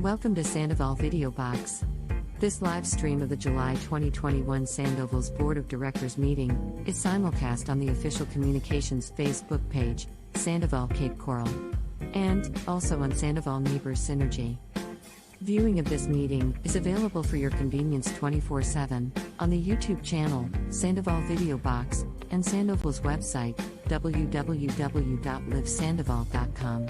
Welcome to Sandoval Video Box. This live stream of the July 2021 Sandoval's Board of Directors meeting is simulcast on the official communications Facebook page, Sandoval Cape Coral, and also on Sandoval Neighbors Synergy. Viewing of this meeting is available for your convenience 24/7 on the YouTube channel, Sandoval Video Box, and Sandoval's website, www.livesandoval.com.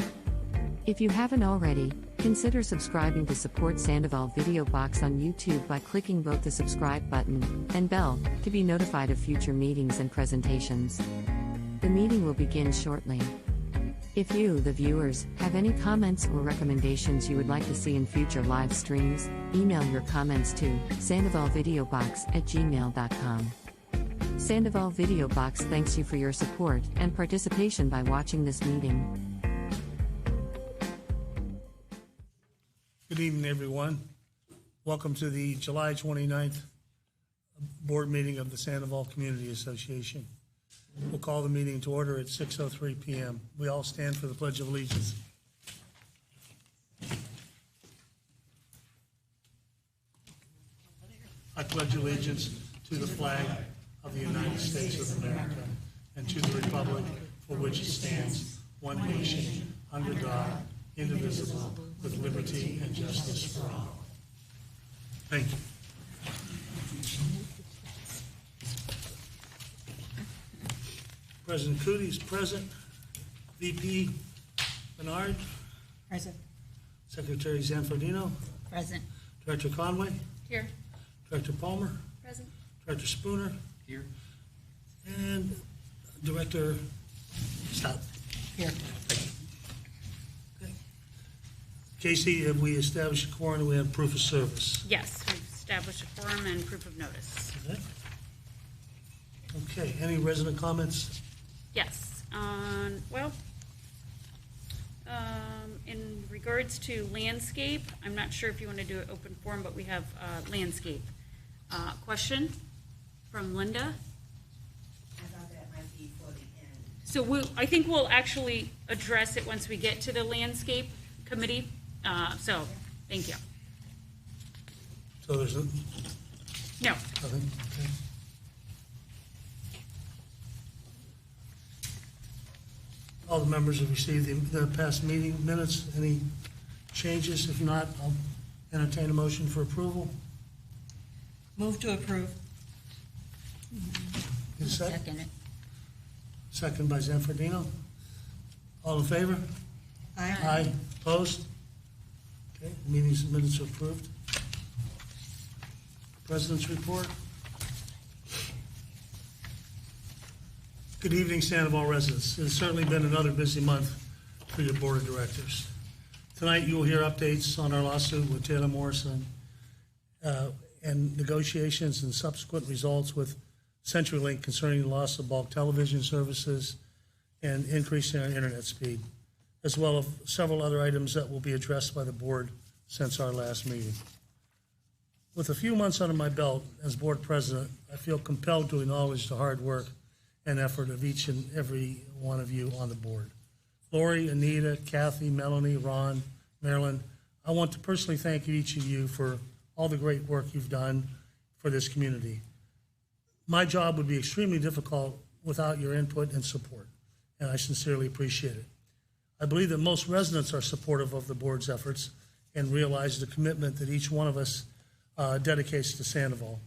If you haven't already, consider subscribing to support Sandoval Video Box on YouTube by clicking both the subscribe button and bell to be notified of future meetings and presentations. The meeting will begin shortly. If you, the viewers, have any comments or recommendations you would like to see in future live streams, email your comments to sandovalvideobox@gmail.com. Sandoval Video Box thanks you for your support and participation by watching this meeting. Good evening, everyone. Welcome to the July 29th board meeting of the Sandoval Community Association. We'll call the meeting to order at 6:03 p.m. We all stand for the Pledge of Allegiance. I pledge allegiance to the flag of the United States of America and to the republic for which it stands, one nation, under God, indivisible, with liberty and justice for all. Thank you. President Cootie is present. VP Bernard. Present. Secretary Zanfordino. Present. Director Conway. Here. Director Palmer. Present. Director Spooner. Here. And Director Stout. Here. Thank you. Okay. Casey, have we established a quorum and we have proof of service? Yes, we've established a quorum and proof of notice. Okay, any resident comments? Yes, in regards to landscape, I'm not sure if you want to do an open forum, but we have landscape. Question from Linda. I thought that might be for the end. So I think we'll actually address it once we get to the landscape committee. So, thank you. So there's No. nothing? Okay. All the members have received the past meeting minutes. Any changes? If not, I'll entertain a motion for approval. Move to approve. Is a second? Second it. Second by Zanfordino. All in favor? Aye. Opposed? Okay, the meeting's minutes are approved. President's report. Good evening, Sandoval residents. It has certainly been another busy month for your board of directors. Tonight you will hear updates on our lawsuit with Taylor Morrison and negotiations and subsequent results with CenturyLink concerning the loss of bulk television services and increasing our internet speed, as well as several other items that will be addressed by the board since our last meeting. With a few months under my belt as board president, I feel compelled to acknowledge the hard work and effort of each and every one of you on the board. Lori, Anita, Kathy, Melanie, Ron, Marilyn, I want to personally thank each of you for all the great work you've done for this community. My job would be extremely difficult without your input and support, and I sincerely appreciate it. I believe that most residents are supportive of the board's efforts and realize the commitment that each one of us dedicates to Sandoval,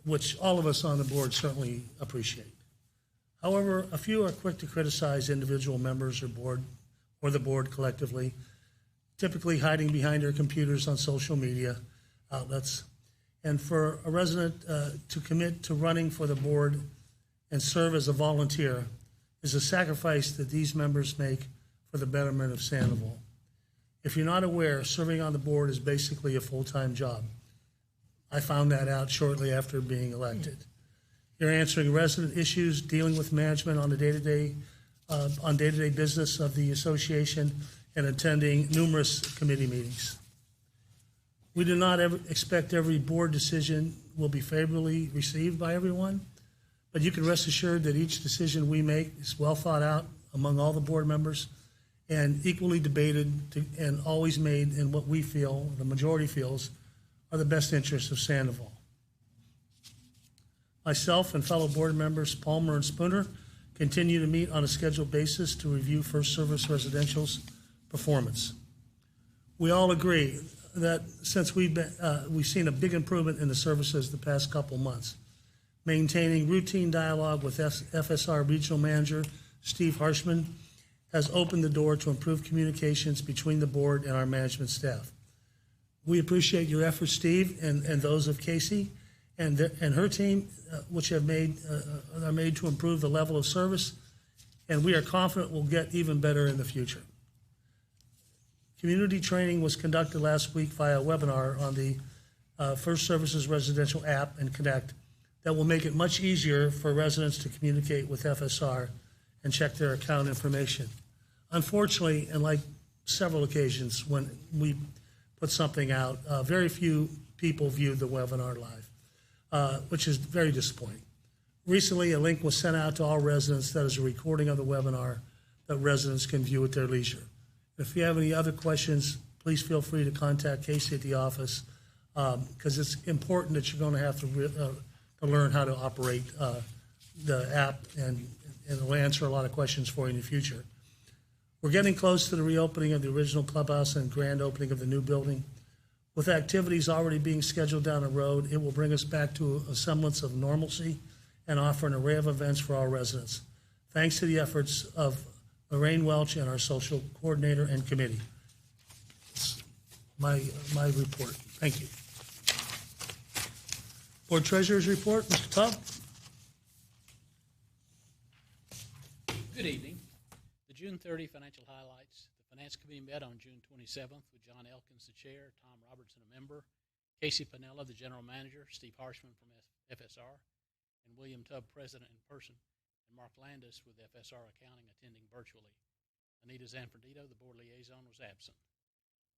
which all of us on the board certainly appreciate. However, a few are quick to criticize individual members or the board collectively, typically hiding behind their computers on social media outlets. And for a resident to commit to running for the board and serve as a volunteer is a sacrifice that these members make for the betterment of Sandoval. If you're not aware, serving on the board is basically a full-time job. I found that out shortly after being elected. You're answering resident issues, dealing with management on the day-to-day business of the association, and attending numerous committee meetings. We do not expect every board decision will be favorably received by everyone, but you can rest assured that each decision we make is well thought out among all the board members and equally debated and always made in what we feel, the majority feels, are the best interests of Sandoval. Myself and fellow board members Palmer and Spooner continue to meet on a scheduled basis to review First Service Residential's performance. We all agree that since we've seen a big improvement in the services the past couple months, maintaining routine dialogue with FSR Regional Manager Steve Harshman has opened the door to improve communications between the board and our management staff. We appreciate your efforts, Steve, and those of Casey and her team, which are made to improve the level of service, and we are confident we'll get even better in the future. Community training was conducted last week via webinar on the First Services Residential app and Connect that will make it much easier for residents to communicate with FSR and check their account information. Unfortunately, and like several occasions when we put something out, very few people viewed the webinar live, which is very disappointing. Recently, a link was sent out to all residents that is a recording of the webinar that residents can view at their leisure. If you have any other questions, please feel free to contact Casey at the office, because it's important that you're going to have to learn how to operate the app, and it'll answer a lot of questions for you in the future. We're getting close to the reopening of the original clubhouse and grand opening of the new building. With activities already being scheduled down the road, it will bring us back to a semblance of normalcy and offer an array of events for all residents. Thanks to the efforts of Lorraine Welch and our social coordinator and committee. My report. Thank you. Board Treasurer's report, Mr. Tubb. Good evening. The June 30 financial highlights. The Finance Committee met on June 27th with John Elkins, the chair, Tom Robertson, a member, Casey Piniella, the general manager, Steve Harshman from FSR, and William Tubb, president in person, and Mark Landis with FSR Accounting attending virtually. Anita Zanfordito, the board liaison, was absent.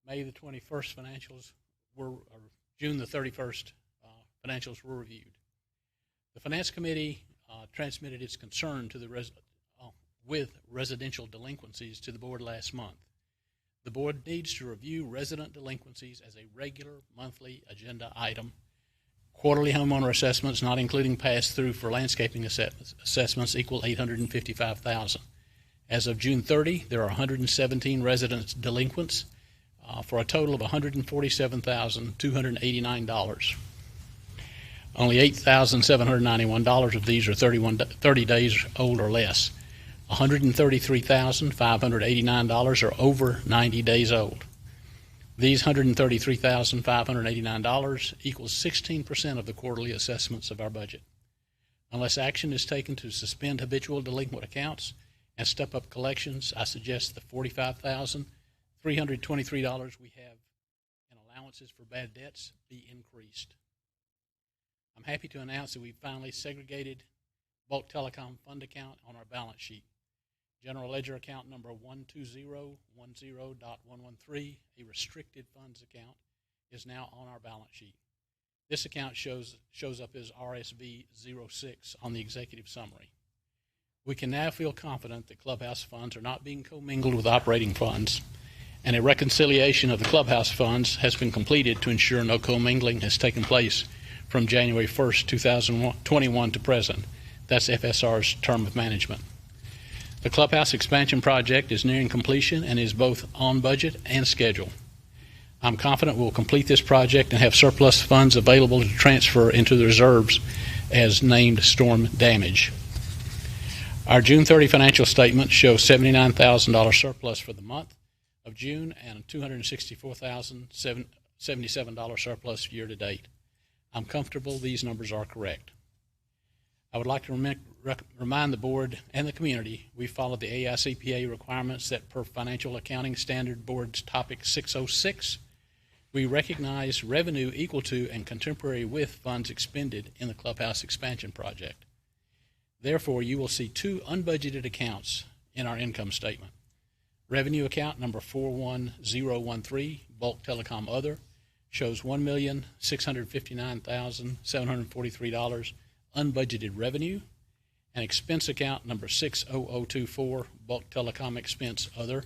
May the 21st financials were, or June the 31st financials were reviewed. The Finance Committee transmitted its concern to the with residential delinquencies to the board last month. The board needs to review resident delinquencies as a regular monthly agenda item. Quarterly homeowner assessments, not including pass-through for landscaping assessments, equal $855,000. As of June 30, there are 117 residents delinquents for a total of $147,289. Only $8,791 of these are 30 days old or less. $133,589 are over 90 days old. These $133,589 equals 16% of the quarterly assessments of our budget. Unless action is taken to suspend habitual delinquent accounts and step up collections, I suggest the $45,323 we have in allowances for bad debts be increased. I'm happy to announce that we've finally segregated bulk telecom fund account on our balance sheet. General ledger account number 12010.113, a restricted funds account, is now on our balance sheet. This account shows up as RSB 06 on the executive summary. We can now feel confident that clubhouse funds are not being commingled with operating funds, and a reconciliation of the clubhouse funds has been completed to ensure no commingling has taken place from January 1st, 2021 to present. That's FSR's term of management. The clubhouse expansion project is nearing completion and is both on budget and schedule. I'm confident we'll complete this project and have surplus funds available to transfer into the reserves as named storm damage. Our June 30 financial statement shows $79,000 surplus for the month of June and $264,077 surplus year to date. I'm comfortable these numbers are correct. I would like to remind the board and the community we follow the AICPA requirements that per Financial Accounting Standard Board's Topic 606, we recognize revenue equal to and contemporary with funds expended in the clubhouse expansion project. Therefore, you will see two unbudgeted accounts in our income statement. Revenue account number 41013, bulk telecom other, shows $1,659,743 unbudgeted revenue, and expense account number 60024, bulk telecom expense other,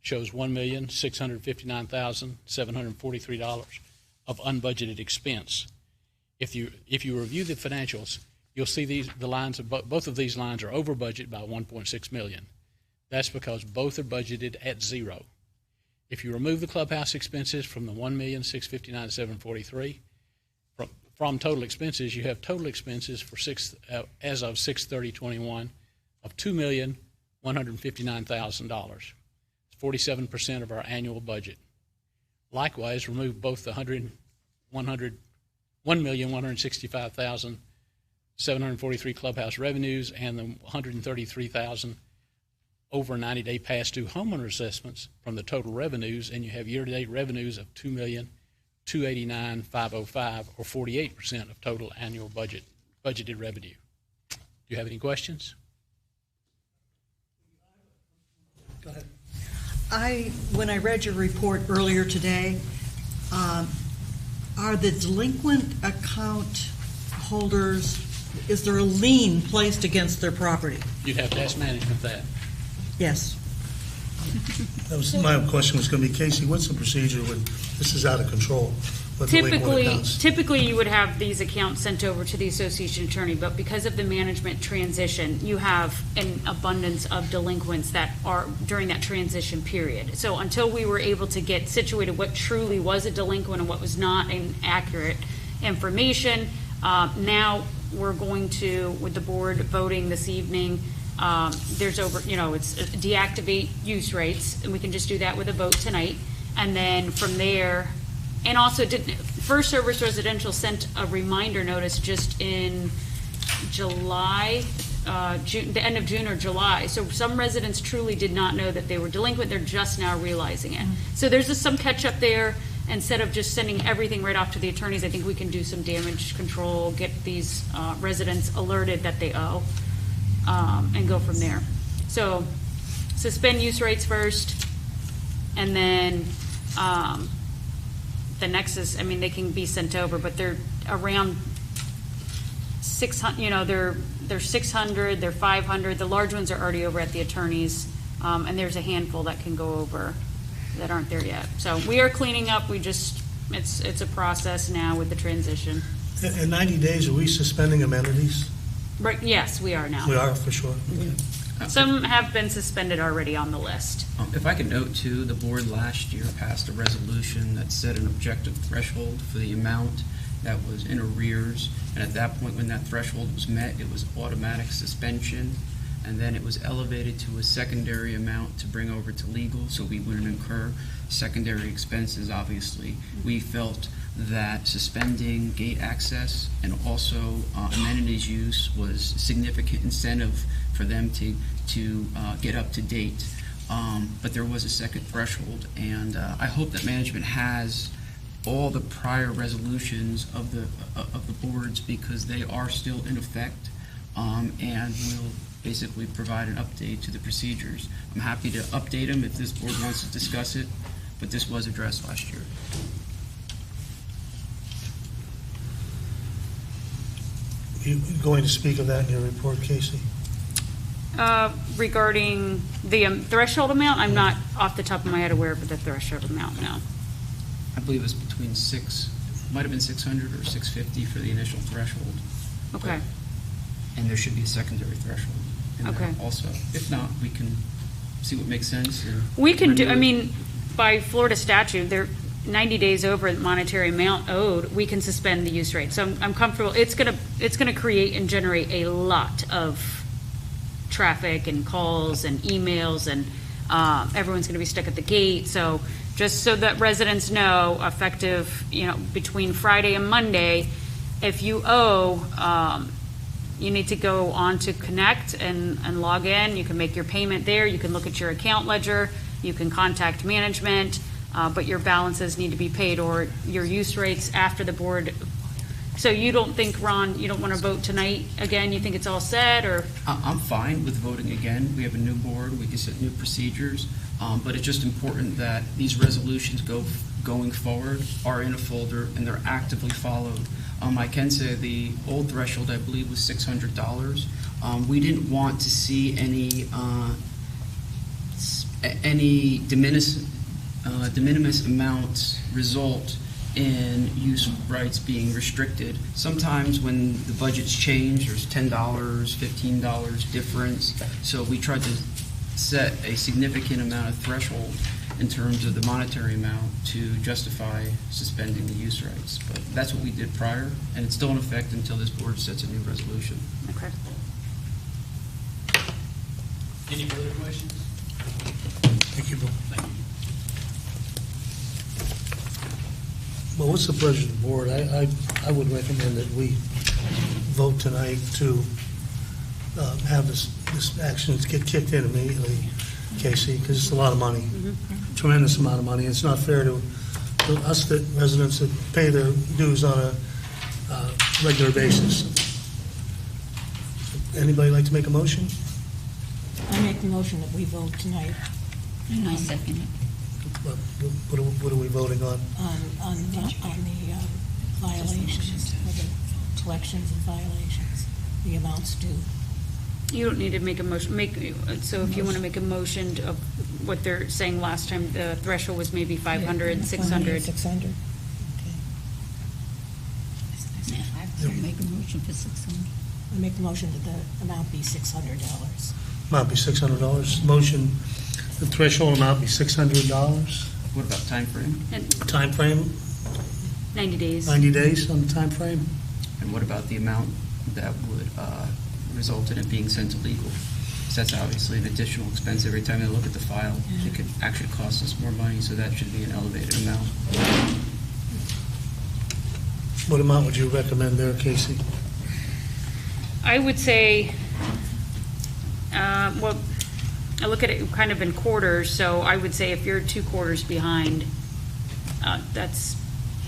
shows $1,659,743 of unbudgeted expense. If you review the financials, you'll see the lines of both of these lines are over budget by $1.6 million. That's because both are budgeted at zero. If you remove the clubhouse expenses from the $1,659,743 from total expenses, you have total expenses for as of 6/30/21 of $2,159,000. 47% of our annual budget. Likewise, remove both the $1,165,743 clubhouse revenues and the $133,000 over 90-day past due homeowner assessments from the total revenues, and you have year-to-date revenues of $2,289,505, or 48% of total annual budgeted revenue. Do you have any questions? Go ahead. When I read your report earlier today, are the delinquent account holders, is there a lien placed against their property? You'd have to ask management that. Yes. My question was going to be, Casey, what's the procedure when this is out of control? Typically, you would have these accounts sent over to the association attorney, but because of the management transition, you have an abundance of delinquents that are during that transition period. So until we were able to get situated what truly was a delinquent and what was not inaccurate information, now we're going to, with the board voting this evening, there's it's deactivate use rates, and we can just do that with a vote tonight. And then from there, and also First Service Residential sent a reminder notice just in July, the end of June or July. So some residents truly did not know that they were delinquent. They're just now realizing it. So there's some catch up there. Instead of just sending everything right off to the attorneys, I think we can do some damage control, get these residents alerted that they owe, and go from there. So suspend use rates first, and then the next is, they can be sent over, but they're around 600, they're 600, they're 500. The large ones are already over at the attorneys, and there's a handful that can go over that aren't there yet. So we are cleaning up. It's a process now with the transition. In 90 days, are we suspending amenities? Right, yes, we are now. We are, for sure. Okay. Some have been suspended already on the list. If I could note too, the board last year passed a resolution that set an objective threshold for the amount that was in arrears, and at that point when that threshold was met, it was automatic suspension, and then it was elevated to a secondary amount to bring over to legal so we wouldn't incur secondary expenses. Obviously, we felt that suspending gate access and also amenities use was significant incentive for them to get up to date. But there was a second threshold, and I hope that management has all the prior resolutions of the boards, because they are still in effect, and will basically provide an update to the procedures. I'm happy to update them if this board wants to discuss it, but this was addressed last year. You going to speak of that in your report, Casey? Regarding the threshold amount, I'm not off the top of my head aware of the threshold amount, no. I believe it was between might have been 600 or 650 for the initial threshold. Okay. And there should be a secondary threshold in there Okay. also. If not, we can see what makes sense. We can do, by Florida statute, they're 90 days over the monetary amount owed, we can suspend the use rate. So I'm comfortable. It's gonna create and generate a lot of traffic and calls and emails, and everyone's gonna be stuck at the gate. So just so that residents know, effective, between Friday and Monday, if you owe, you need to go on to Connect and log in. You can make your payment there. You can look at your account ledger. You can contact management, but your balances need to be paid, or your use rates after the board. So you don't think, Ron, you don't want to vote tonight again? You think it's all set, or? I'm fine with voting again. We have a new board. We can set new procedures. But it's just important that these resolutions going forward are in a folder and they're actively followed. I can say the old threshold, I believe, was $600. We didn't want to see any any de minimis amounts result in use rights being restricted. Sometimes when the budget's change, there's $10, $15 difference. So we tried to set a significant amount of threshold in terms of the monetary amount to justify suspending the use rights. But that's what we did prior, and it's still in effect until this board sets a new resolution. Okay. Any further questions? Thank you, Bill. Thank you. Well, what's the pleasure of the board? I would recommend that we vote tonight to have this action get kicked in immediately, Casey, because it's a lot of money, tremendous amount of money. It's not fair to us, that residents that pay their dues on a regular basis. Anybody like to make a motion? I make the motion that we vote tonight And I second it. What are we voting on? on the violations, or the collections and violations, the amounts due. You don't need to make a motion, so if you want to make a motion of what they're saying last time, the threshold was maybe 500, 600. 600, okay. I would make a motion for 600. I make the motion that the amount be $600. Amount be $600. Motion, the threshold amount be $600. What about time frame? And Time frame, 90 days. 90 days on the time frame? And what about the amount that would result in it being sent to legal? Because that's obviously an additional expense. Every time they look at the file, it could actually cost us more money, so that should be an elevated amount. What amount would you recommend there, Casey? I would say, well, I look at it kind of in quarters, so I would say if you're 2 quarters behind, that's,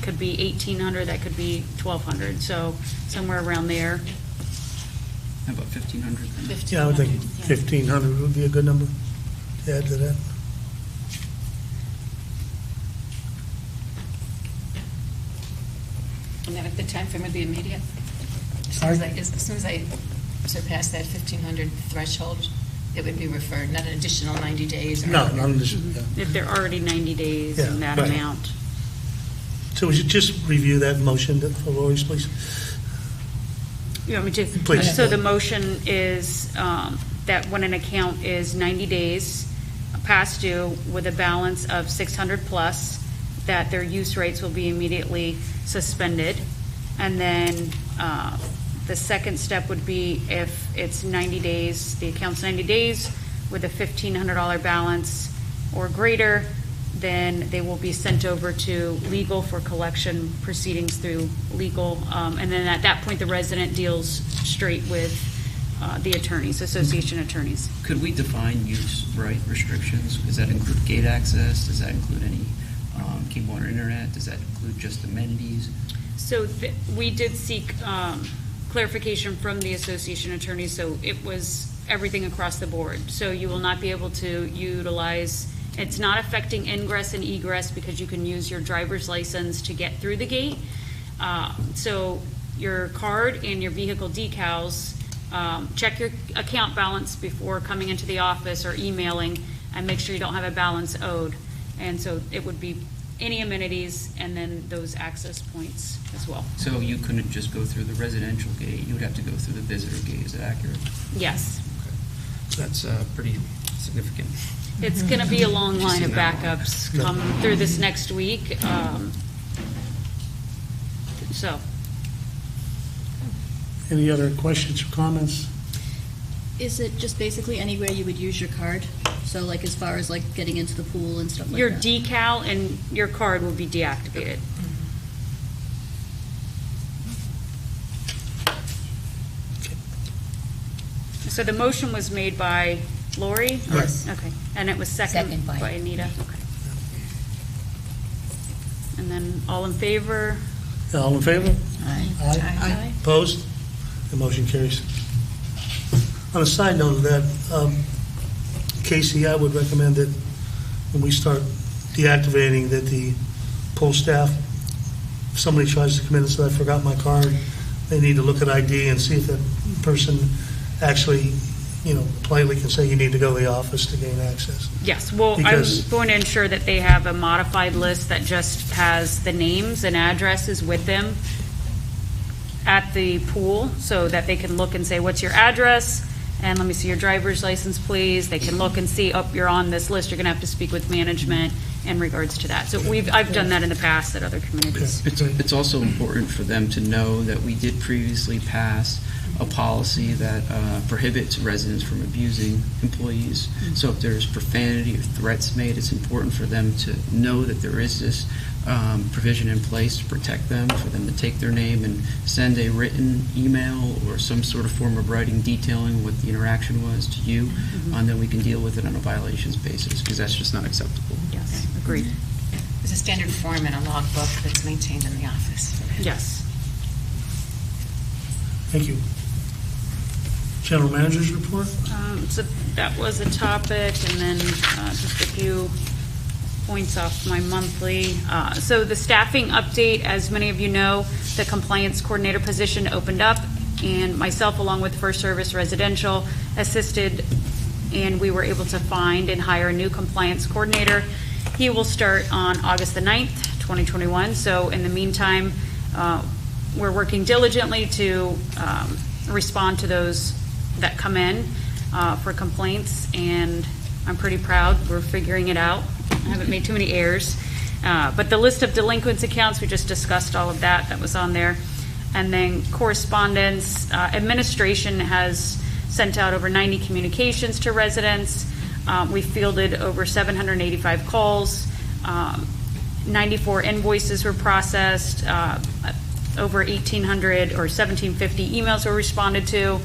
could be 1,800, that could be 1,200, so somewhere around there. How about 1,500 then? Yeah, I would think 1,500 would be a good number to add to that. And then if the time frame would be immediate? Sorry? As soon as I surpass that 1,500 threshold, it would be referred, not an additional 90 days? No, not in this, yeah. If they're already 90 days Yeah, in that right. amount. So we should just review that motion for Lori's, please. You want me to? Please. So the motion is that when an account is 90 days past due with a balance of 600 plus, that their use rates will be immediately suspended. And then the second step would be if it's 90 days, the account's 90 days with a $1,500 balance or greater, then they will be sent over to legal for collection proceedings through legal. And then at that point, the resident deals straight with the attorneys, association attorneys. Could we define use right restrictions? Does that include gate access? Does that include any cable or internet? Does that include just amenities? So we did seek clarification from the association attorneys, so it was everything across the board. So you will not be able to utilize, it's not affecting ingress and egress because you can use your driver's license to get through the gate. So your card and your vehicle decals, check your account balance before coming into the office or emailing and make sure you don't have a balance owed. And so it would be any amenities and then those access points as well. So you couldn't just go through the residential gate, you would have to go through the visitor gate, is that accurate? Yes. So that's pretty significant. It's going to be a long line of Seen that one. backups come through this next week. So, Any other questions or comments? Is it just basically anywhere you would use your card? So like as far as like getting into the pool and stuff like your that? decal and your card will be deactivated. So the motion was made by Lori? Yes. Okay, and it was seconded Second by- by Anita? Okay. And then all in favor? All in favor? Aye. Aye. Opposed? The motion carries. On a side note of that, Casey, I would recommend that when we start deactivating, that the poll staff, if somebody tries to come in and say, I forgot my card, they need to look at ID and see if that person actually politely can say you need to go to the office to gain access. Yes, well, Because- I'm going to ensure that they have a modified list that just has the names and addresses with them at the pool, so that they can look and say, what's your address? And let me see your driver's license, please. They can look and see, oh, you're on this list, you're gonna have to speak with management in regards to that. So I've done that in the past at other communities. It's also important for them to know that we did previously pass a policy that prohibits residents from abusing employees. So if there's profanity or threats made, it's important for them to know that there is this provision in place to protect them, for them to take their name and send a written email or some sort of form of writing detailing what the interaction was to you, and then we can deal with it on a violations basis, because that's just not acceptable. Yes, agreed. There's a standard form in a logbook that's maintained in the office. Yes. Thank you. General Manager's report? So that was a topic, and then just a few points off my monthly. So the staffing update, as many of you know, the compliance coordinator position opened up, and myself, along with First Service Residential, assisted, and we were able to find and hire a new compliance coordinator. He will start on August the 9th, 2021. So in the meantime, we're working diligently to respond to those that come in for complaints, and I'm pretty proud. We're figuring it out. I haven't made too many errors. But the list of delinquents accounts, we just discussed all of that. That was on there. And then correspondence. Administration has sent out over 90 communications to residents. We fielded over 785 calls. 94 invoices were processed. Over 1,800 or 1,750 emails were responded to.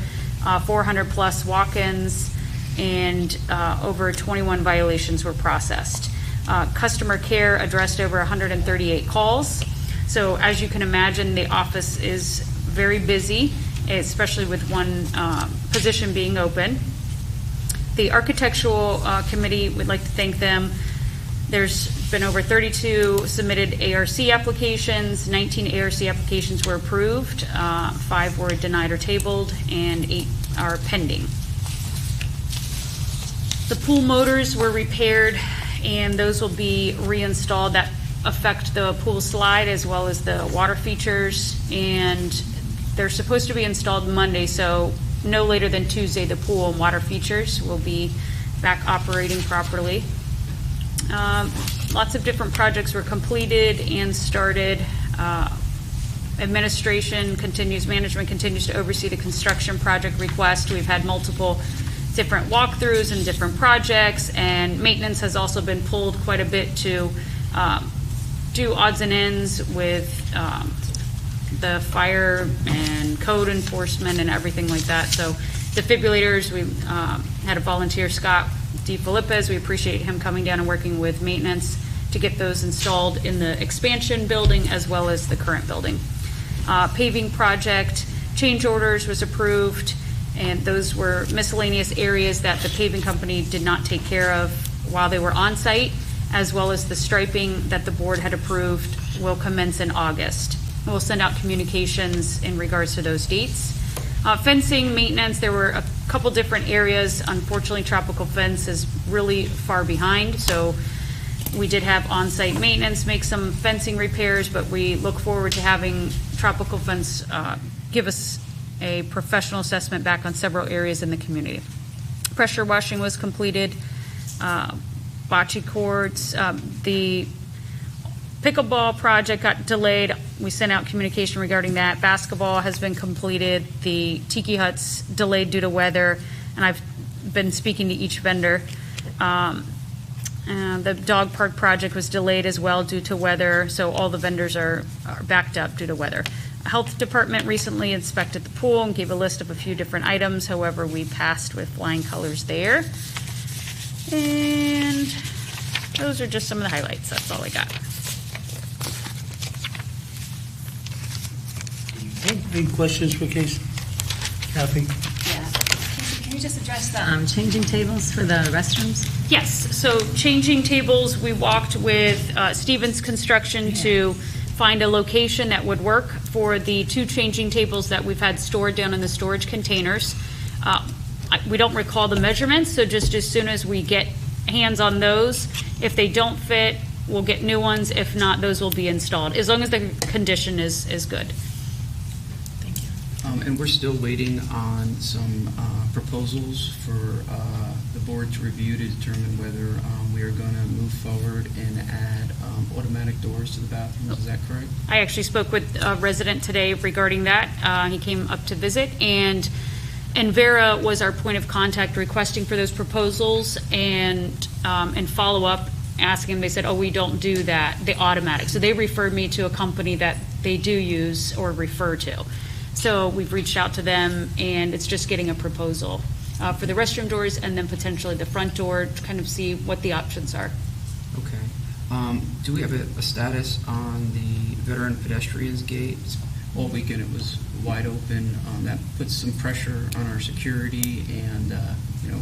400 plus walk-ins, and over 21 violations were processed. Customer care addressed over 138 calls. So as you can imagine, the office is very busy, especially with one position being open. The Architectural Committee, would like to thank them. There's been over 32 submitted ARC applications, 19 ARC applications were approved, 5 were denied or tabled, and 8 are pending. The pool motors were repaired, and those will be reinstalled. That affect the pool slide as well as the water features, and they're supposed to be installed Monday, so no later than Tuesday, the pool and water features will be back operating properly. Lots of different projects were completed and started. Administration continues, management continues to oversee the construction project request. We've had multiple different walkthroughs and different projects, and maintenance has also been pulled quite a bit to do odds and ends with the fire and code enforcement and everything like that. So defibrillators, we had a volunteer, Scott DeFilippes. We appreciate him coming down and working with maintenance to get those installed in the expansion building as well as the current building. Paving project change orders was approved, and those were miscellaneous areas that the paving company did not take care of while they were on site, as well as the striping that the board had approved will commence in August. We'll send out communications in regards to those dates. Fencing maintenance, there were a couple different areas. Unfortunately, tropical fence is really far behind, so we did have on-site maintenance make some fencing repairs, but we look forward to having tropical fence give us a professional assessment back on several areas in the community. Pressure washing was completed. Bocce courts, the pickleball project got delayed. We sent out communication regarding that. Basketball has been completed. The tiki huts delayed due to weather, and I've been speaking to each vendor. The dog park project was delayed as well due to weather, so all the vendors are backed up due to weather. Health department recently inspected the pool and gave a list of a few different items. However, we passed with flying colors there. And those are just some of the highlights. That's all I got. Any questions for Casey? Kathy? Yeah. Can you just address the changing tables for the restrooms? Yes. So changing tables, we walked with Stevens Construction to find a location that would work for the 2 changing tables that we've had stored down in the storage containers. we don't recall the measurements, so just as soon as we get hands on those, if they don't fit, we'll get new ones. If not, those will be installed, as long as the condition is good. Thank you. And we're still waiting on some proposals for the board to review to determine whether we are going to move forward and add automatic doors to the bathrooms. Is that correct? I actually spoke with a resident today regarding that. He came up to visit, and Envera was our point of contact requesting for those proposals and follow up, asking. They said, oh, we don't do that, the automatic. So they referred me to a company that they do use or refer to. So we've reached out to them, and it's just getting a proposal for the restroom doors and then potentially the front door to kind of see what the options are. Okay. Do we have a status on the veteran pedestrians gate? All weekend it was wide open. That puts some pressure on our security, and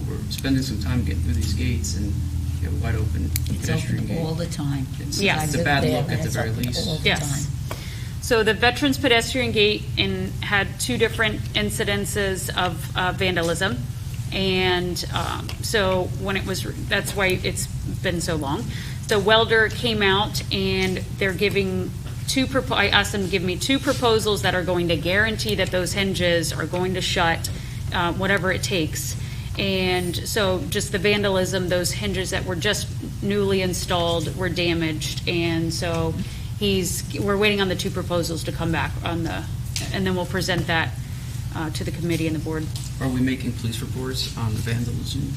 we're spending some time getting through these gates, and you have a wide open pedestrian gate. It's open all the time. It's Yes. a bad There, look at the it's very open least. all the Yes. time. So the Veterans Pedestrian Gate had 2 different incidences of vandalism. And so when that's why it's been so long. The welder came out, and they're giving I asked them to give me 2 proposals that are going to guarantee that those hinges are going to shut, whatever it takes. And so just the vandalism, those hinges that were just newly installed were damaged. And so we're waiting on the 2 proposals to come back and then we'll present that to the committee and the board. Are we making police reports on the vandalism?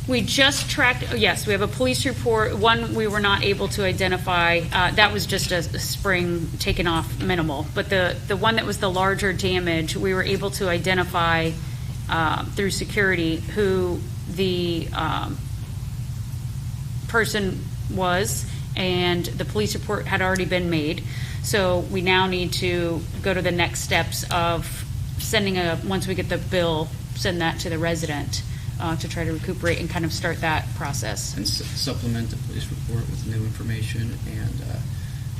We just tracked, yes, we have a police report. One we were not able to identify. That was just a spring taken off, minimal. But the one that was the larger damage, we were able to identify through security who the person was, and the police report had already been made. So we now need to go to the next steps of sending once we get the bill, send that to the resident to try to recuperate and kind of start that process. And supplement the police report with new information and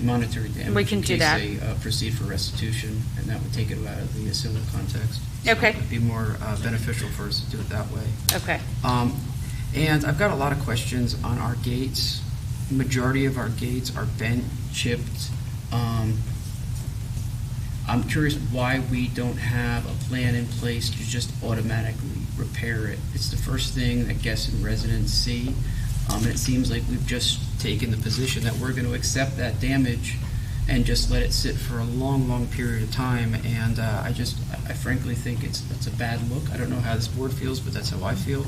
monetary damage. We can do that. In case they proceed for restitution, and that would take it out of the civil context. So Okay. it would be more beneficial for us to do it that way. Okay. And I've got a lot of questions on our gates. Majority of our gates are bent, chipped. I'm curious why we don't have a plan in place to just automatically repair it. It's the first thing that guests and residents see. And it seems like we've just taken the position that we're going to accept that damage and just let it sit for a long, long period of time. And I frankly think it's a bad look. I don't know how this board feels, but that's how I feel.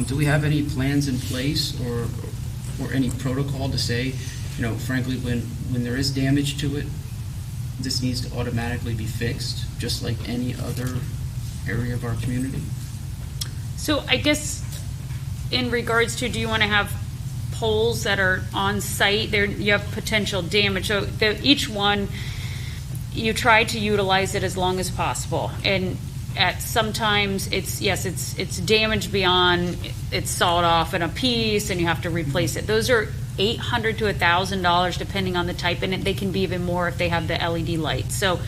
Do we have any plans in place or any protocol to say, frankly, when there is damage to it, this needs to automatically be fixed, just like any other area of our community? So I guess in regards to, do you want to have poles that are on site? There you have potential damage. So each one, you try to utilize it as long as possible. And sometimes it's damaged beyond, it's sawed off in a piece and you have to replace it. Those are $800 to $1,000 depending on the type, and they can be even more if they have the LED light. So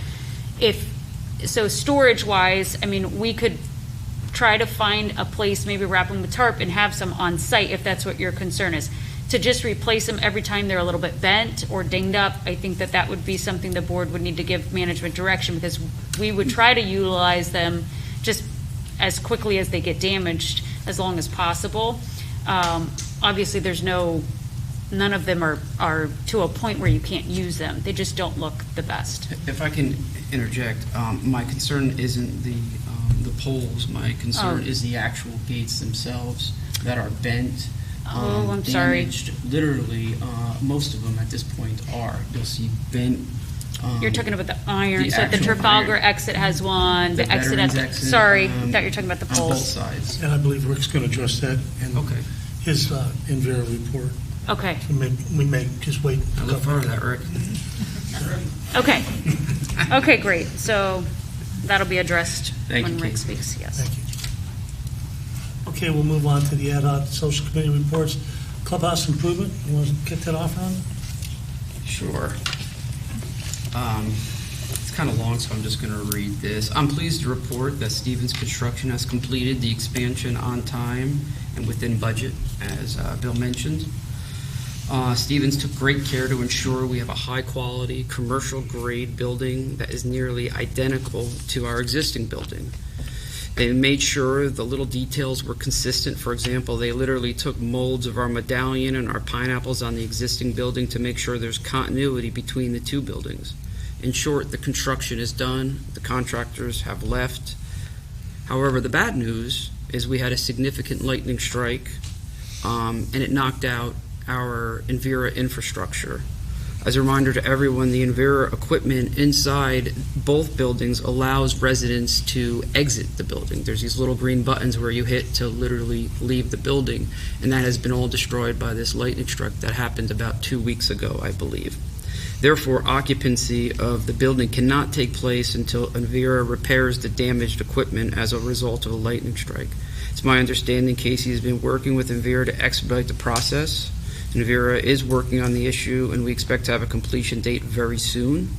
storage wise, we could try to find a place, maybe wrap them with tarp and have some on site if that's what your concern is. To just replace them every time they're a little bit bent or dinged up, I think that would be something the board would need to give management direction, because we would try to utilize them just as quickly as they get damaged, as long as possible. Obviously, none of them are to a point where you can't use them. They just don't look the best. If I can interject, my concern isn't the poles. My concern is the actual gates themselves that are bent. I'm damaged. sorry. Literally, most of them at this point are. You'll see bent. You're talking about the iron. The So the actual Trafalgar iron. exit has one. The exit Veterans at exit, sorry, thought you were talking about the on both poles. sides. And I believe Rick's going to address that in Okay. his Envera report. Okay. So we may just wait. I look forward to that, Rick. Okay. Okay, great. So that'll be addressed Thank when you, Rick Kate. speaks. Yes. Thank you. Okay, we'll move on to the ad hoc social committee reports. Clubhouse improvement, you want to kick that off, Ron? Sure. It's kind of long, so I'm just going to read this. I'm pleased to report that Stevens Construction has completed the expansion on time and within budget, as Bill mentioned. Stevens took great care to ensure we have a high-quality, commercial-grade building that is nearly identical to our existing building. They made sure the little details were consistent. For example, they literally took molds of our medallion and our pineapples on the existing building to make sure there's continuity between the two buildings. In short, the construction is done. The contractors have left. However, the bad news is we had a significant lightning strike, and it knocked out our Envera infrastructure. As a reminder to everyone, the Envera equipment inside both buildings allows residents to exit the building. There's these little green buttons where you hit to literally leave the building, and that has been all destroyed by this lightning strike that happened about 2 weeks ago, I believe. Therefore, occupancy of the building cannot take place until Envera repairs the damaged equipment as a result of a lightning strike. It's my understanding Casey has been working with Envera to expedite the process. Envera is working on the issue, and we expect to have a completion date very soon.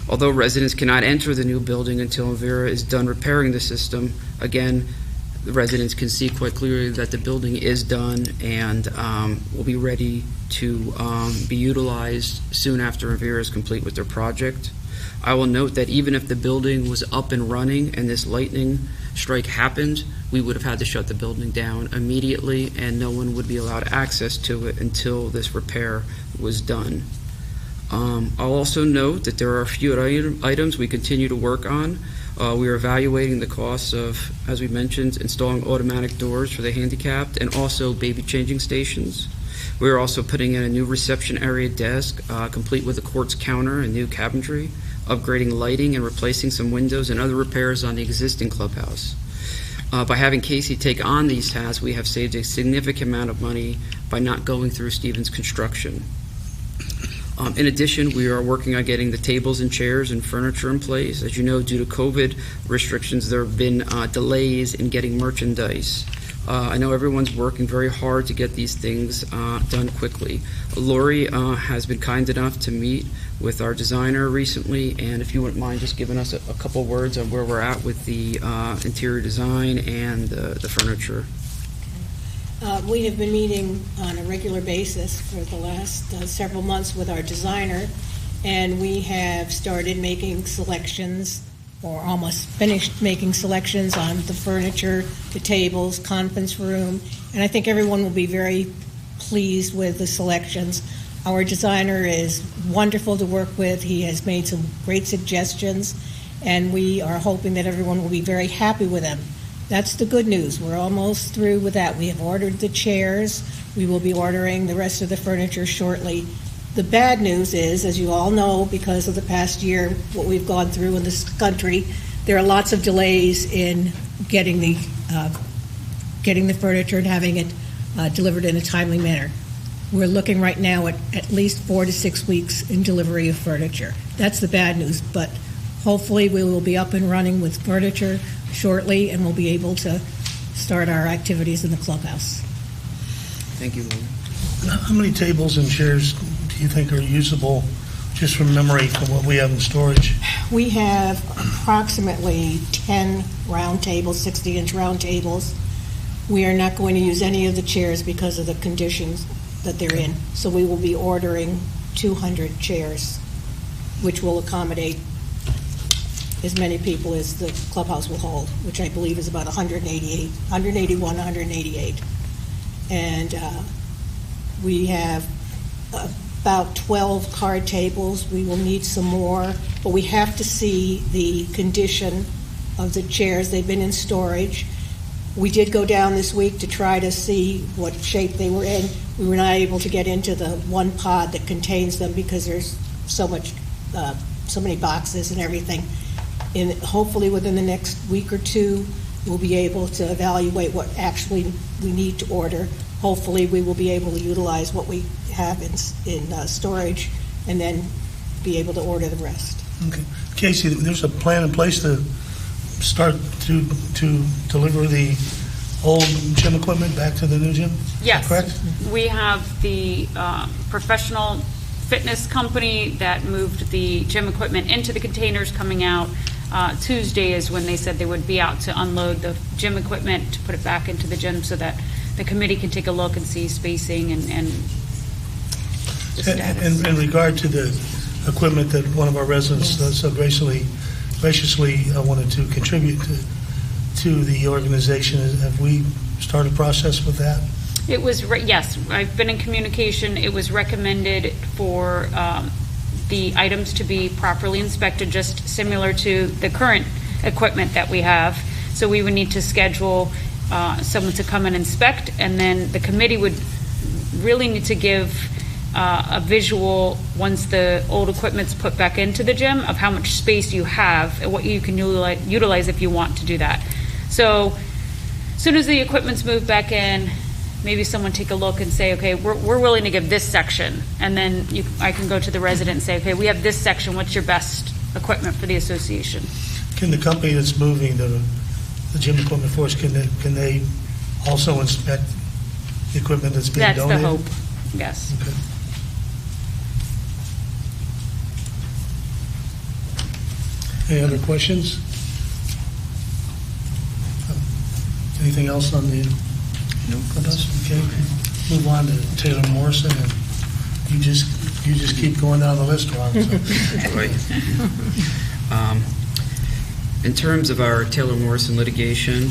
Although residents cannot enter the new building until Envera is done repairing the system, again, the residents can see quite clearly that the building is done and will be ready to be utilized soon after Envera is complete with their project. I will note that even if the building was up and running and this lightning strike happened, we would have had to shut the building down immediately, and no one would be allowed access to it until this repair was done. I'll also note that there are a few items we continue to work on. We are evaluating the costs of, as we mentioned, installing automatic doors for the handicapped and also baby changing stations. We are also putting in a new reception area desk, complete with a quartz counter and new cabinetry, upgrading lighting and replacing some windows and other repairs on the existing clubhouse. By having Casey take on these tasks, we have saved a significant amount of money by not going through Stevens Construction. In addition, we are working on getting the tables and chairs and furniture in place. As you know, due to COVID restrictions, there have been delays in getting merchandise. I know everyone's working very hard to get these things done quickly. Lori has been kind enough to meet with our designer recently, and if you wouldn't mind just giving us a couple words on where we're at with the interior design and the furniture. We have been meeting on a regular basis for the last several months with our designer, and we have started making selections, or almost finished making selections on the furniture, the tables, conference room, and I think everyone will be very pleased with the selections. Our designer is wonderful to work with. He has made some great suggestions, and we are hoping that everyone will be very happy with them. That's the good news. We're almost through with that. We have ordered the chairs. We will be ordering the rest of the furniture shortly. The bad news is, as you all know, because of the past year, what we've gone through in this country, there are lots of delays in getting the furniture and having it delivered in a timely manner. We're looking right now at least 4 to 6 weeks in delivery of furniture. That's the bad news, but hopefully we will be up and running with furniture shortly, and we'll be able to start our activities in the clubhouse. Thank you, Lori. How many tables and chairs do you think are usable, just from memory, from what we have in storage? We have approximately 10 round tables, 60-inch round tables. We are not going to use any of the chairs because of the conditions that they're in, so we will be ordering 200 chairs, which will accommodate as many people as the clubhouse will hold, which I believe is about 181, 188. And we have about 12 card tables. We will need some more, but we have to see the condition of the chairs. They've been in storage. We did go down this week to try to see what shape they were in. We were not able to get into the one pod that contains them because there's so many boxes and everything. And hopefully within the next week or two, we'll be able to evaluate what actually we need to order. Hopefully we will be able to utilize what we have in storage and then be able to order the rest. Okay. Casey, there's a plan in place to start to deliver the old gym equipment back to the new gym? Yes. Correct? We have the professional fitness company that moved the gym equipment into the containers coming out. Tuesday is when they said they would be out to unload the gym equipment, to put it back into the gym so that the committee can take a look and see spacing and the status. In regard to the equipment that one of our residents so graciously wanted to contribute to the organization, have we started a process with that? It was, yes, I've been in communication. It was recommended for the items to be properly inspected, just similar to the current equipment that we have. So we would need to schedule someone to come and inspect, and then the committee would really need to give a visual, once the old equipment's put back into the gym, of how much space you have and what you can utilize if you want to do that. So as soon as the equipment's moved back in, maybe someone take a look and say, okay, we're willing to give this section, and then I can go to the resident and say, okay, we have this section, what's your best equipment for the association? Can the company that's moving the gym equipment for us, can they also inspect the equipment that's being donated? That's the hope, yes. Okay. Any other questions? Anything else on the Clubhouse? Okay. Move on to Taylor Morrison, and you just keep going down the list, Ron. So. In terms of our Taylor Morrison litigation,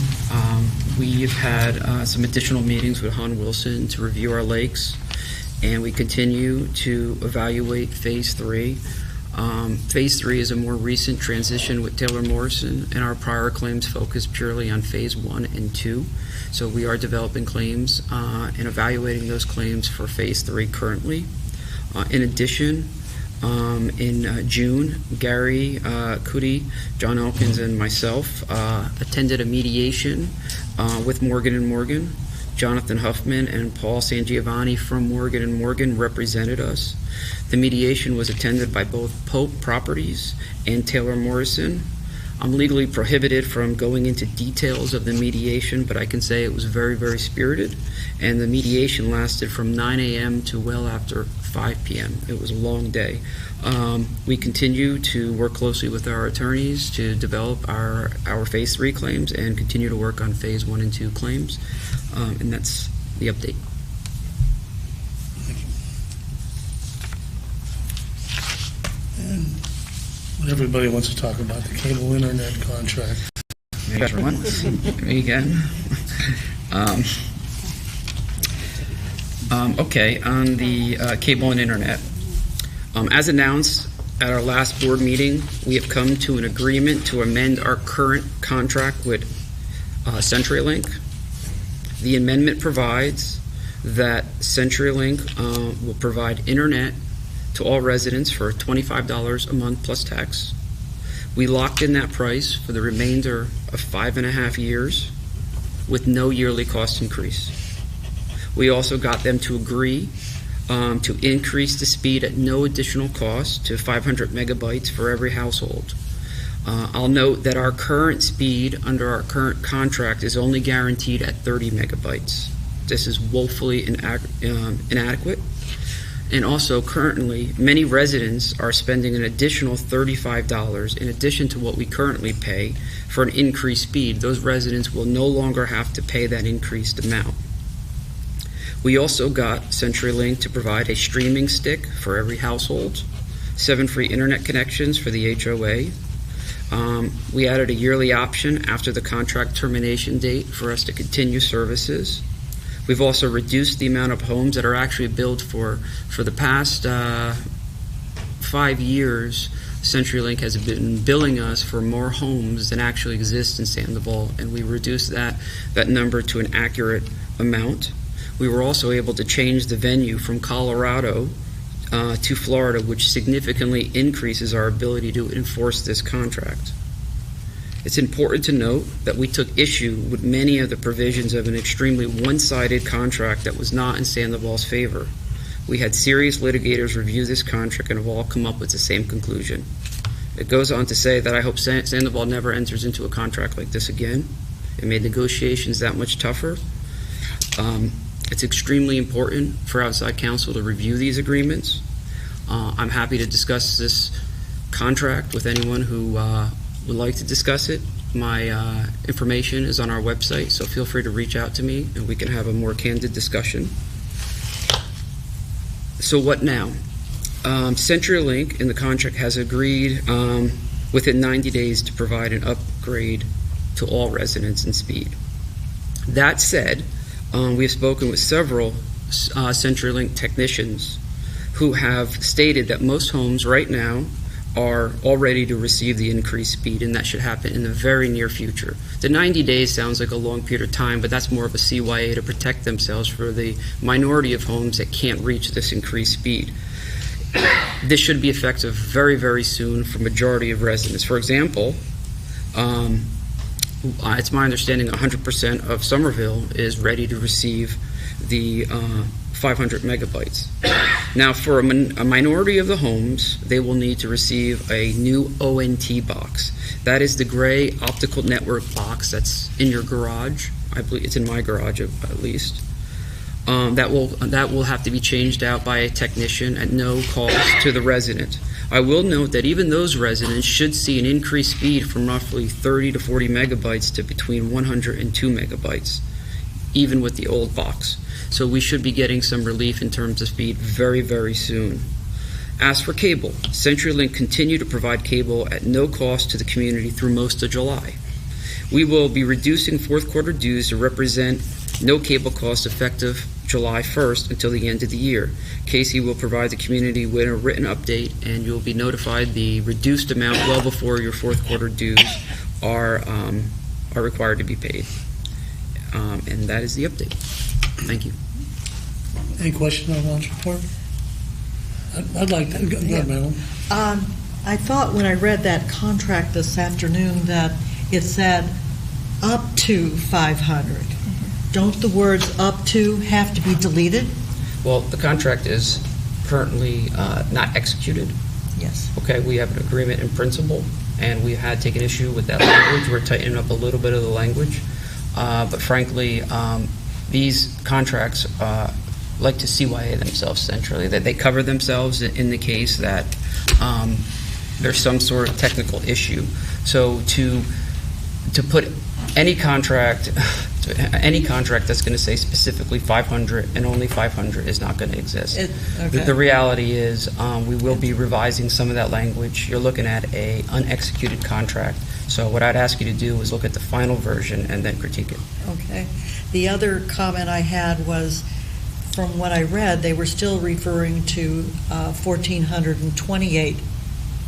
we've had some additional meetings with Han Wilson to review our lakes, and we continue to evaluate Phase 3. Phase 3 is a more recent transition with Taylor Morrison, and our prior claims focus purely on Phase 1 and 2. So we are developing claims and evaluating those claims for Phase 3 currently. In addition, in June, Gary Cootie, John Elkins, and myself attended a mediation with Morgan & Morgan. Jonathan Huffman and Paul Sangiovanni from Morgan & Morgan represented us. The mediation was attended by both Pope Properties and Taylor Morrison. I'm legally prohibited from going into details of the mediation, but I can say it was very, very spirited, and the mediation lasted from 9 a.m. to well after 5 p.m. It was a long day. We continue to work closely with our attorneys to develop our Phase 3 claims and continue to work on Phase 1 and 2 claims, and that's the update. And what everybody wants to talk about, the cable internet contract. Hey, everyone. Me again. Okay, on the cable and internet. As announced at our last board meeting, we have come to an agreement to amend our current contract with CenturyLink. The amendment provides that CenturyLink will provide internet to all residents for $25 a month plus tax. We locked in that price for the remainder of 5.5 years with no yearly cost increase. We also got them to agree to increase the speed at no additional cost to 500 megabytes for every household. I'll note that our current speed under our current contract is only guaranteed at 30 megabytes. This is woefully inadequate. And also, currently, many residents are spending an additional $35 in addition to what we currently pay for an increased speed. Those residents will no longer have to pay that increased amount. We also got CenturyLink to provide a streaming stick for every household, 7 free internet connections for the HOA. We added a yearly option after the contract termination date for us to continue services. We've also reduced the amount of homes that are actually billed for the past 5 years. CenturyLink has been billing us for more homes than actually exist in Sandoval, and we reduced that number to an accurate amount. We were also able to change the venue from Colorado to Florida, which significantly increases our ability to enforce this contract. It's important to note that we took issue with many of the provisions of an extremely one-sided contract that was not in Sandoval's favor. We had serious litigators review this contract and have all come up with the same conclusion. It goes on to say that I hope Sandoval never enters into a contract like this again. It made negotiations that much tougher. It's extremely important for outside counsel to review these agreements. I'm happy to discuss this contract with anyone who would like to discuss it. My information is on our website, so feel free to reach out to me and we can have a more candid discussion. So what now? CenturyLink in the contract has agreed within 90 days to provide an upgrade to all residents in speed. That said, we have spoken with several CenturyLink technicians who have stated that most homes right now are all ready to receive the increased speed, and that should happen in the very near future. The 90 days sounds like a long period of time, but that's more of a CYA to protect themselves for the minority of homes that can't reach this increased speed. This should be effective very, very soon for majority of residents. For example, it's my understanding 100% of Somerville is ready to receive the 500 megabytes. Now, for a minority of the homes, they will need to receive a new ONT box. That is the gray optical network box that's in your garage. I believe it's in my garage at least. That will have to be changed out by a technician at no cost to the resident. I will note that even those residents should see an increased speed from roughly 30 to 40 megabytes to between 100 and 2 megabytes, even with the old box. So we should be getting some relief in terms of speed very, very soon. As for cable, CenturyLink continue to provide cable at no cost to the community through most of July. We will be reducing fourth quarter dues to represent no cable costs effective July 1st until the end of the year. Casey will provide the community with a written update, and you'll be notified the reduced amount well before your fourth quarter dues are required to be paid. And that is the update. Thank you. Any question on Ron's report? I'd like to. Go ahead, Madeline. I thought when I read that contract this afternoon that it said up to 500. Don't the words up to have to be deleted? Well, the contract is currently not executed. Yes. Okay, we have an agreement in principle, and we had taken issue with that language. We're tightening up a little bit of the language. But frankly, these contracts like to CYA themselves centrally, that they cover themselves in the case that there's some sort of technical issue. So to put any contract that's going to say specifically 500 and only 500 is not going to exist. Okay. The reality is we will be revising some of that language. You're looking at a unexecuted contract. So what I'd ask you to do is look at the final version and then critique it. Okay. The other comment I had was, from what I read, they were still referring to 1,428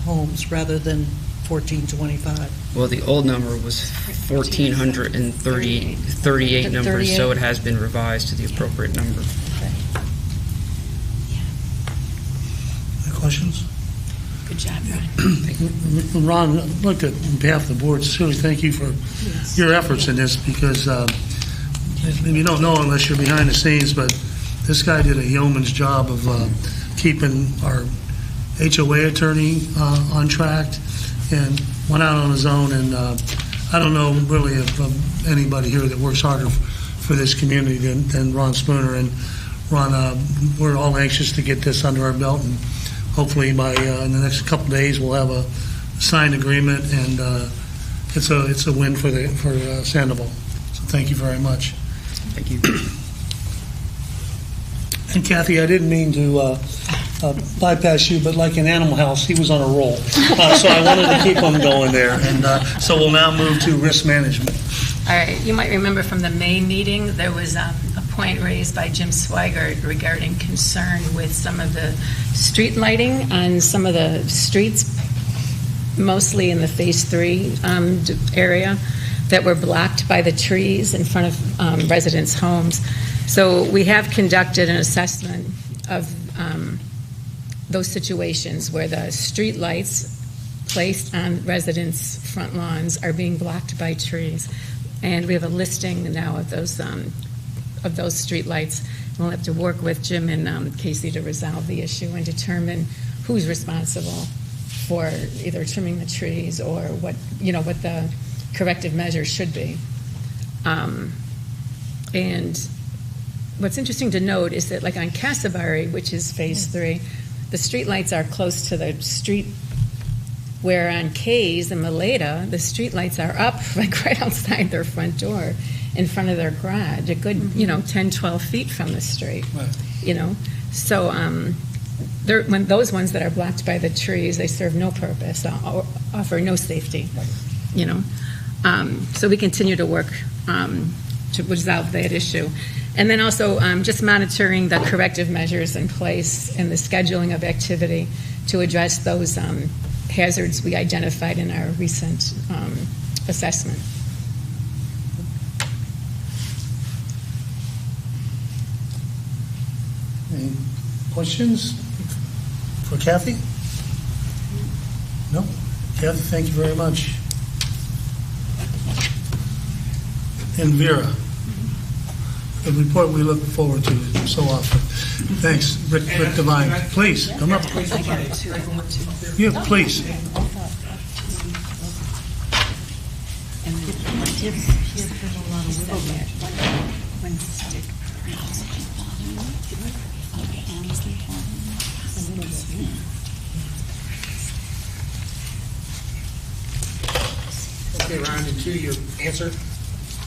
homes rather than 1,425. Well, the old number was 1,438 numbers, so it has been revised to the appropriate number. Okay. Any questions? Good job, Ron. Ron, I'd like to, on behalf of the board, sincerely thank you for your efforts in this, because maybe you don't know unless you're behind the scenes, but this guy did a yeoman's job of keeping our HOA attorney on track, and went out on his own. And I don't know really of anybody here that works harder for this community than Ron Spooner. And Ron, we're all anxious to get this under our belt, and hopefully by in the next couple of days we'll have a signed agreement, and it's a win for Sandoval. So thank you very much. Thank you. And Kathy, I didn't mean to bypass you, but like in Animal House, he was on a roll. So I wanted to keep him going there. And so we'll now move to risk management. All right, you might remember from the May meeting, there was a point raised by Jim Swigert regarding concern with some of the street lighting on some of the streets, mostly in the Phase 3 area, that were blocked by the trees in front of residents' homes. So we have conducted an assessment of those situations where the street lights placed on residents' front lawns are being blocked by trees. And we have a listing now of those street lights. We'll have to work with Jim and Casey to resolve the issue and determine who's responsible for either trimming the trees or what the corrective measures should be. And what's interesting to note is that, like on Casavari, which is Phase 3, the streetlights are close to the street, where on K's and Maleta, the streetlights are up like right outside their front door, in front of their garage, a good, 10, 12 feet from the street. Right. So when those ones that are blocked by the trees, they serve no purpose, offer no safety, So we continue to work to resolve that issue. And then also just monitoring the corrective measures in place and the scheduling of activity to address those hazards we identified in our recent assessment. Any questions for Kathy? No? Kathy, thank you very much. Envera, a report we look forward to so often. Thanks, Rick Devine. Please, come up. Yeah, please. Okay, Ron, to your answer,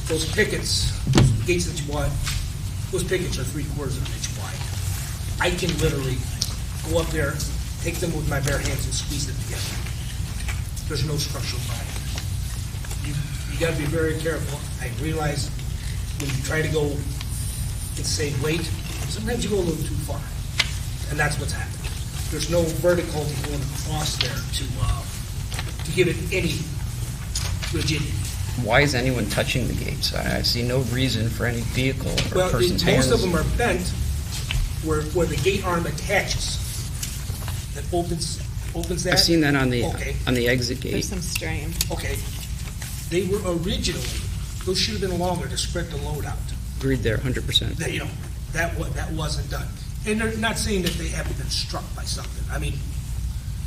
those pickets, gates that you want, those pickets are 3/4 of an inch wide. I can literally go up there, take them with my bare hands and squeeze them together. There's no structural problem. You got to be very careful. I realize when you try to go and save weight, sometimes you go a little too far, and that's what's happening. There's no vertical going across there to give it any rigidity. Why is anyone touching the gates? I see no reason for any vehicle or person's hands. Most of them are bent where the gate arm attaches. That opens that. I've seen that on the exit There's gate. some strain. Okay. They were originally, those should have been longer to spread the load out. Agreed there, 100%. That wasn't done. And they're not saying that they haven't been struck by something. I mean,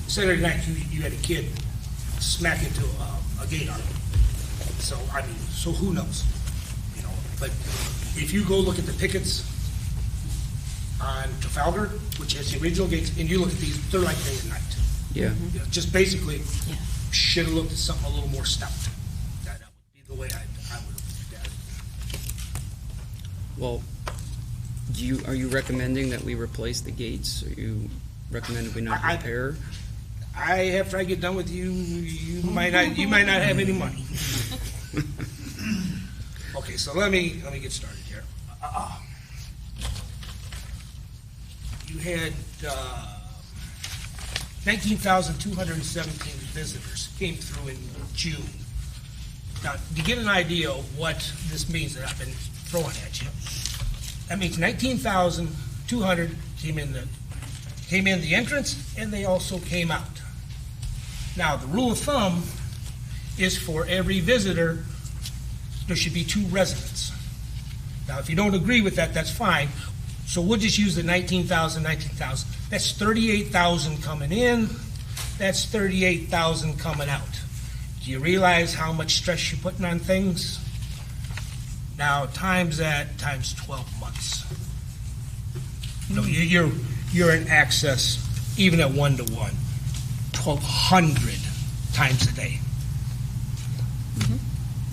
Saturday night you had a kid smack into a gate arm. So who knows? But if you go look at the pickets on Trafalgar, which has the original gates, and you look at these, they're like day and night. Yeah. Just basically, should have looked at something a little more stout. That would be the way I would have looked at it. Well, are you recommending that we replace the gates? Are you recommending we not repair? After I get done with you, you might not have any money. Okay, so let me get started here. You had 19,217 visitors came through in June. Now, to get an idea of what this means that I've been throwing at you, that means 19,200 came in the entrance, and they also came out. Now, the rule of thumb is for every visitor, there should be 2 residents. Now, if you don't agree with that, that's fine. So we'll just use the 19,000. That's 38,000 coming in. That's 38,000 coming out. Do you realize how much stress you're putting on things? Now, times 12 months. You're in access, even at 1-to-1, 1,200 times a day.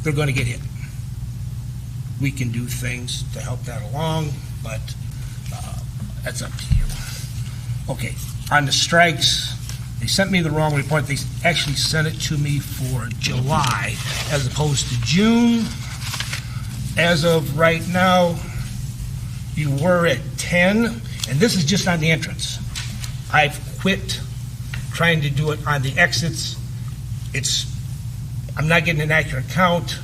They're going to get hit. We can do things to help that along, but that's up to you. Okay, on the strikes, they sent me the wrong report. They actually sent it to me for July as opposed to June. As of right now, you were at 10, and this is just on the entrance. I've quit trying to do it on the exits. I'm not getting an accurate count.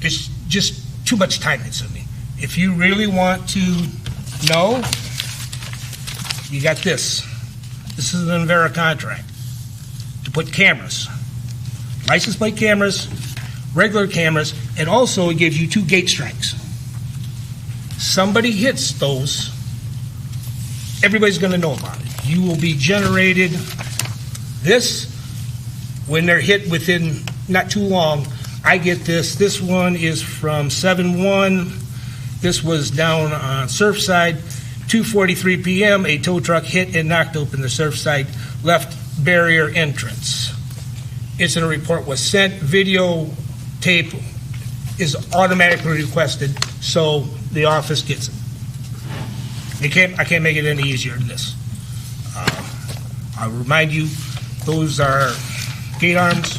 It's just too much time consuming. If you really want to know, you got this. This is an Envera contract to put cameras, license plate cameras, regular cameras, and also it gives you 2 gate strikes. Somebody hits those, everybody's going to know about it. You will be generated this when they're hit within not too long. I get this. This one is from 7-1. This was down on Surfside. 2:43 p.m., a tow truck hit and knocked open the Surfside left barrier entrance. Incident report was sent. Videotape is automatically requested, so the office gets it. I can't make it any easier than this. I'll remind you, those are gate arms.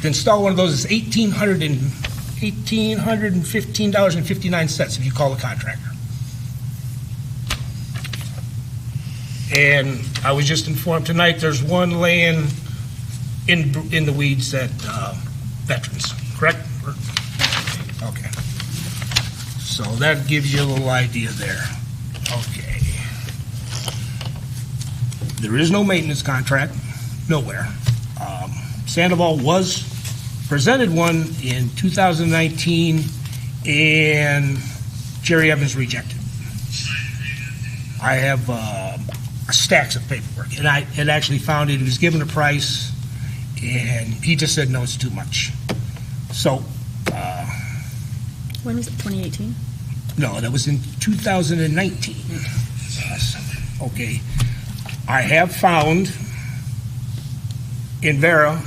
To install one of those is $1,815.59 if you call the contractor. And I was just informed tonight, there's one laying in the weeds at Veterans, correct? Okay. So that gives you a little idea there. Okay. There is no maintenance contract, nowhere. Sandoval was presented one in 2019, and Jerry Evans rejected. I have stacks of paperwork, and I had actually found it. He was given a price, and he just said, no, it's too much. So. When was it, 2018? No, that was in 2019. Yes. Okay. I have found Envera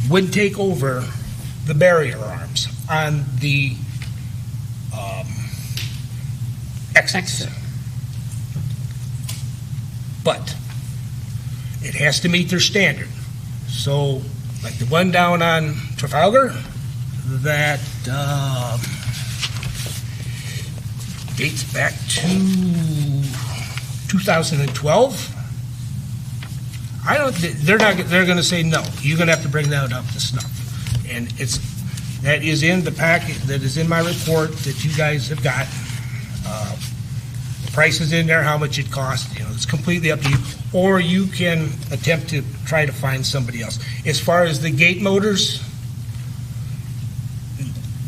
would take over the barrier arms on the exits. But it has to meet their standard. So, like the one down on Trafalgar, that dates back to 2012. They're going to say no. You're going to have to bring that up to snuff, and that is in the packet that is in my report that you guys have got. The price is in there, how much it costs. It's completely up to you, or you can attempt to try to find somebody else. As far as the gate motors,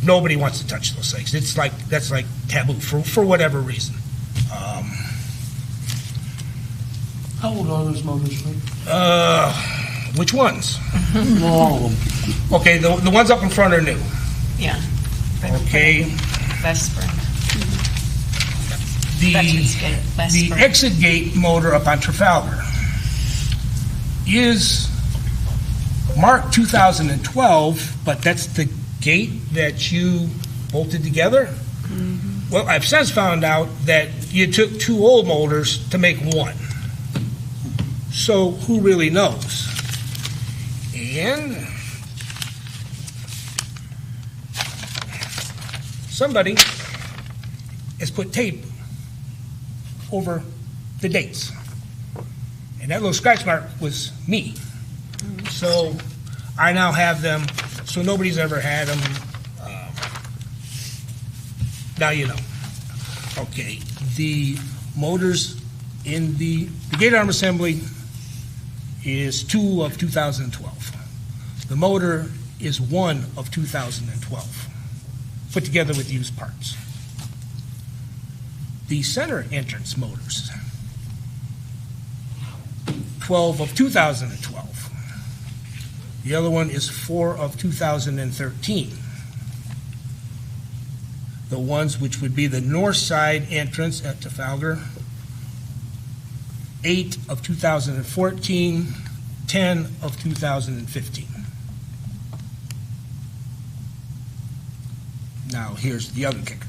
nobody wants to touch those things. That's like taboo for whatever reason. How old are those motors, Rick? Which ones? All of them. Okay, the ones up in front are new. Yeah. Okay. Last spring. The spring. exit gate motor up on Trafalgar is marked 2012, but that's the gate that you bolted together. Mm-hmm. Well, I've since found out that you took two old motors to make one. So who really knows? And somebody has put tape over the dates. And that little scratch mark was me. So I now have them, so nobody's ever had them. Now you know. Okay, the motors in the gate arm assembly is 2 of 2012. The motor is 1 of 2012, put together with used parts. The center entrance motors, 12 of 2012. The other one is 4 of 2013. The ones which would be the north side entrance at Trafalgar, 8 of 2014, 10 of 2015. Now, here's the other kicker.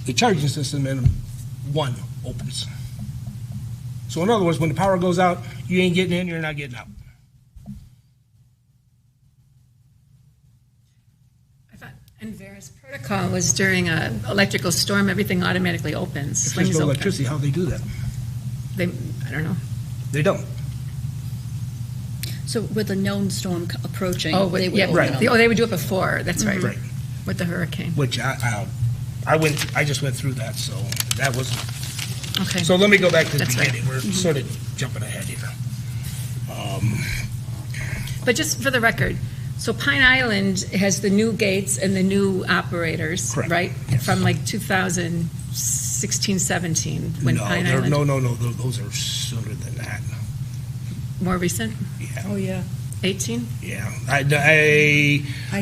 The charging system in one opens. So in other words, when the power goes out, you ain't getting in, you're not getting out. Envera's protocol was during an electrical storm, everything automatically opens. If there's no electricity, how do they do that? I don't know. They don't. So with a known storm approaching, they would open right. them. They would do it before. That's right. Right. With the hurricane. Which I just went through that, so that was. Okay. So let me go back to the That's beginning. right. We're sort of jumping ahead here. But just for the record, so Pine Island has the new gates and the new operators, Correct. right? Yes. From like 2016, 17, when Pine Island. No, those are sooner than that. More recent? Yeah. Oh, yeah. 18? Yeah, I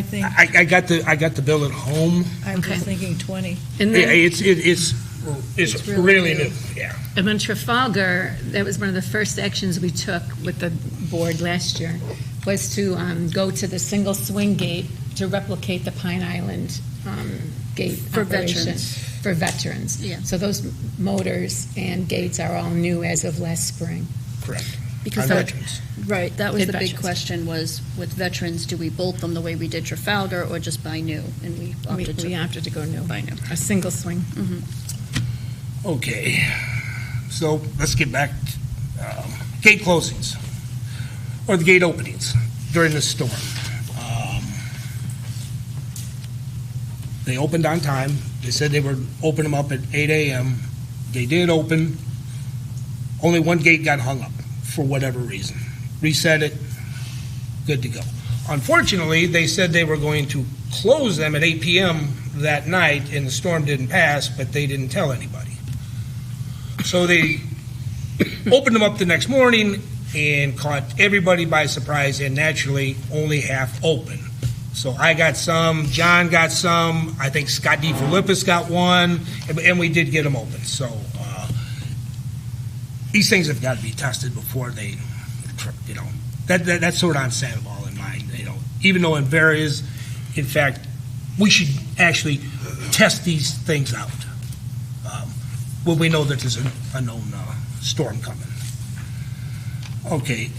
think, I got the bill at home. I was thinking 20. And Yeah, then, it's really new, yeah. and when Trafalgar, that was one of the first actions we took with the board last year, was to go to the single swing gate to replicate the Pine Island gate For operation. veterans. For veterans. Yeah. So those motors and gates are all new as of last spring. Correct. Because On that- veterans. Right, that was Did the big veterans. question was, with veterans, do we bolt them the way we did Trafalgar or just buy new? And we opted We to opted to go new. buy new. A single swing. Okay, so let's get back, gate closings, or the gate openings during the storm. They opened on time. They said they would open them up at 8 a.m. They did open. Only one gate got hung up for whatever reason. Reset it, good to go. Unfortunately, they said they were going to close them at 8 p.m. that night, and the storm didn't pass, but they didn't tell anybody. So they opened them up the next morning and caught everybody by surprise, and naturally only half open. So I got some, John got some, I think Scott DeFilippis got one, and we did get them open. So these things have got to be tested before they, that's sort of on Sandoval in mind. Even though Envera is, in fact, we should actually test these things out when we know that there's a known storm coming. Okay.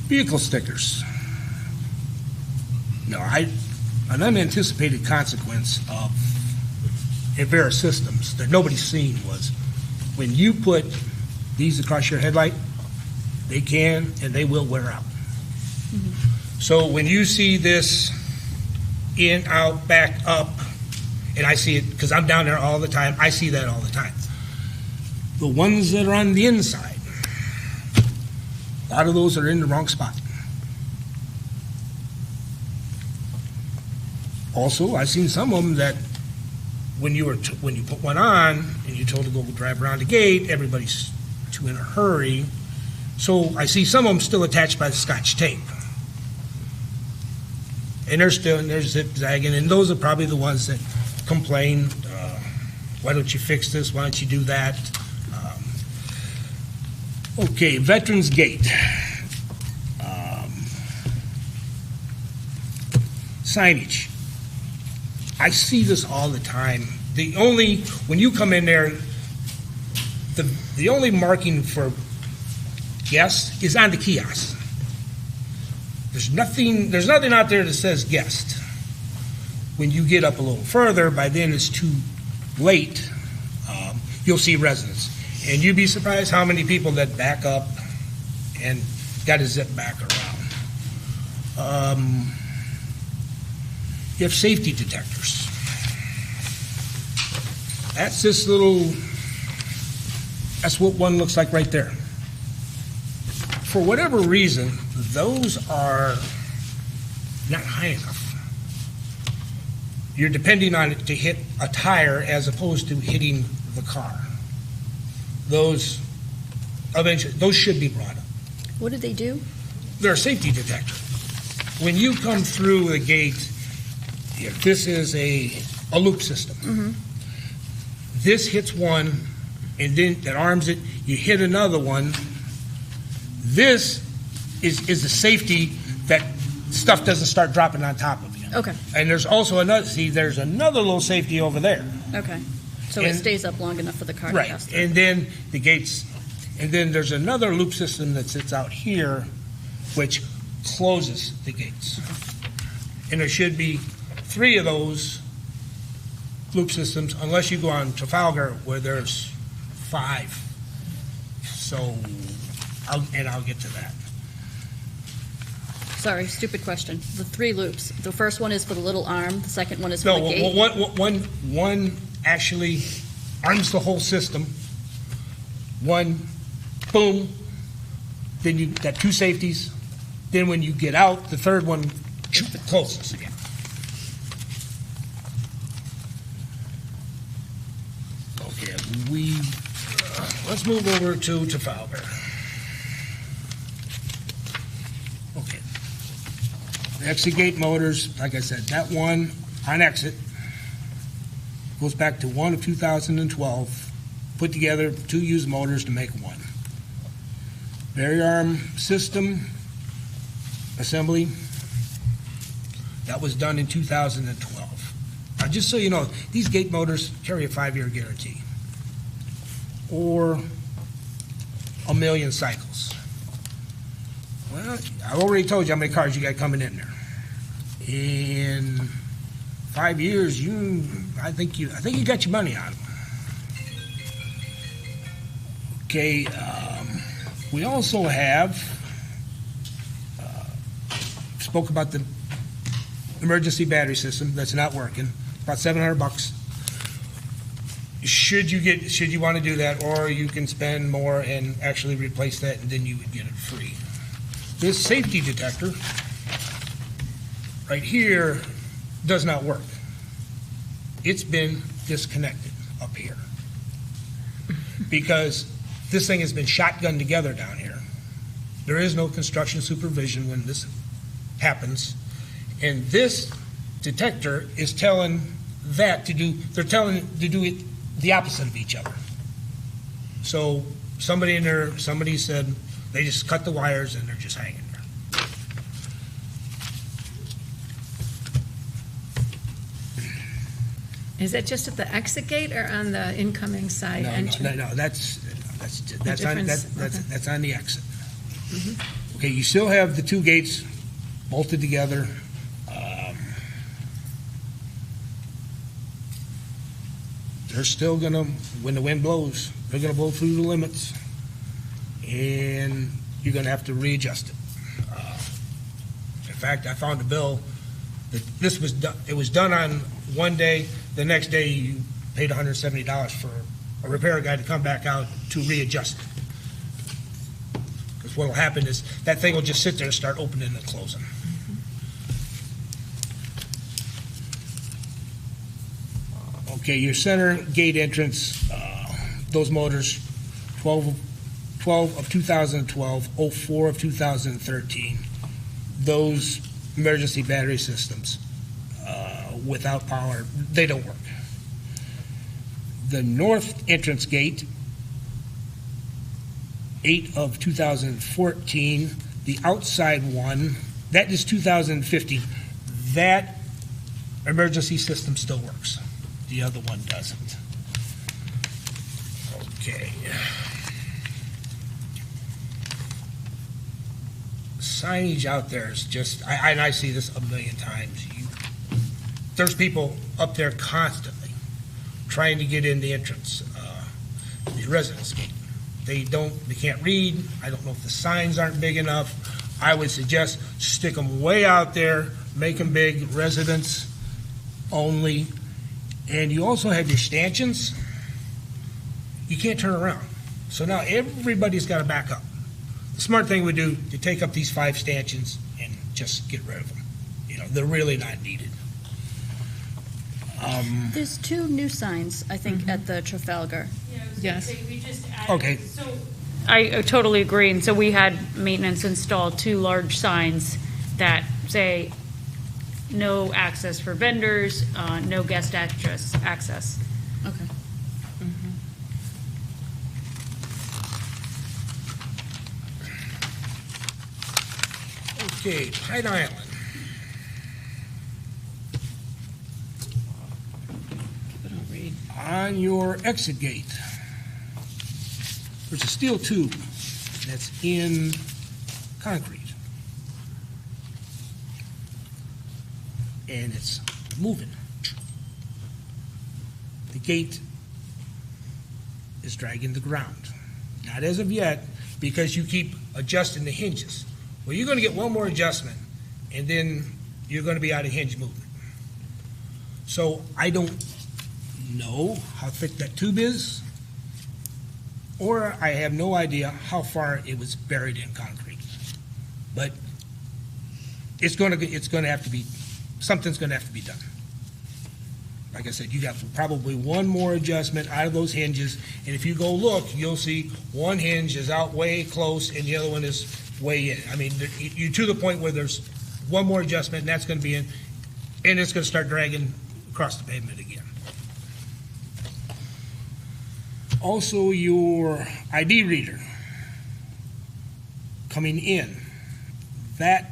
Vehicle stickers. No, an unanticipated consequence of Envera systems that nobody's seen was when you put these across your headlight, they can and they will wear out. So when you see this in, out, back, up, and I see it because I'm down there all the time, I see that all the time. The ones that are on the inside, a lot of those are in the wrong spot. Also, I've seen some of them that when you put one on and you're told to go drive around the gate, everybody's too in a hurry. So I see some of them still attached by the Scotch tape. And they're zigzagging, and those are probably the ones that complain, why don't you fix this, why don't you do that? Okay, Veterans Gate. Signage. I see this all the time. When you come in there, the only marking for guest is on the kiosk. There's nothing out there that says guest. When you get up a little further, by then it's too late, you'll see residents. And you'd be surprised how many people that back up and got to zip back around. You have safety detectors. That's what one looks like right there. For whatever reason, those are not high enough. You're depending on it to hit a tire as opposed to hitting the car. Those should be brought up. What did they do? They're a safety detector. When you come through the gate, this is a loop system. This hits one, and then that arms it. You hit another one. This is the safety that stuff doesn't start dropping on top of you. Okay, And there's also there's another little safety over there. okay. So it stays up long enough for the car to Right, pass through. and then the gates, and then there's another loop system that sits out here, which closes the gates. And there should be 3 of those loop systems, unless you go on Trafalgar where there's 5. So, I'll get to that. Sorry, stupid question. The 3 loops. The first one is for the little arm. The second one is for No, the gate. one actually arms the whole system. One, boom, then you got 2 safeties. Then when you get out, the third one closes again. Okay, let's move over to Trafalgar. Okay. The exit gate motors, like I said, that one on exit goes back to 1 of 2012, put together 2 used motors to make one. Barrier arm system assembly, that was done in 2012. Now, just so you know, these gate motors carry a 5-year guarantee, or a million cycles. Well, I already told you how many cars you got coming in there. In 5 years, I think you got your money out of them. Okay, we also have spoke about the emergency battery system that's not working. About $700. Should you want to do that, or you can spend more and actually replace that, and then you would get it free. This safety detector right here does not work. It's been disconnected up here because this thing has been shotgunned together down here. There is no construction supervision when this happens, and this detector is telling that to do. They're telling it to do it the opposite of each other. So somebody in there, somebody said they just cut the wires and they're just hanging there. Is that just at the exit gate or on the incoming side entry? No, that's on the exit. Mm-hmm. Okay, you still have the 2 gates bolted together. They're still gonna, when the wind blows, they're gonna blow through the limits, and you're gonna have to readjust it. In fact, I found a bill that this was done. It was done on one day. The next day, you paid $170 for a repair guy to come back out to readjust it. Because what will happen is that thing will just sit there and start opening and closing. Okay, your center gate entrance, those motors, 12 of 2012, 04 of 2013, those emergency battery systems without power, they don't work. The north entrance gate, 8 of 2014, the outside one, that is 2015. That emergency system still works. The other one doesn't. Okay. Signage out there is just, I see this a million times. There's people up there constantly trying to get in the entrance, the residence gate. They can't read. I don't know if the signs aren't big enough. I would suggest stick them way out there, make them big, residents only. And you also have your stanchions. You can't turn around. So now everybody's got to back up. The smart thing would do to take up these 5 stanchions and just get rid of them. They're really not needed. There's 2 new signs, I think, at the Trafalgar. Yes. We just added, okay. So I totally agree. And so we had maintenance install 2 large signs that say no access for vendors, no guest access. Okay. Okay, Pine Island. On your exit gate, there's a steel tube that's in concrete. And it's moving. The gate is dragging the ground. Not as of yet, because you keep adjusting the hinges. Well, you're going to get one more adjustment, and then you're going to be out of hinge movement. So I don't know how thick that tube is, or I have no idea how far it was buried in concrete. But it's going to have to be, something's going to have to be done. like I said, you got probably one more adjustment out of those hinges, and if you go look, you'll see one hinge is out way close and the other one is way in. I mean, you're to the point where there's one more adjustment, and that's gonna be in, and it's gonna start dragging across the pavement again. Also, your ID reader coming in, that,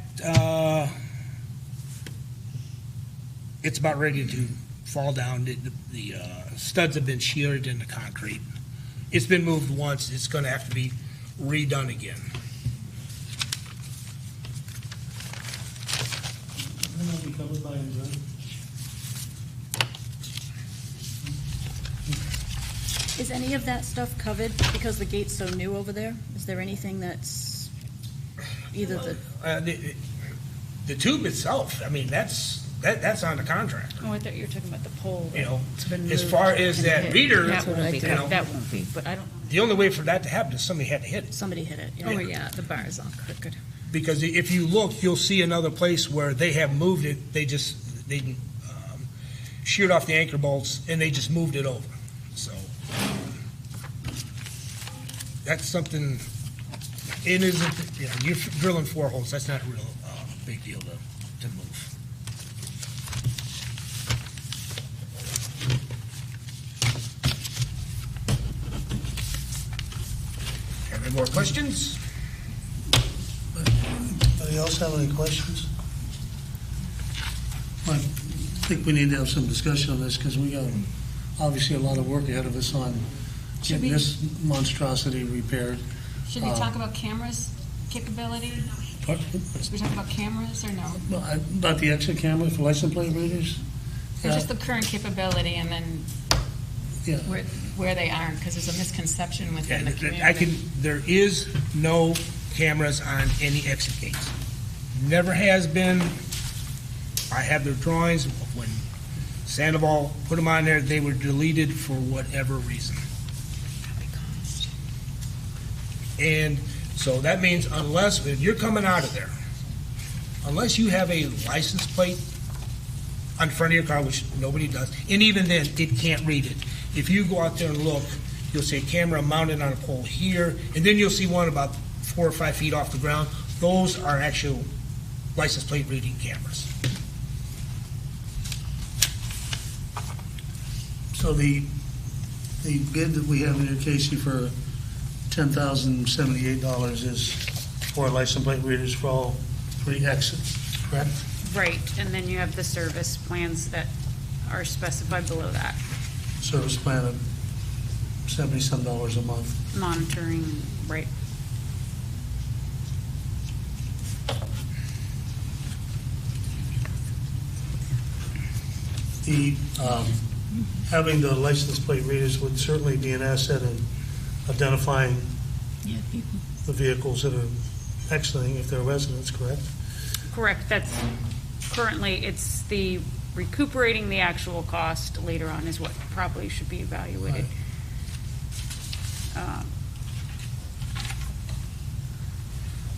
it's about ready to fall down. The studs have been sheared in the concrete. It's been moved once. It's going to have to be redone again. Will that be covered by Adjournment? Is any of that stuff covered because the gate's so new over there? Is there anything that's either The tube itself, I mean, that's on the contractor. Oh, I thought you were talking about the pole. You know, that's been as moved far as and that hit. reader, That won't be, you know, that won't be, but I don't, the only way for that to happen is somebody had to hit it. somebody hit it? Oh, yeah, the bar is all crooked. Because if you look, you'll see another place where they have moved it. They sheared off the anchor bolts and they just moved it over. So that's something. It isn't. You know, you're drilling 4 holes. That's not a real big deal to move. Any more questions? Anybody else have any questions? I think we need to have some discussion on this because we got obviously a lot of work ahead of us on getting this monstrosity repaired. Should we talk about cameras capability? Should we talk about cameras or no? About the exit camera for license plate readers? Or just the current capability and then Yeah. where they aren't, because there's a misconception within the community. There is no cameras on any exit gates. Never has been. I have their drawings. When Sandoval put them on there, they were deleted for whatever reason. And so that means unless, if you're coming out of there, unless you have a license plate on the front of your car, which nobody does, and even then, it can't read it. If you go out there and look, you'll see a camera mounted on a pole here, and then you'll see one about 4 or 5 feet off the ground. Those are actual license plate reading cameras. So the bid that we have in here, Casey, for $10,078 is for license plate readers for all 3 exits, correct? right, and then you have the service plans that are specified below that, Service plan of $70-some a month. monitoring, right. The, having the license plate readers would certainly be an asset in identifying the vehicles that are exiting if they're residents, correct? Correct, that's currently, it's the recuperating the actual cost later on is what probably should be evaluated.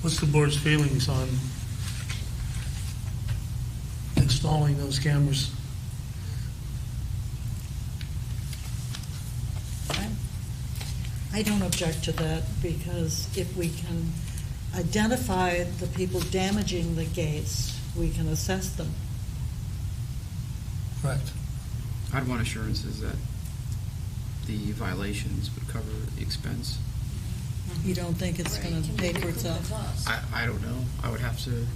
What's the board's feelings on installing those cameras? I don't object to that, because if we can identify the people damaging the gates, we can assess them. Correct. I'd want assurances that the violations would cover the expense. You don't think it's going to pay for itself? I don't know. I would have to,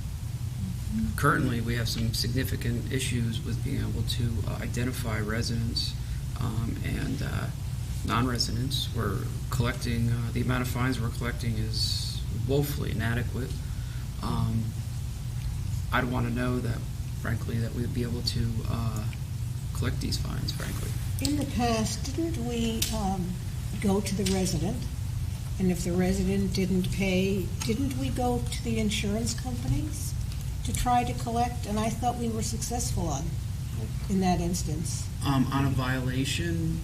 currently, we have some significant issues with being able to identify residents and non-residents. We're collecting, the amount of fines we're collecting is woefully inadequate. I'd want to know that, frankly, that we'd be able to collect these fines, frankly. In the past, didn't we go to the resident? And if the resident didn't pay, didn't we go to the insurance companies to try to collect? And I thought we were successful in that instance. On a violation,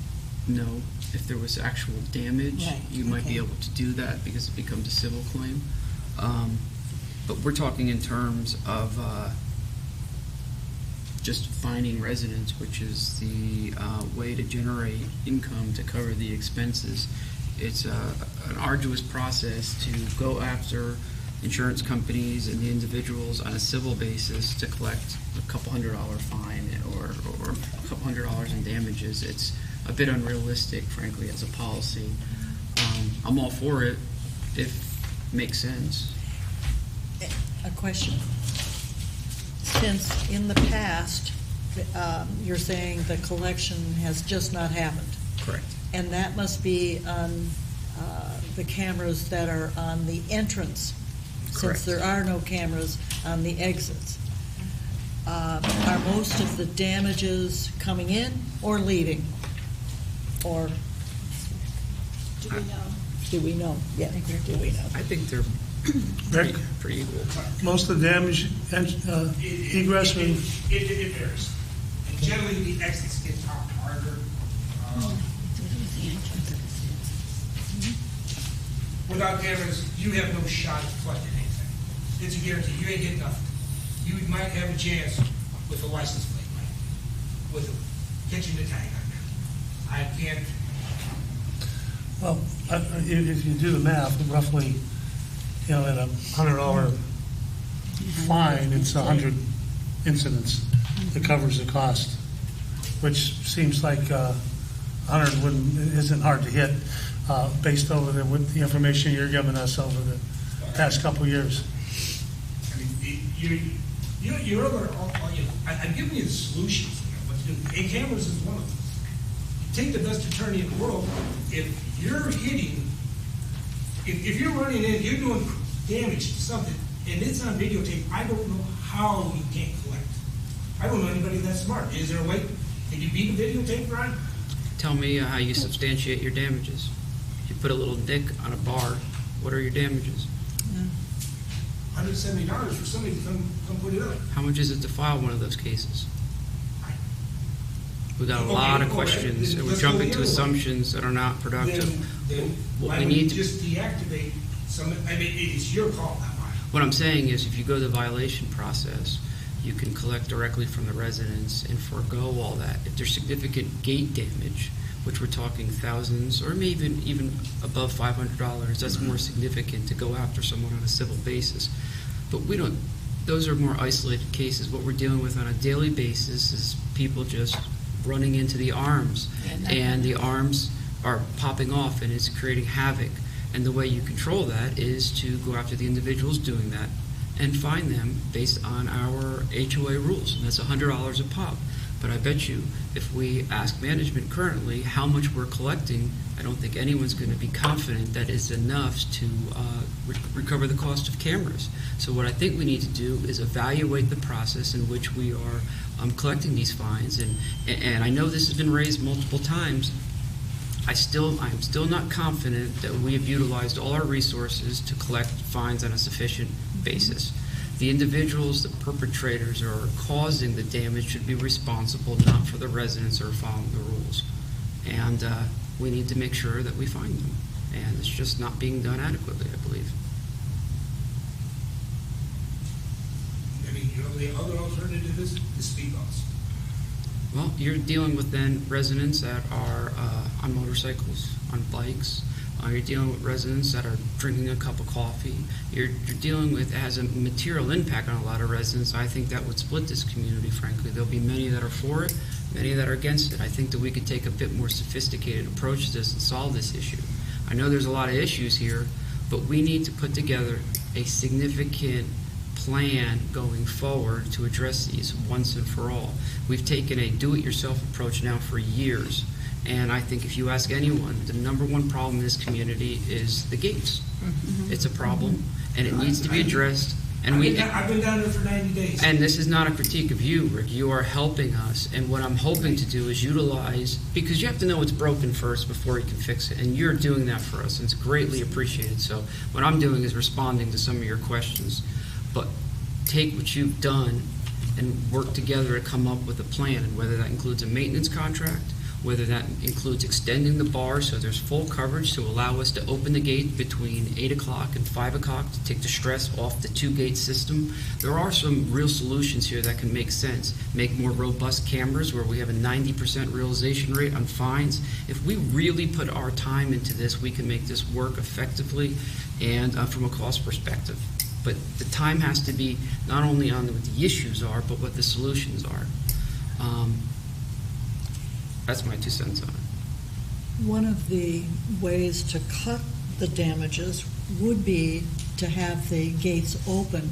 no. If there was actual damage, Right, you might be okay. able to do that because it becomes a civil claim. But we're talking in terms of just finding residents, which is the way to generate income to cover the expenses. It's an arduous process to go after insurance companies and the individuals on a civil basis to collect a couple $100 fine or a couple $100 in damages. It's a bit unrealistic, frankly, as a policy. I'm all for it if it makes sense. A question. Since in the past, you're saying the collection has just not happened. Correct. And that must be on the cameras that are on the entrance, Correct. since there are no cameras on the exits. Are most of the damages coming in or leaving? Or Do we know? do we know? Yeah, do we know? I think they're Rick, pretty equal. most of the damage, egress, It varies. And generally, the exits get topped harder. Without cameras, you have no shot at collecting anything. It's a guarantee. You ain't getting nothing. You might have a chance with a license plate, right? With catching the tag on there. I can't. well, if you do the math, roughly, at a $100 fine, it's 100 incidents that covers the cost, which seems like 100 isn't hard to hit based over with the information you're giving us over the past couple of years. I mean, you're other. I'm giving you the solutions. What to do. And cameras is one of them. Take the best attorney in the world. If you're hitting, if you're running in, you're doing damage to something, and it's on videotape, I don't know how you can't collect. I don't know anybody that's smart. Is there a way? Can you beat a videotape, Ron? Tell me how you substantiate your damages. You put a little nick on a bar, what are your damages? $170 for somebody to come put it up. How much is it to file one of those cases? We got a lot of questions, and we're jumping to assumptions that are not productive. Then What why we would you need to- just deactivate some? I mean, it's your call, not mine. What I'm saying is, if you go the violation process, you can collect directly from the residents and forego all that. If there's significant gate damage, which we're talking thousands or maybe even above $500, that's more significant to go after someone on a civil basis. But we don't, those are more isolated cases. What we're dealing with on a daily basis is people just running into the arms, and the arms are popping off, and it's creating havoc. And the way you control that is to go after the individuals doing that and fine them based on our HOA rules, and that's $100 a pop. But I bet you, if we ask management currently how much we're collecting, I don't think anyone's going to be confident that is enough to recover the cost of cameras. So what I think we need to do is evaluate the process in which we are collecting these fines. And I know this has been raised multiple times. I'm still not confident that we have utilized all our resources to collect fines on a sufficient basis. The individuals, the perpetrators, or are causing the damage should be responsible, not for the residents who are following the rules. And we need to make sure that we find them. And it's just not being done adequately, I believe. I mean, the other alternative is the speed bumps. Well, you're dealing with then residents that are on motorcycles, on bikes. You're dealing with residents that are drinking a cup of coffee. You're dealing with, it has a material impact on a lot of residents. I think that would split this community, frankly. There'll be many that are for it, many that are against it. I think that we could take a bit more sophisticated approach to this and solve this issue. I know there's a lot of issues here, but we need to put together a significant plan going forward to address these once and for all. We've taken a do-it-yourself approach now for years. And I think if you ask anyone, the number one problem in this community is the gates. Mm-hmm. It's a problem, and it needs to be addressed. And I've been down there for 90 days. And this is not a critique of you, Rick. You are helping us. And what I'm hoping to do is utilize, because you have to know what's broken first before you can fix it. And you're doing that for us, and it's greatly appreciated. So what I'm doing is responding to some of your questions. But take what you've done and work together to come up with a plan, and whether that includes a maintenance contract whether that includes extending the bar so there's full coverage to allow us to open the gate between 8 o'clock and 5 o'clock to take the stress off the two-gate system. There are some real solutions here that can make sense. Make more robust cameras where we have a 90% realization rate on fines. If we really put our time into this, we can make this work effectively and from a cost perspective. But the time has to be not only on what the issues are, but what the solutions are. That's my 2 cents on it. One of the ways to cut the damages would be to have the gates open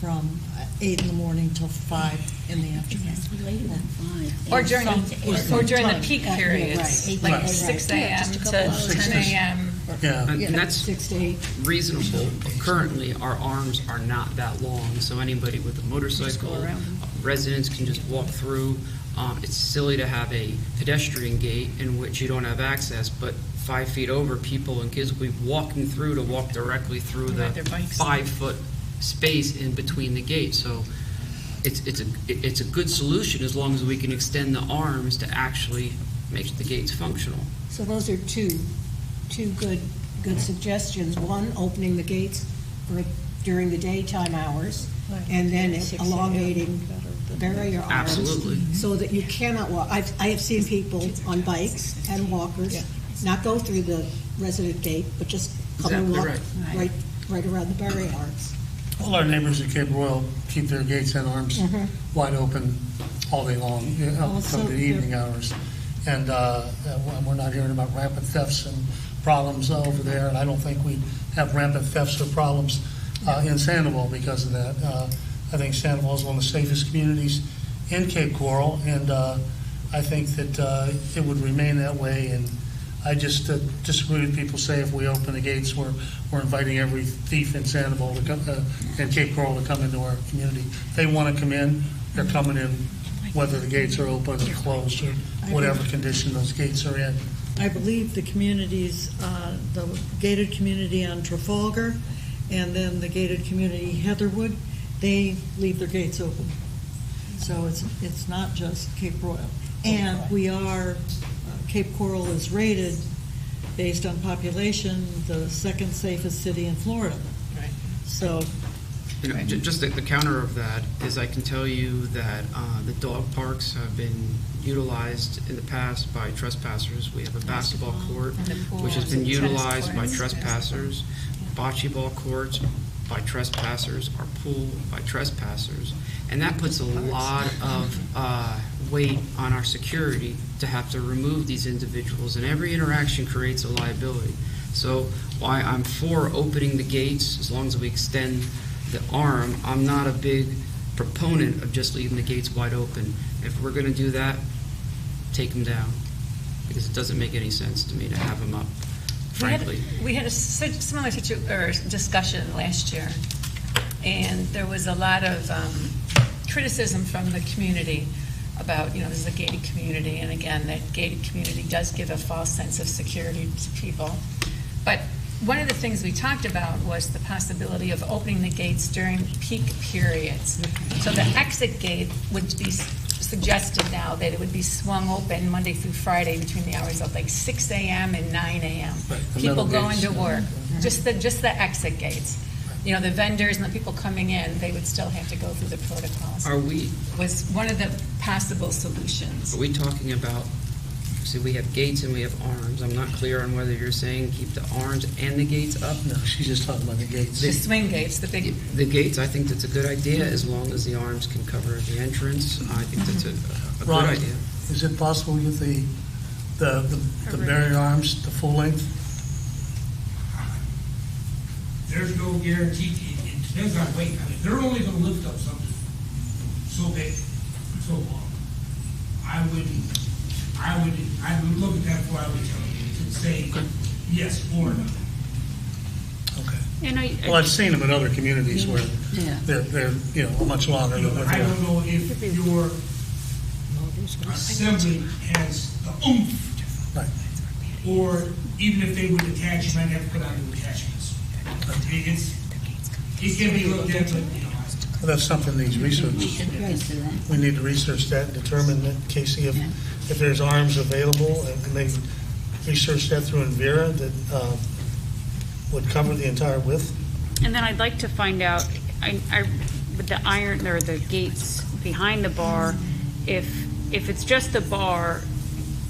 from 8 in the morning till 5 in the afternoon. It has to be later than 5. Or during the peak periods, like 6 a.m. to 10 a.m. Yeah. And that's 6 to 8. reasonable. Currently, our arms are not that long, so anybody with a motorcycle, residents can just walk through. It's silly to have a pedestrian gate in which you don't have access, but 5 feet over, people and kids will be walking through to walk directly through the 5-foot space in between the gates. So it's a good solution as long as we can extend the arms to actually make the gates functional. So those are two good suggestions. One, opening the gates during the daytime hours, and then elongating barrier arms. Absolutely. So that you cannot walk. I have seen people on bikes and walkers not go through the resident gate, but just come and walk right around the barrier arms. All our neighbors at Cape Royal keep their gates and arms wide open all day long, up from the evening hours. And we're not hearing about rampant thefts and problems over there, and I don't think we have rampant thefts or problems in Sandoval because of that. I think Sandoval is one of the safest communities in Cape Coral, and I think that it would remain that way. And I just disagree with people say if we open the gates, we're inviting every thief in Sandoval to come, and Cape Coral to come into our community. If they want to come in, they're coming in, whether the gates are open or closed or whatever condition those gates are in. I believe the communities, the gated community on Trafalgar and then the gated community Heatherwood, they leave their gates open. So it's not just Cape Royal. And we are, Cape Coral is rated based on population, the second safest city in Florida. Right. So. You know, just the counter of that is I can tell you that the dog parks have been utilized in the past by trespassers. We have a basketball court, which has been utilized by trespassers, bocce ball courts by trespassers, our pool by trespassers. And that puts a lot of weight on our security to have to remove these individuals, and every interaction creates a liability. So why I'm for opening the gates, as long as we extend the arm, I'm not a big proponent of just leaving the gates wide open. If we're going to do that, take them down, because it doesn't make any sense to me to have them up, frankly. We had a similar discussion last year, and there was a lot of criticism from the community about, this is a gated community, and again, that gated community does give a false sense of security to people. But one of the things we talked about was the possibility of opening the gates during peak periods. So the exit gate would be suggested now that it would be swung open Monday through Friday between the hours of like 6 a.m. and 9 a.m. People going to work, just the exit gates. The vendors and the people coming in, they would still have to go through the protocols. Was one of the possible solutions. Are we talking about, see, we have gates and we have arms. I'm not clear on whether you're saying keep the arms and the gates up. No, she's just talking about the gates. The swing gates, the big. The gates, I think that's a good idea as long as the arms can cover the entrance. I think that's a good idea. Is it possible to get the barrier arms to full length? There's no guarantee. It depends on weight. I mean, they're only going to lift up something so big, so long. I would look at that before I would tell you to say yes or no. Okay. Well, I've seen them in other communities where they're much longer than what I don't know if your assembly has the oomph, right, or even if they would attach, you might have to put on new attachments. It can be looked at, but Well, that's something needs research. We need to research that and determine that, Casey, if there's arms available, and maybe research that through Envera that would cover the entire width. And then I'd like to find out, with the iron or the gates behind the bar, if it's just the bar,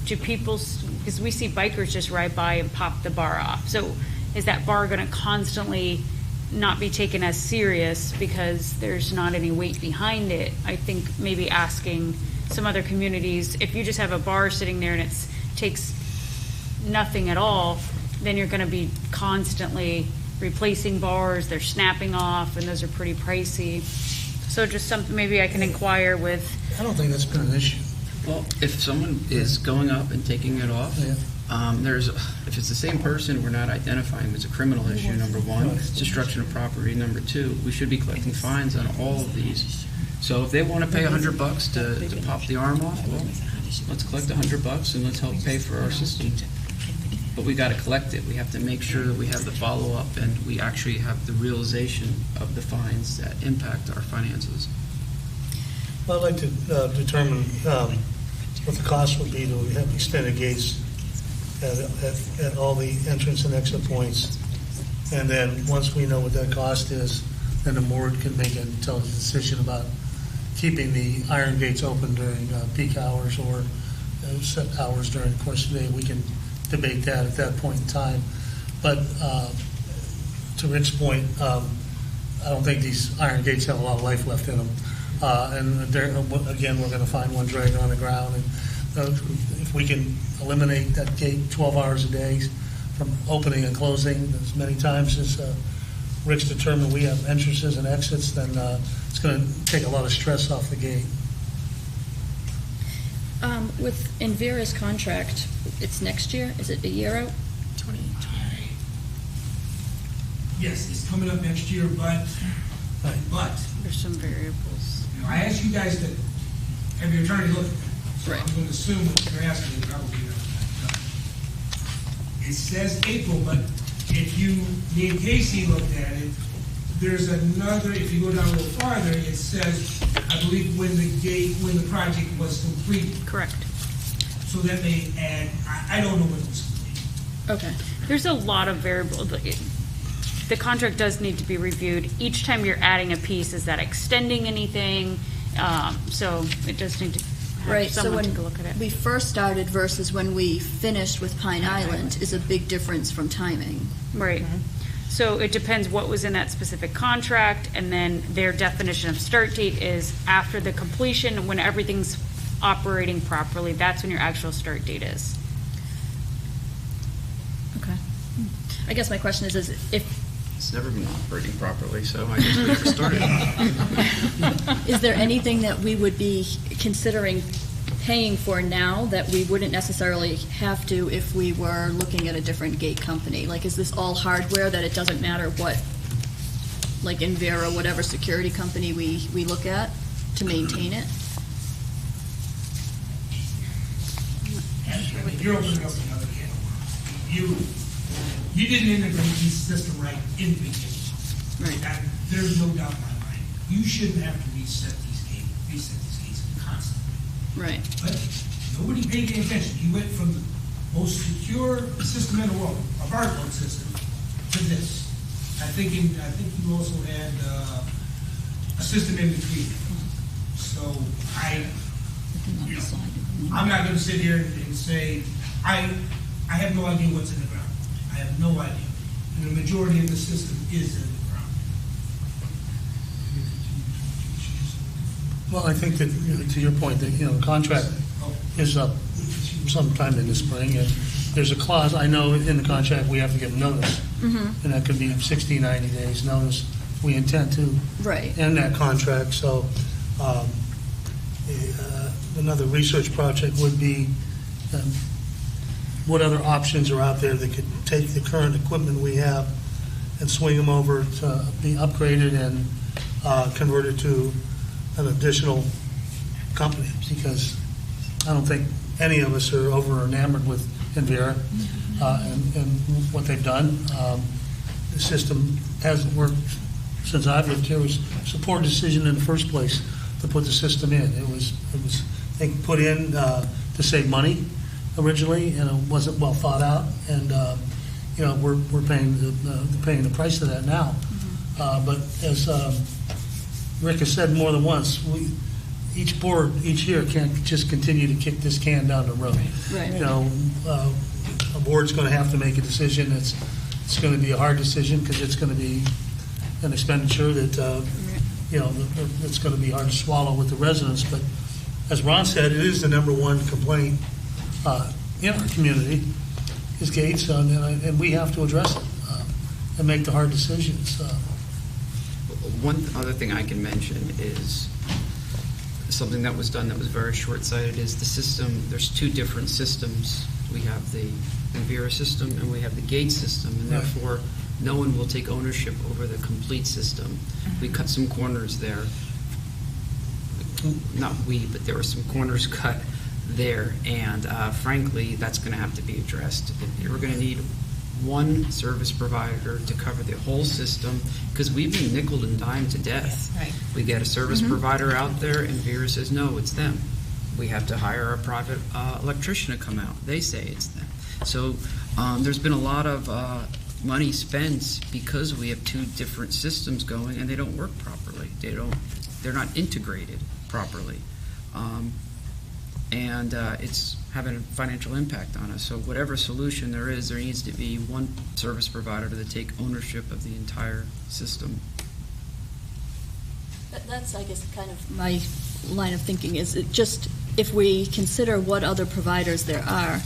do people, because we see bikers just ride by and pop the bar off. So is that bar going to constantly not be taken as serious because there's not any weight behind it? I think maybe asking some other communities, if you just have a bar sitting there and it takes nothing at all, then you're going to be constantly replacing bars, they're snapping off, and those are pretty pricey. So just something maybe I can inquire with. I don't think that's been an issue. Well, if someone is going up and taking it off, Yeah. If it's the same person, we're not identifying them as a criminal issue, number one. It's destruction of property, number two. We should be collecting fines on all of these. So if they want to pay $100 to pop the arm off, well, let's collect $100 and let's help pay for our system. But we got to collect it. We have to make sure that we have the follow-up and we actually have the realization of the fines that impact our finances. Well, I'd like to determine what the cost would be to have extended gates at all the entrance and exit points. And then, once we know what that cost is, then the board can make an intelligent decision about keeping the iron gates open during peak hours or set hours during the course of the day. We can debate that at that point in time. But to Rick's point, I don't think these iron gates have a lot of life left in them. And again, we're going to find one dragging on the ground. And if we can eliminate that gate 12 hours a day from opening and closing as many times as Rick's determined we have entrances and exits, then it's going to take a lot of stress off the gate. With Envera's contract, it's next year? Is it a year out? 2020. Yes, it's coming up next year, but There's some variables. I asked you guys to have your attorney look at that. So Right. I'm going to assume what you're asking is probably not. It says April, but if me and Casey looked at it, there's another, if you go down a little farther, it says, I believe when the project was completed. Correct. So that may add, I don't know what it was completed. Okay. There's a lot of variables. The contract does need to be reviewed. Each time you're adding a piece, is that extending anything? So it does need to have So someone when take a look at it. we first started versus when we finished with Pine Island is a big difference from timing. Right. So it depends what was in that specific contract, and then their definition of start date is after the completion, when everything's operating properly, that's when your actual start date is. Okay. I guess my question is if It's never been operating properly, so I guess we have to start it. is there anything that we would be considering paying for now that we wouldn't necessarily have to if we were looking at a different gate company? Like, is this all hardware that it doesn't matter what, like Envera, whatever security company we look at to maintain it? I mean, you're opening up another can of worms. You didn't integrate this system right in the beginning. Right. There's no doubt in my mind. You shouldn't have to reset these gates constantly. Right. But nobody paid any attention. You went from the most secure system in the world, a barcode system, to this. I think you also had a system in between. So I'm not going to sit here and say I have no idea what's in the ground. I have no idea. And the majority of the system is in the ground. Well, I think that, to your point, that, the contract is up sometime in the spring, and there's a clause, I know in the contract, we have to give notice. Mm-hmm. And that could be 60, 90 days notice. We intend to Right. end that contract, so another research project would be what other options are out there that could take the current equipment we have and swing them over to be upgraded and converted to an additional company, because I don't think any of us are over enamored with Envera and what they've done. The system hasn't worked since I've lived here, was a poor decision in the first place to put the system in. It was they put in to save money originally, and it wasn't well thought out, and we're paying the price of that now. But as Rick has said more than once, each board each year can't just continue to kick this can down the road. Right. A board's going to have to make a decision. It's going to be a hard decision because it's going to be an expenditure that it's going to be hard to swallow with the residents. But as Ron said, it is the number one complaint in our community is gates, and we have to address it and make the hard decisions. One other thing I can mention is something that was done that was very short-sighted is the system. There's two different systems. We have the Envera system and we have the gate system, and therefore no one will take ownership over the complete system. We cut some corners there. Not we, but there were some corners cut there, and frankly, that's going to have to be addressed. We're going to need one service provider to cover the whole system because we've been nickeled and dimed to death. Right. We get a service provider out there, and Vera says, no, it's them. We have to hire a private electrician to come out. They say it's them. So there's been a lot of money spent because we have two different systems going, and they don't work properly. They're not integrated properly. And it's having a financial impact on us. So whatever solution there is, there needs to be one service provider to take ownership of the entire system. That's, I guess, kind of my line of thinking is it just, if we consider what other providers there are,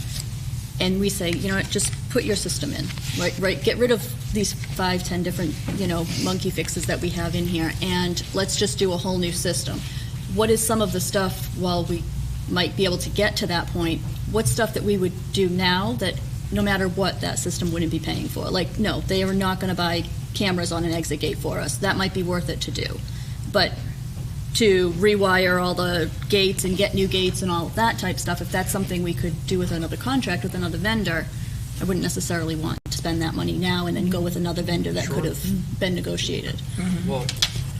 and we say, just put your system in, right? Get rid of these 5-10 different, monkey fixes that we have in here, and let's just do a whole new system. What is some of the stuff, while we might be able to get to that point, what's stuff that we would do now that no matter what, that system wouldn't be paying for? Like, no, they are not going to buy cameras on an exit gate for us. That might be worth it to do. But to rewire all the gates and get new gates and all of that type stuff, if that's something we could do with another contract with another vendor, I wouldn't necessarily want to spend that money now and then go with another vendor that could have been negotiated. Well,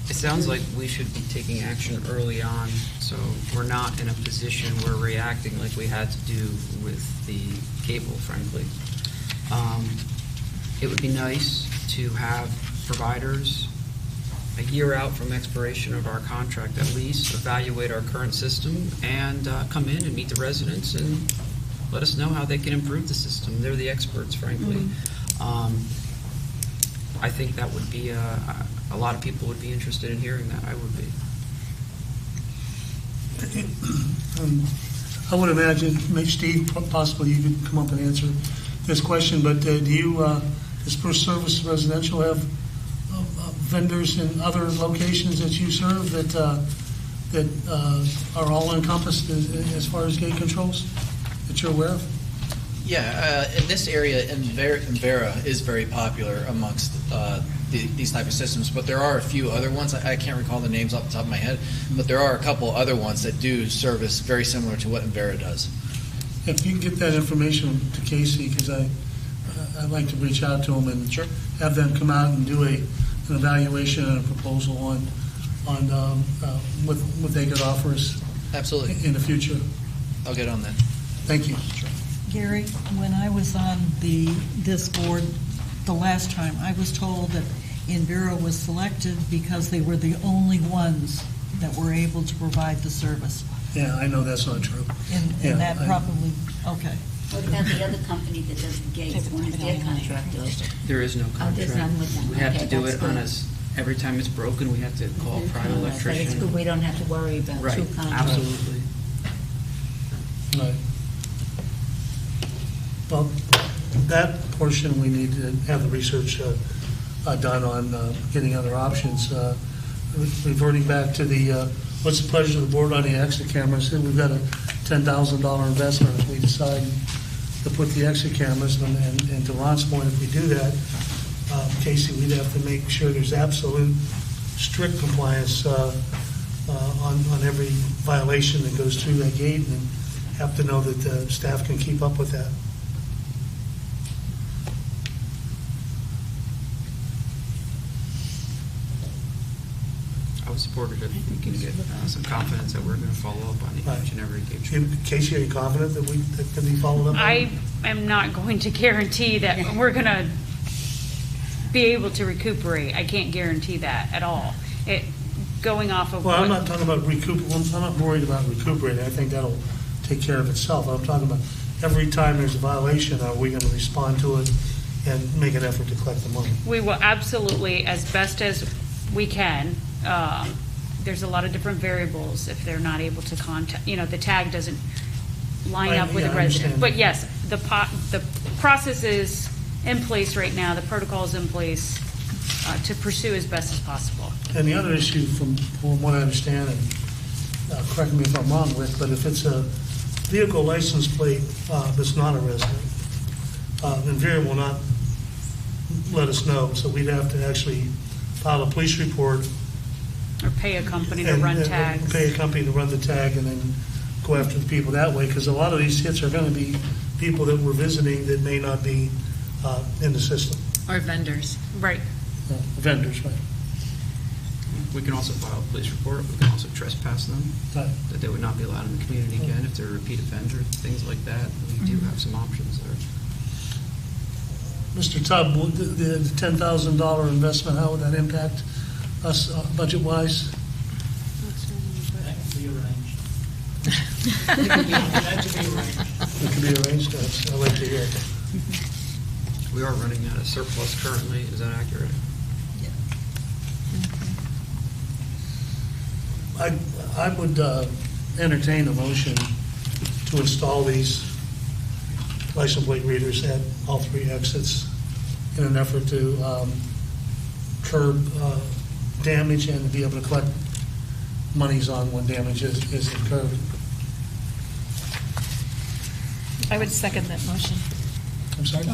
it sounds like we should be taking action early on, so we're not in a position where we're reacting like we had to do with the cable, frankly. It would be nice to have providers a year out from expiration of our contract at least, evaluate our current system, and come in and meet the residents and let us know how they can improve the system. They're the experts, frankly. I think that would be a lot of people would be interested in hearing that. I would be. I would imagine, maybe Steve, possibly you could come up and answer this question, but do you, does First Service Residential have vendors in other locations that you serve that are all encompassed as far as gate controls that you're aware of? Yeah, in this area, Envera is very popular amongst these type of systems, but there are a few other ones. I can't recall the names off the top of my head, but there are a couple other ones that do service very similar to what Envera does. If you can get that information to Casey, because I'd like to reach out to them and have them come out and do an evaluation and a proposal on what they could offer us. Absolutely. In the future. I'll get on that. Thank you. Sure. Gary, when I was on this board the last time, I was told that Envera was selected because they were the only ones that were able to provide the service. Yeah, I know that's not true. And that probably, okay. What about the other company that does the gates? When is their contract up? There is no contract. There's none with them. We have to Okay, do that's it on good. every time it's broken, we have to call a private But electrician. it's good, we don't have to worry about Right, two contracts. absolutely. Right. Well, that portion we need to have the research done on getting other options. Reverting back to the what's the pleasure of the board on the exit cameras? We've got a $10,000 investment if we decide to put the exit cameras. And to Ron's point, if we do that, Casey, we'd have to make sure there's absolute strict compliance on every violation that goes through that gate, and have to know that the staff can keep up with that. supported if we can get some confidence that we're going to follow up on each and every gate. Casey, are you confident that that can be followed up on? I am not going to guarantee that we're going to be able to recuperate. I can't guarantee that at all. Going off of Well, I'm not talking about I'm not worried about recuperating. I think that'll take care of itself. I'm talking about every time there's a violation, are we going to respond to it and make an effort to collect the money? We will absolutely, as best as we can. There's a lot of different variables if they're not able to contact, the tag doesn't line up with the resident. But yes, the process is in place right now, the protocol is in place to pursue as best as possible. And the other issue, from what I understand, and correct me if I'm wrong, Rick, but if it's a vehicle license plate that's not a resident, Envera will not let us know, so we'd have to actually file a police report. Or pay a company to run tags. Pay a company to run the tag and then go after the people that way, because a lot of these hits are going to be people that we're visiting that may not be in the system. Or vendors. Right. Vendors, right. We can also file a police report. We can also trespass them, Right. that they would not be allowed in the community again if they're a repeat offender, things like that. We do have some options there. Mr. Tubb, the $10,000 investment, how would that impact us budget-wise? That can be arranged. It can be arranged. I'd like to hear it. We are running at a surplus currently. Is that accurate? I would entertain a motion to install these license plate readers at all three exits in an effort to curb damage and be able to collect monies on when damage is incurred. I would second that motion. I'm sorry?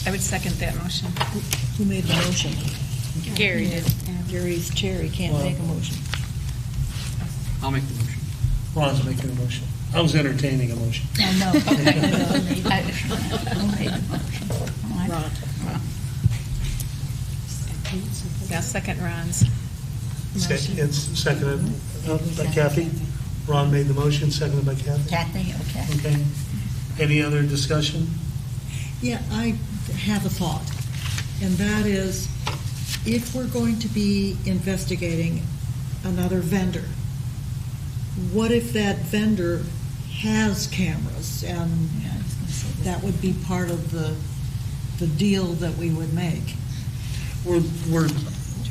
I would second that motion. Who made the motion? Gary did. Gary's chair, he can't make a motion. I'll make the motion. Ron's making a motion. I was entertaining a motion. I know. Ron. Yeah, second Ron's motion. It's seconded by Kathy. Ron made the motion, seconded by Kathy. Kathy, okay. Okay. Any other discussion? Yeah, I have a thought, and that is, if we're going to be investigating another vendor, what if that vendor has cameras, and that would be part of the deal that we would make? We're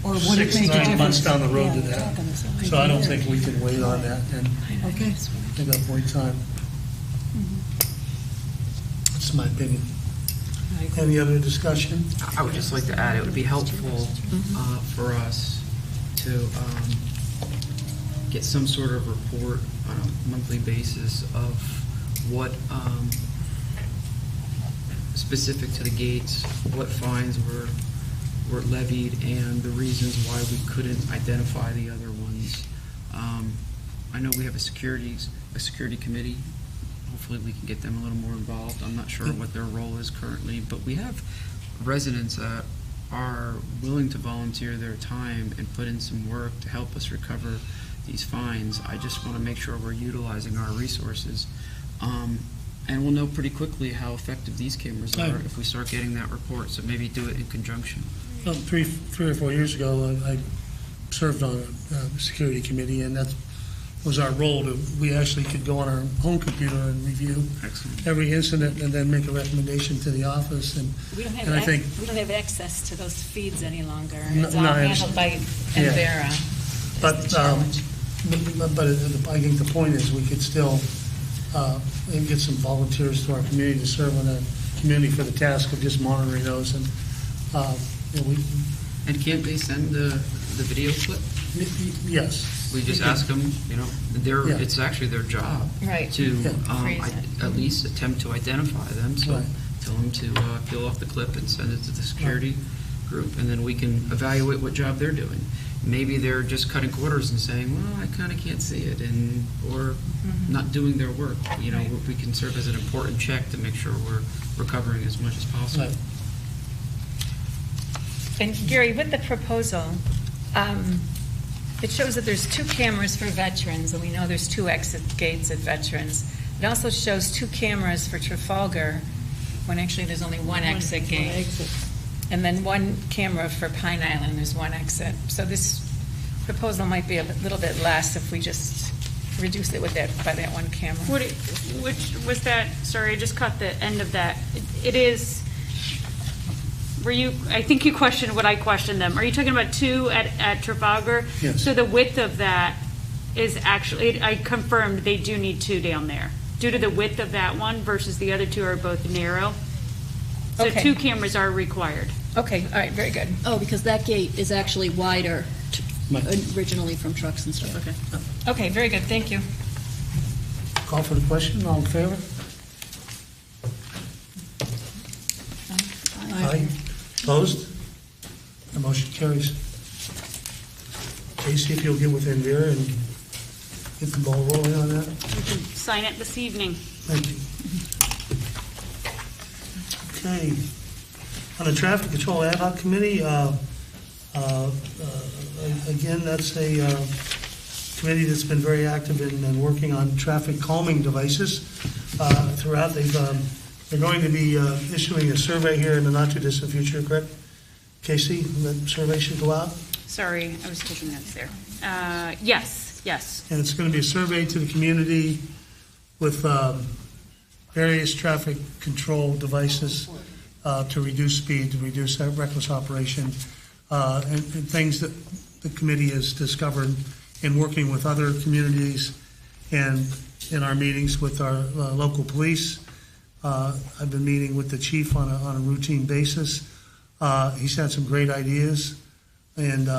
Or would it 6 to make a 9 months difference? down the road to Yeah. that. So I don't think we can wait on that and Okay. at that point in time. That's my opinion. Any other discussion? I would just like to add, it would be helpful for us to get some sort of report on a monthly basis of what, specific to the gates, what fines were levied and the reasons why we couldn't identify the other ones. I know we have a security committee. Hopefully we can get them a little more involved. I'm not sure what their role is currently, but we have residents that are willing to volunteer their time and put in some work to help us recover these fines. I just want to make sure we're utilizing our resources. And we'll know pretty quickly how effective these cameras are if we start getting that report, so maybe do it in conjunction. Well, three or four years ago, I served on a security committee, and that was our role. We actually could go on our home computer and review every incident and then make a recommendation to the office. And We don't I think we don't have access to those feeds any longer. No, It's all no, I handled by Yeah. Envera. But I think the point is we could still get some volunteers to our community to serve in the community for the task of just monitoring those. And And can't they send the video clip? Yes. We just ask them, it's actually their job Right. to Phrase it. at least attempt to identify them. So Right. tell them to peel off the clip and send it to the security group, and then we can evaluate what job they're doing. Maybe they're just cutting quarters and saying, well, I kind of can't see it, or not doing their work. We can serve as an important check to make sure we're recovering as much as possible. Right. And Gary, with the proposal, It shows that there's 2 cameras for veterans, and we know there's 2 exit gates at veterans. It also shows 2 cameras for Trafalgar, when actually there's only 1 exit gate. And then 1 camera for Pine Island, there's 1 exit. So this proposal might be a little bit less if we just reduce it with that, by that 1 camera. Which was that, sorry, I just caught the end of that. It is, I think you questioned what I questioned them. Are you talking about 2 at Trafalgar? Yes. So the width of that is actually, I confirmed they do need 2 down there, due to the width of that one versus the other 2 are both narrow. So Okay. 2 cameras are required. Okay, all right, very good. Oh, because that gate is actually wider originally from trucks and stuff. Okay. Okay, very good, thank you. Call for the question, all in favor? Aye. Opposed? The motion carries. Casey, if you'll get with Envera and get the ball rolling on that. We can sign it this evening. Thank you. Okay. On the Traffic Control Ad Hoc Committee, again, that's a committee that's been very active in working on traffic calming devices throughout. They're going to be issuing a survey here in the not-too-distant future, correct? Casey, the survey should go out? Sorry, I was taking notes there. Yes. And it's going to be a survey to the community with various traffic control devices to reduce speed, to reduce reckless operation, and things that the committee has discovered in working with other communities and in our meetings with our local police. I've been meeting with the chief on a routine basis. He's had some great ideas, and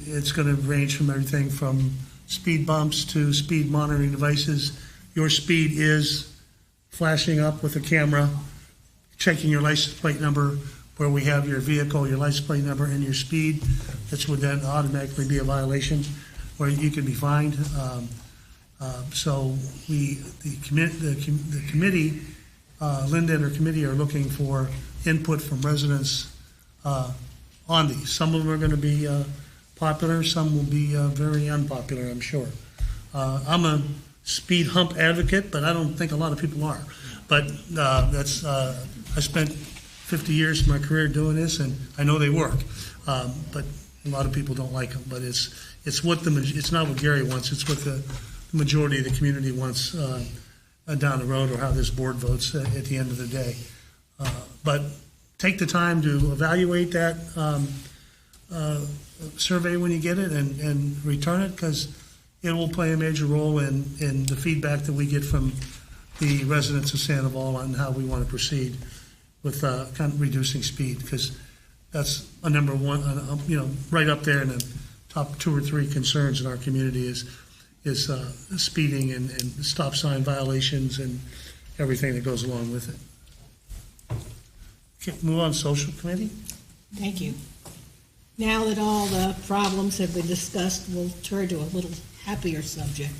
it's going to range from everything from speed bumps to speed monitoring devices. Your speed is flashing up with a camera, checking your license plate number, where we have your vehicle, your license plate number, and your speed. This would then automatically be a violation where you can be fined. So the committee, Linda and her committee are looking for input from residents on these. Some of them are going to be popular, some will be very unpopular, I'm sure. I'm a speed hump advocate, but I don't think a lot of people are. But I spent 50 years of my career doing this, and I know they work. But a lot of people don't like them. But it's not what Gary wants. It's what the majority of the community wants down the road, or how this board votes at the end of the day. But take the time to evaluate that survey when you get it, and return it, because it will play a major role in the feedback that we get from the residents of Sandoval on how we want to proceed with kind of reducing speed, because that's a number one, right up there in the top 2 or 3 concerns in our community is speeding and stop sign violations and everything that goes along with it. Okay, move on, Social Committee. Thank you. Now that all the problems have been discussed, we'll turn to a little happier subject.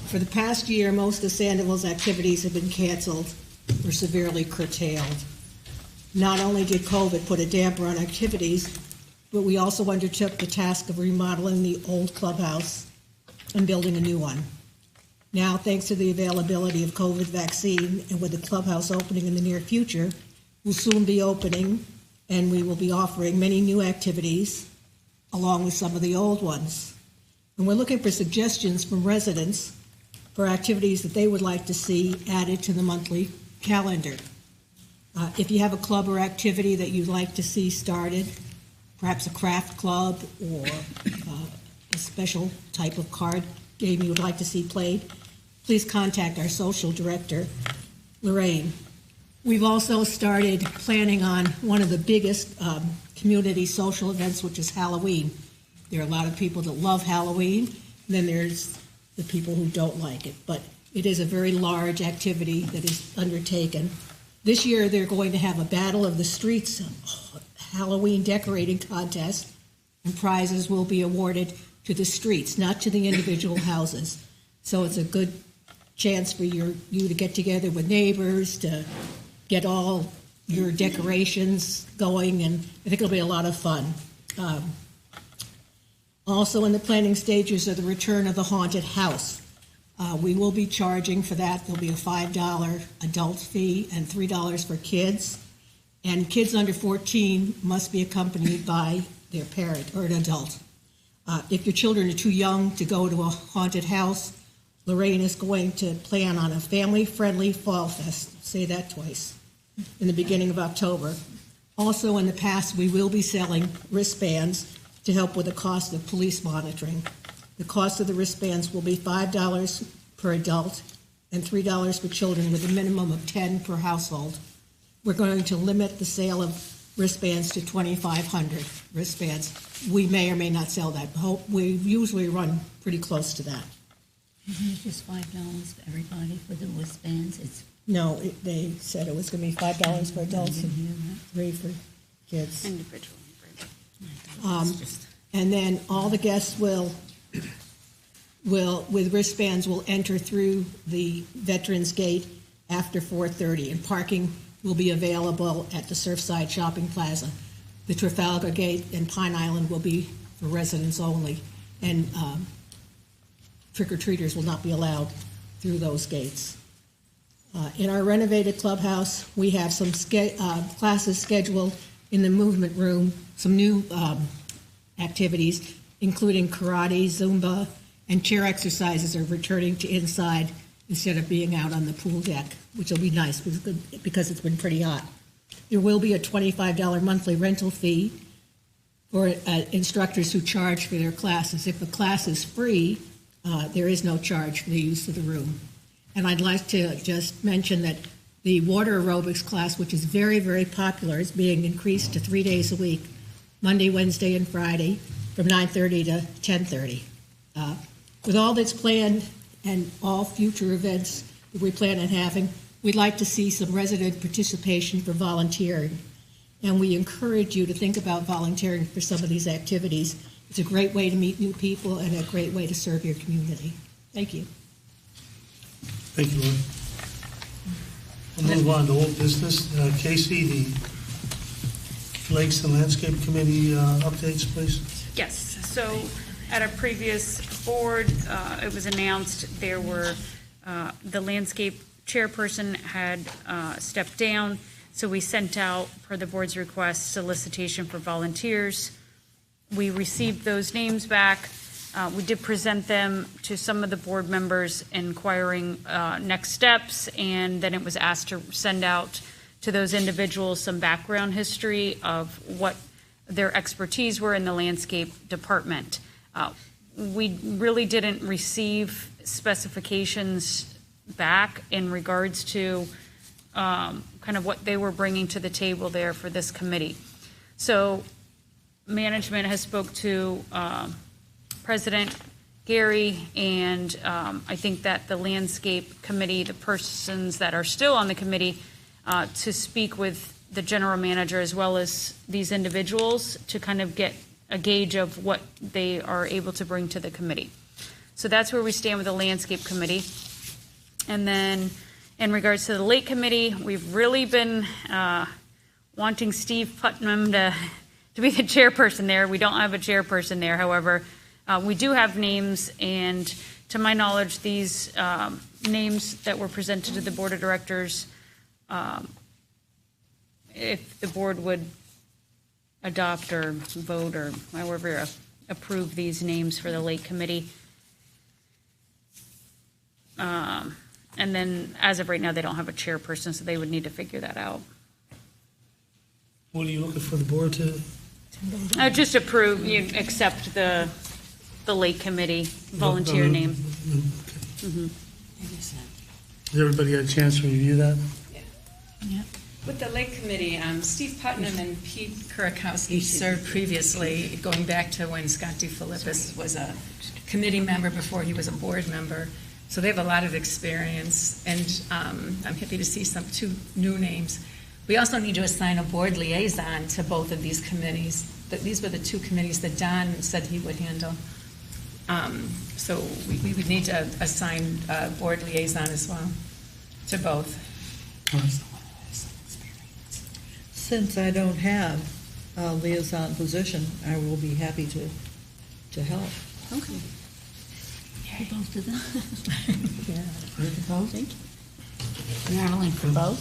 For the past year, most of Sandoval's activities have been canceled or severely curtailed. Not only did COVID put a damper on activities, but we also undertook the task of remodeling the old clubhouse and building a new one. Now, thanks to the availability of COVID vaccine, and with the clubhouse opening in the near future, we'll soon be opening, and we will be offering many new activities along with some of the old ones. And we're looking for suggestions from residents for activities that they would like to see added to the monthly calendar. If you have a club or activity that you'd like to see started, perhaps a craft club or a special type of card game you would like to see played, please contact our social director, Lorraine. We've also started planning on one of the biggest community social events, which is Halloween. There are a lot of people that love Halloween, and then there's the people who don't like it. But it is a very large activity that is undertaken. This year they're going to have a Battle of the Streets Halloween decorating contest, and prizes will be awarded to the streets, not to the individual houses. So it's a good chance for you to get together with neighbors, to get all your decorations going, and I think it'll be a lot of fun. Also in the planning stages are the return of the haunted house. We will be charging for that. There'll be a $5 adult fee and $3 for kids. And kids under 14 must be accompanied by their parent or an adult. If your children are too young to go to a haunted house, Lorraine is going to plan on a family-friendly fall fest, say that twice, in the beginning of October. Also, in the past, we will be selling wristbands to help with the cost of police monitoring. The cost of the wristbands will be $5 per adult and $3 for children with a minimum of 10 per household. We're going to limit the sale of wristbands to 2,500 wristbands. We may or may not sell that. We usually run pretty close to that. Isn't it just $5 for everybody for the wristbands? No, they said it was going to be $5 for adults and $3 for kids. Individual. And then all the guests will, with wristbands, will enter through the Veterans Gate after 4:30, and parking will be available at the Surfside Shopping Plaza. The Trafalgar Gate and Pine Island will be for residents only, and trick-or-treaters will not be allowed through those gates. In our renovated clubhouse, we have some classes scheduled in the movement room, some new activities, including karate, Zumba, and chair exercises are returning to inside instead of being out on the pool deck, which will be nice because it's been pretty hot. There will be a $25 monthly rental fee for instructors who charge for their classes. If a class is free, there is no charge for the use of the room. And I'd like to just mention that the water aerobics class, which is very, very popular, is being increased to 3 days a week, Monday, Wednesday, and Friday, from 9:30 to 10:30. With all that's planned and all future events that we plan on having, we'd like to see some resident participation for volunteering. And we encourage you to think about volunteering for some of these activities. It's a great way to meet new people and a great way to serve your community. Thank you. Thank you, Lynn. We'll move on to old business. Casey, the Lakes and Landscape Committee updates, please. Yes, so at a previous board, it was announced there were, the landscape chairperson had stepped down, so we sent out, per the board's request, solicitation for volunteers. We received those names back. We did present them to some of the board members inquiring next steps, and then it was asked to send out to those individuals some background history of what their expertise were in the landscape department. We really didn't receive specifications back in regards to kind of what they were bringing to the table there for this committee. So management has spoke to President Gary, and I think that the landscape committee, the persons that are still on the committee, to speak with the general manager as well as these individuals to kind of get a gauge of what they are able to bring to the committee. So that's where we stand with the landscape committee. And then in regards to the lake committee, we've really been wanting Steve Putnam to be the chairperson there. We don't have a chairperson there, however. We do have names, and to my knowledge, these names that were presented to the board of directors, if the board would adopt or vote or however approve these names for the lake committee. And then as of right now, they don't have a chairperson, so they would need to figure that out. What are you looking for the board to? Just approve, you accept the lake committee volunteer name. Okay. Mm-hmm. Has everybody had a chance to review that? Yeah. With the Lake Committee, Steve Putnam and Pete Kurakowski served previously, going back to when Scott DeFilippis was a committee member before he was a board member. So they have a lot of experience, and I'm happy to see two new names. We also need to assign a board liaison to both of these committees. These were the two committees that Don said he would handle. So we would need to assign a board liaison as well to both. Since I don't have a liaison position, I will be happy to to help. Okay. For both of them? Yeah. For both? Thank you. Marilyn, for both?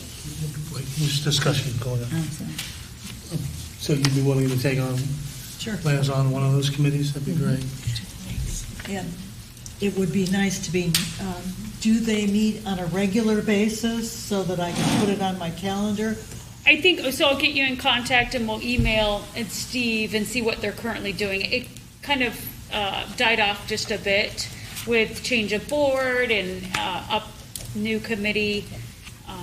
Wait, there's discussion going on. I'm sorry. So you'd be willing to take on Sure. plans on one of those committees? That'd be great. And it would be nice to be, do they meet on a regular basis so that I can put it on my calendar? I think, so I'll get you in contact and we'll email and Steve and see what they're currently doing. It kind of died off just a bit with change of board and up new committee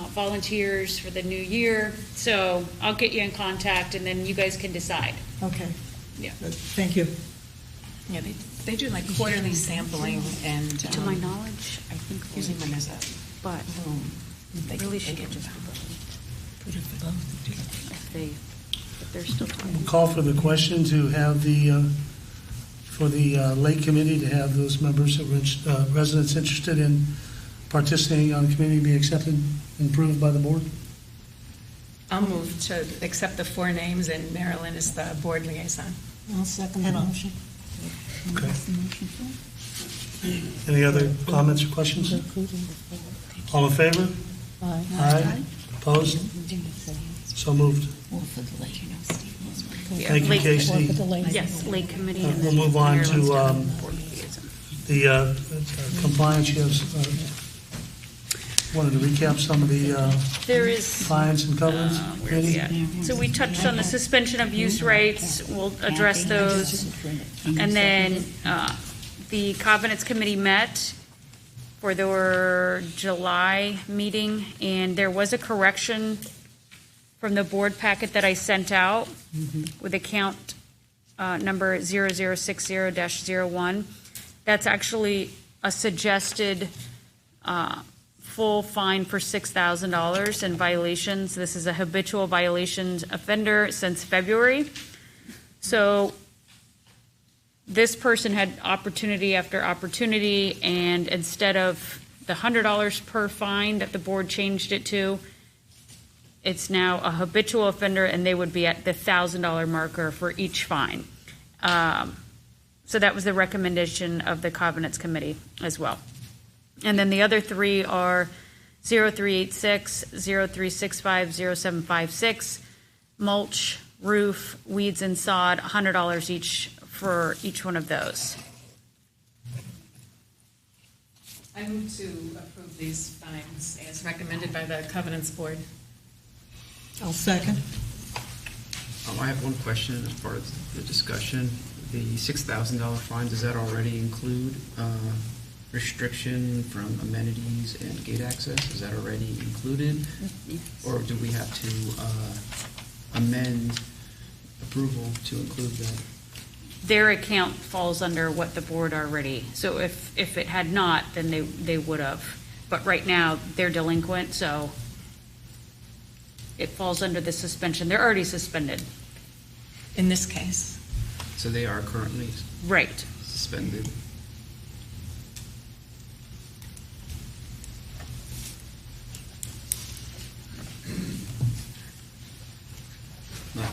volunteers for the new year. So I'll get you in contact and then you guys can decide. Okay. Yeah. Thank you. Yeah, they do like quarterly sampling and. To my knowledge, I think Usually when there's a but boom, they really should should get just Put it for both. if they're still talking. We'll call for the question to have for the Lake Committee to have those members that were residents interested in participating on the committee be accepted and approved by the board. I'll move to accept the 4 names and Marilyn is the board liaison. I'll second the motion. Okay. What's the motion for? Any other comments or questions? All in favor? Aye. Aye. Opposed? So moved. Or for the lake. Thank you, Lake- Casey. Yes, Lake Committee. and We'll then move on Maryland's to done board liaison. the compliance. You have wanted to recap some of the There is. fines and covenants. Where are we at? So we touched on the suspension of use rights, we'll address those. And then the Covenants Committee met for their July meeting, and there was a correction from the board packet that I sent out with account number 0060-01. That's actually a suggested full fine for $6,000 in violations. This is a habitual violations offender since February. So this person had opportunity after opportunity, and instead of the $100 per fine that the board changed it to, it's now a habitual offender, and they would be at the $1,000 marker for each fine. So that was the recommendation of the Covenants Committee as well. And then the other 3 are 0386, 0365, 0756, mulch, roof, weeds and sod, $100 each for each one of those. I move to approve these fines as recommended by the Covenants Board. I'll second. I have one question as part of the discussion. The $6,000 fine, does that already include restriction from amenities and gate access? Is that already included? Or do we have to amend approval to include that? Their account falls under what the board already, so if it had not, then they would have. But right now, they're delinquent, so it falls under the suspension. They're already suspended. In this case. So they are currently Right. suspended.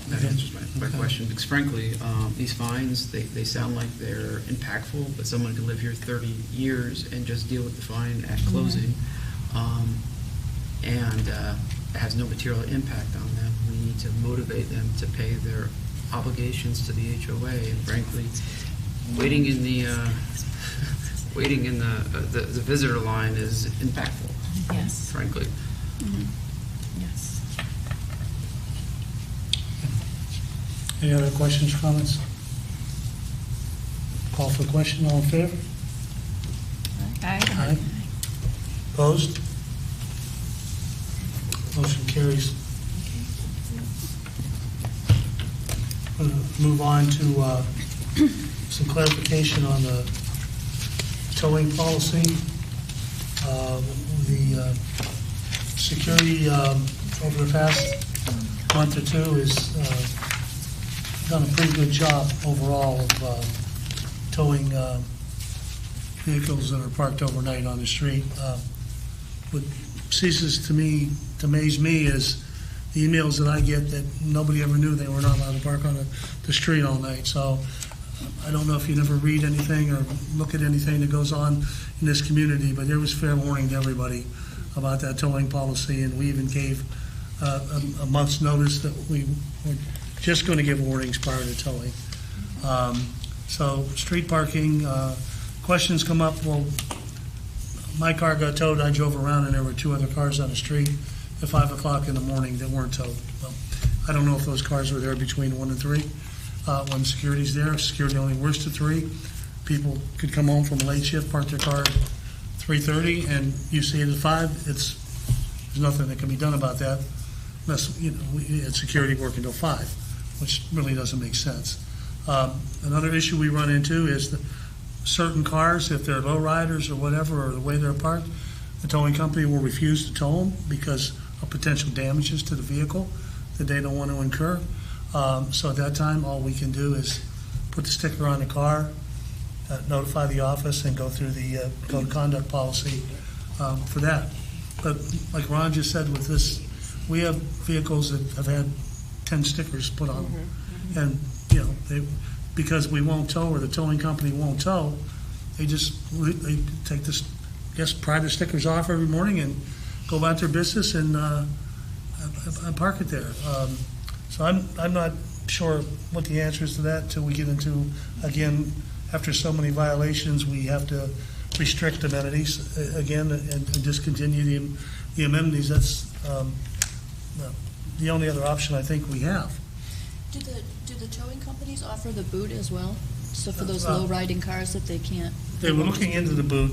That answers my question, because frankly, these fines, they sound like they're impactful, but someone could live here 30 years and just deal with the fine at closing, and it has no material impact on them. We need to motivate them to pay their obligations to the HOA, and frankly, waiting in the the visitor line is impactful. Yes. Frankly. Yes. Any other questions or comments? Call for the question. All in favor? Aye. Opposed? Motion carries. I'm going to move on to some clarification on the towing policy. The security over the past month or two has done a pretty good job overall of towing vehicles that are parked overnight on the street. What ceases to amaze me is the emails that I get that nobody ever knew they were not allowed to park on the street all night. So I don't know if you never read anything or look at anything that goes on in this community, but there was fair warning to everybody about that towing policy, and we even gave a month's notice that we were just going to give warnings prior to towing. So street parking, questions come up. Well, my car got towed. I drove around and there were 2 other cars on the street at 5 o'clock in the morning that weren't towed. Well, I don't know if those cars were there between 1 and 3. When security's there, if security only works to 3, people could come home from a late shift, park their car at 3:30, and you see it at 5. There's nothing that can be done about that unless, it's security working till 5, which really doesn't make sense. Another issue we run into is that certain cars, if they're low riders or whatever, or the way they're parked, the towing company will refuse to tow them because of potential damages to the vehicle that they don't want to incur. So at that time, all we can do is put the sticker on the car, notify the office, and go through the code of conduct policy for that. But like Ron just said with this, we have vehicles that have had 10 stickers put on them. And, because we won't tow or the towing company won't tow, they take this, pry the stickers off every morning and go about their business and park it there. So I'm not sure what the answer is to that until we get into, again, after so many violations, we have to restrict amenities again and discontinue the amenities. That's the only other option I think we have. Do the towing companies offer the boot as well? So for those low riding cars that they can't? They were looking into the boot.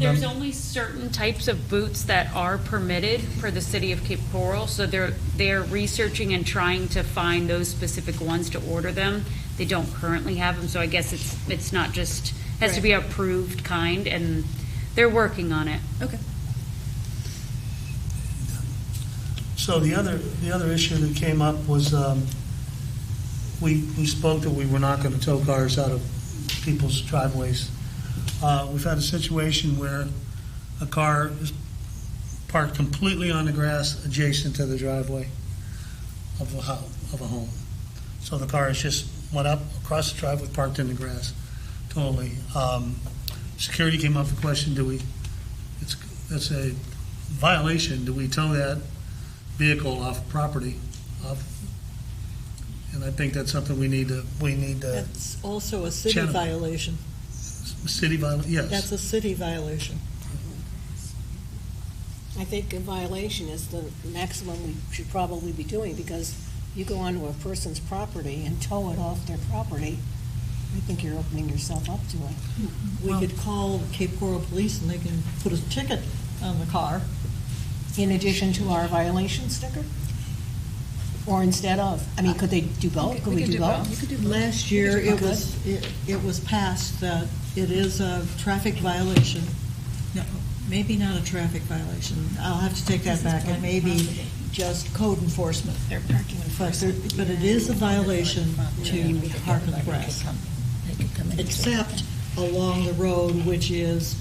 There's only certain types of boots that are permitted for the city of Cape Coral, so they're researching and trying to find those specific ones to order them. They don't currently have them, so I guess it's not just, has to be approved kind, and they're working on it. Okay. So the other issue that came up was we spoke that we were not going to tow cars out of people's driveways. We've had a situation where a car is parked completely on the grass adjacent to the driveway of a home. So the car has just went up across the driveway, parked in the grass, totally. Security came up with the question: that's a violation. Do we tow that vehicle off property? And I think that's something we need to. That's also a city violation. City violation, yes. That's a city violation. I think a violation is the maximum we should probably be doing, because you go onto a person's property and tow it off their property, I think you're opening yourself up to it. We could call Cape Coral Police and they can put a ticket on the car. In addition to our violation sticker? Or instead of? I mean, could they do both? Could we do both? Last year, it was passed that it is a traffic violation. No, maybe not a traffic violation. I'll have to take that back. It may be just code enforcement. They're parking in front. But it is a violation to park on the grass, except along the road, which is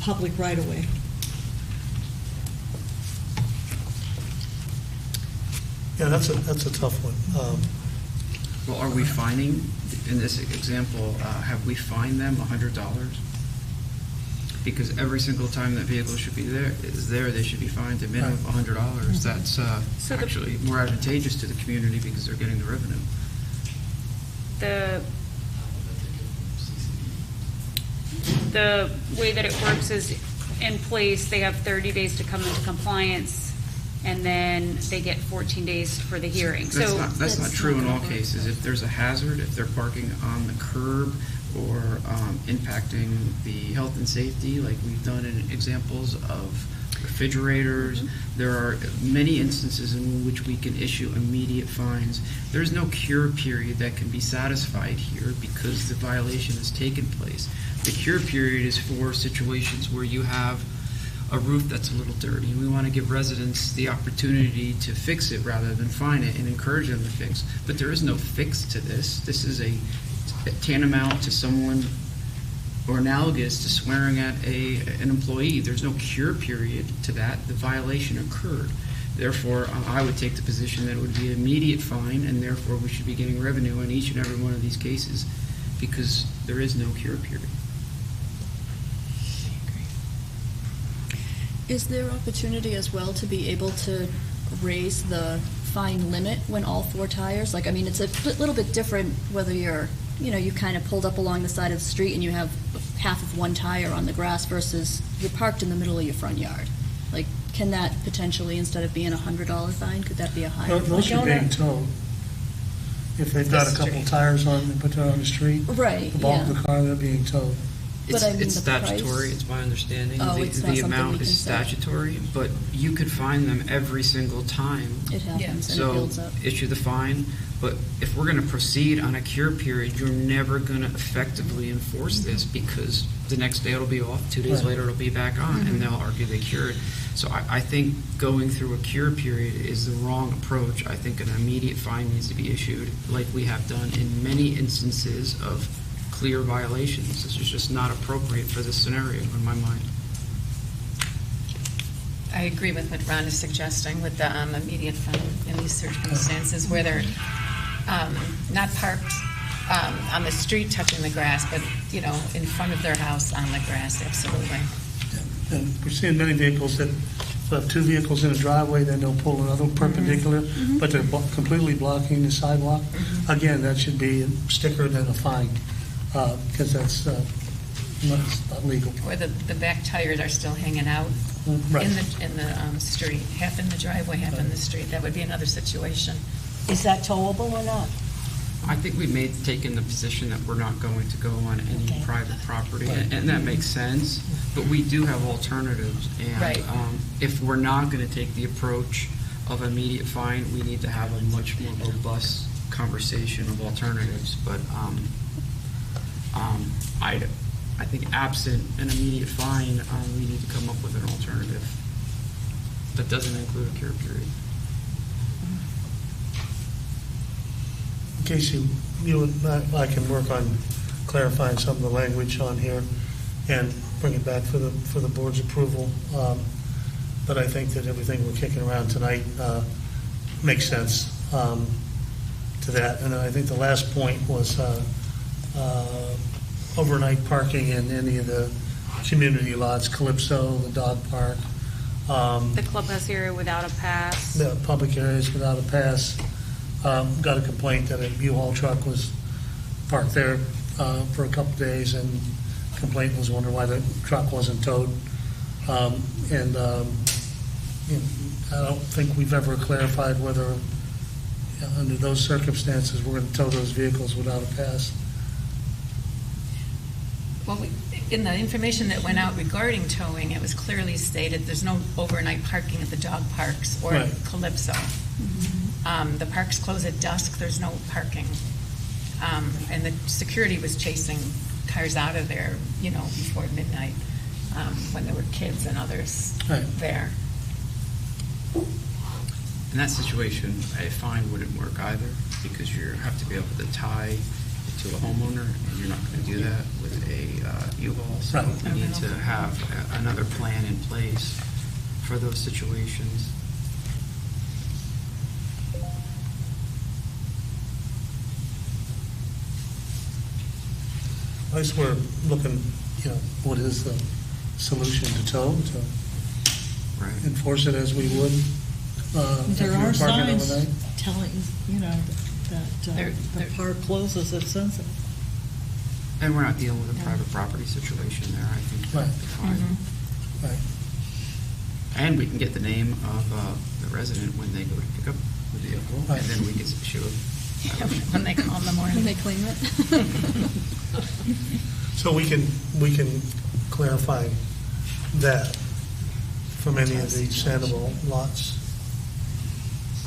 public right-of-way. Yeah, that's a tough one. Well, are we fining, in this example, have we fined them $100? Because every single time that vehicle should be there, they should be fined a minimum of $100. That's actually more advantageous to the community because they're getting the revenue. The way that it works is in place, they have 30 days to come into compliance, and then they get 14 days for the hearing. That's not true in all cases. If there's a hazard, if they're parking on the curb or impacting the health and safety, like we've done in examples of refrigerators, there are many instances in which we can issue immediate fines. There's no cure period that can be satisfied here because the violation has taken place. The cure period is for situations where you have a roof that's a little dirty. We want to give residents the opportunity to fix it rather than fine it and encourage them to fix. But there is no fix to this. This is a tantamount to someone or analogous to swearing at an employee. There's no cure period to that. The violation occurred. Therefore, I would take the position that it would be an immediate fine, and therefore we should be getting revenue in each and every one of these cases because there is no cure period. Is there opportunity as well to be able to raise the fine limit when all 4 tires? Like, I mean, it's a little bit different whether you're, you kind of pulled up along the side of the street and you have half of 1 tire on the grass versus you're parked in the middle of your front yard. Like, can that potentially, instead of being a $100 fine, could that be a higher fine? Those are being towed. If they've got a couple tires on, they put that on the street. Right, The bulk yeah. of the car, they're being towed. But I mean, It's the price? statutory, it's my understanding. Oh, it's not The something amount we is can set. statutory, but you could fine them every single time. It happens and it So builds up. issue the fine, but if we're going to proceed on a cure period, you're never going to effectively enforce this because the next day it'll be off, 2 days Right. later it'll be back on, and they'll argue they cured. So I think going through a cure period is the wrong approach. I think an immediate fine needs to be issued, like we have done in many instances of clear violations. This is just not appropriate for this scenario in my mind. I agree with what Ron is suggesting with the immediate fine in these circumstances where they're not parked on the street touching the grass, but, in front of their house on the grass, absolutely. And we're seeing many vehicles that have 2 vehicles in a driveway, then they'll pull another perpendicular, but they're completely blocking the sidewalk. Again, that should be a sticker and a fine, because that's not legal. Or the back tires are still hanging out Right. in the street, half in the driveway, half in the street. That would be another situation. Is that towable or not? I think we may have taken the position that we're not going to go on any Okay. private property, and that makes sense, but we do have alternatives. And Right. if we're not going to take the approach of immediate fine, we need to have a much more robust conversation of alternatives. But I think absent an immediate fine, we need to come up with an alternative that doesn't include a cure period. Casey, you and I can work on clarifying some of the language on here and bring it back for the board's approval. But I think that everything we're kicking around tonight makes sense to that. And I think the last point was overnight parking in any of the community lots, Calypso, the dog park. The clubhouse area without a pass. The public areas without a pass. Got a complaint that a U-Haul truck was parked there for a couple of days, and complaint was wondering why the truck wasn't towed. And I don't think we've ever clarified whether, under those circumstances, we're going to tow those vehicles without a pass. Well, in the information that went out regarding towing, it was clearly stated there's no overnight parking at the dog parks or Right. Calypso. The parks close at dusk, there's no parking. And the security was chasing cars out of there, before midnight, when there were kids and others Right. there. In that situation, a fine wouldn't work either, because you have to be able to tie to a homeowner, and you're not going to do that with a U-Haul. So Right. we need to have another plan in place for those situations. I guess we're looking, what is the solution to tow, to Right. enforce it as we would if There you were are parking signs overnight? telling, that the park closes at sunset. And we're not dealing with a private property situation there, I think Right. that'd be fine. Right. And we can get the name of the resident when they go to pick up the vehicle, Right. and then we can issue When they call in the morning. When they claim it. So we can clarify that from any of the Sandoval lots?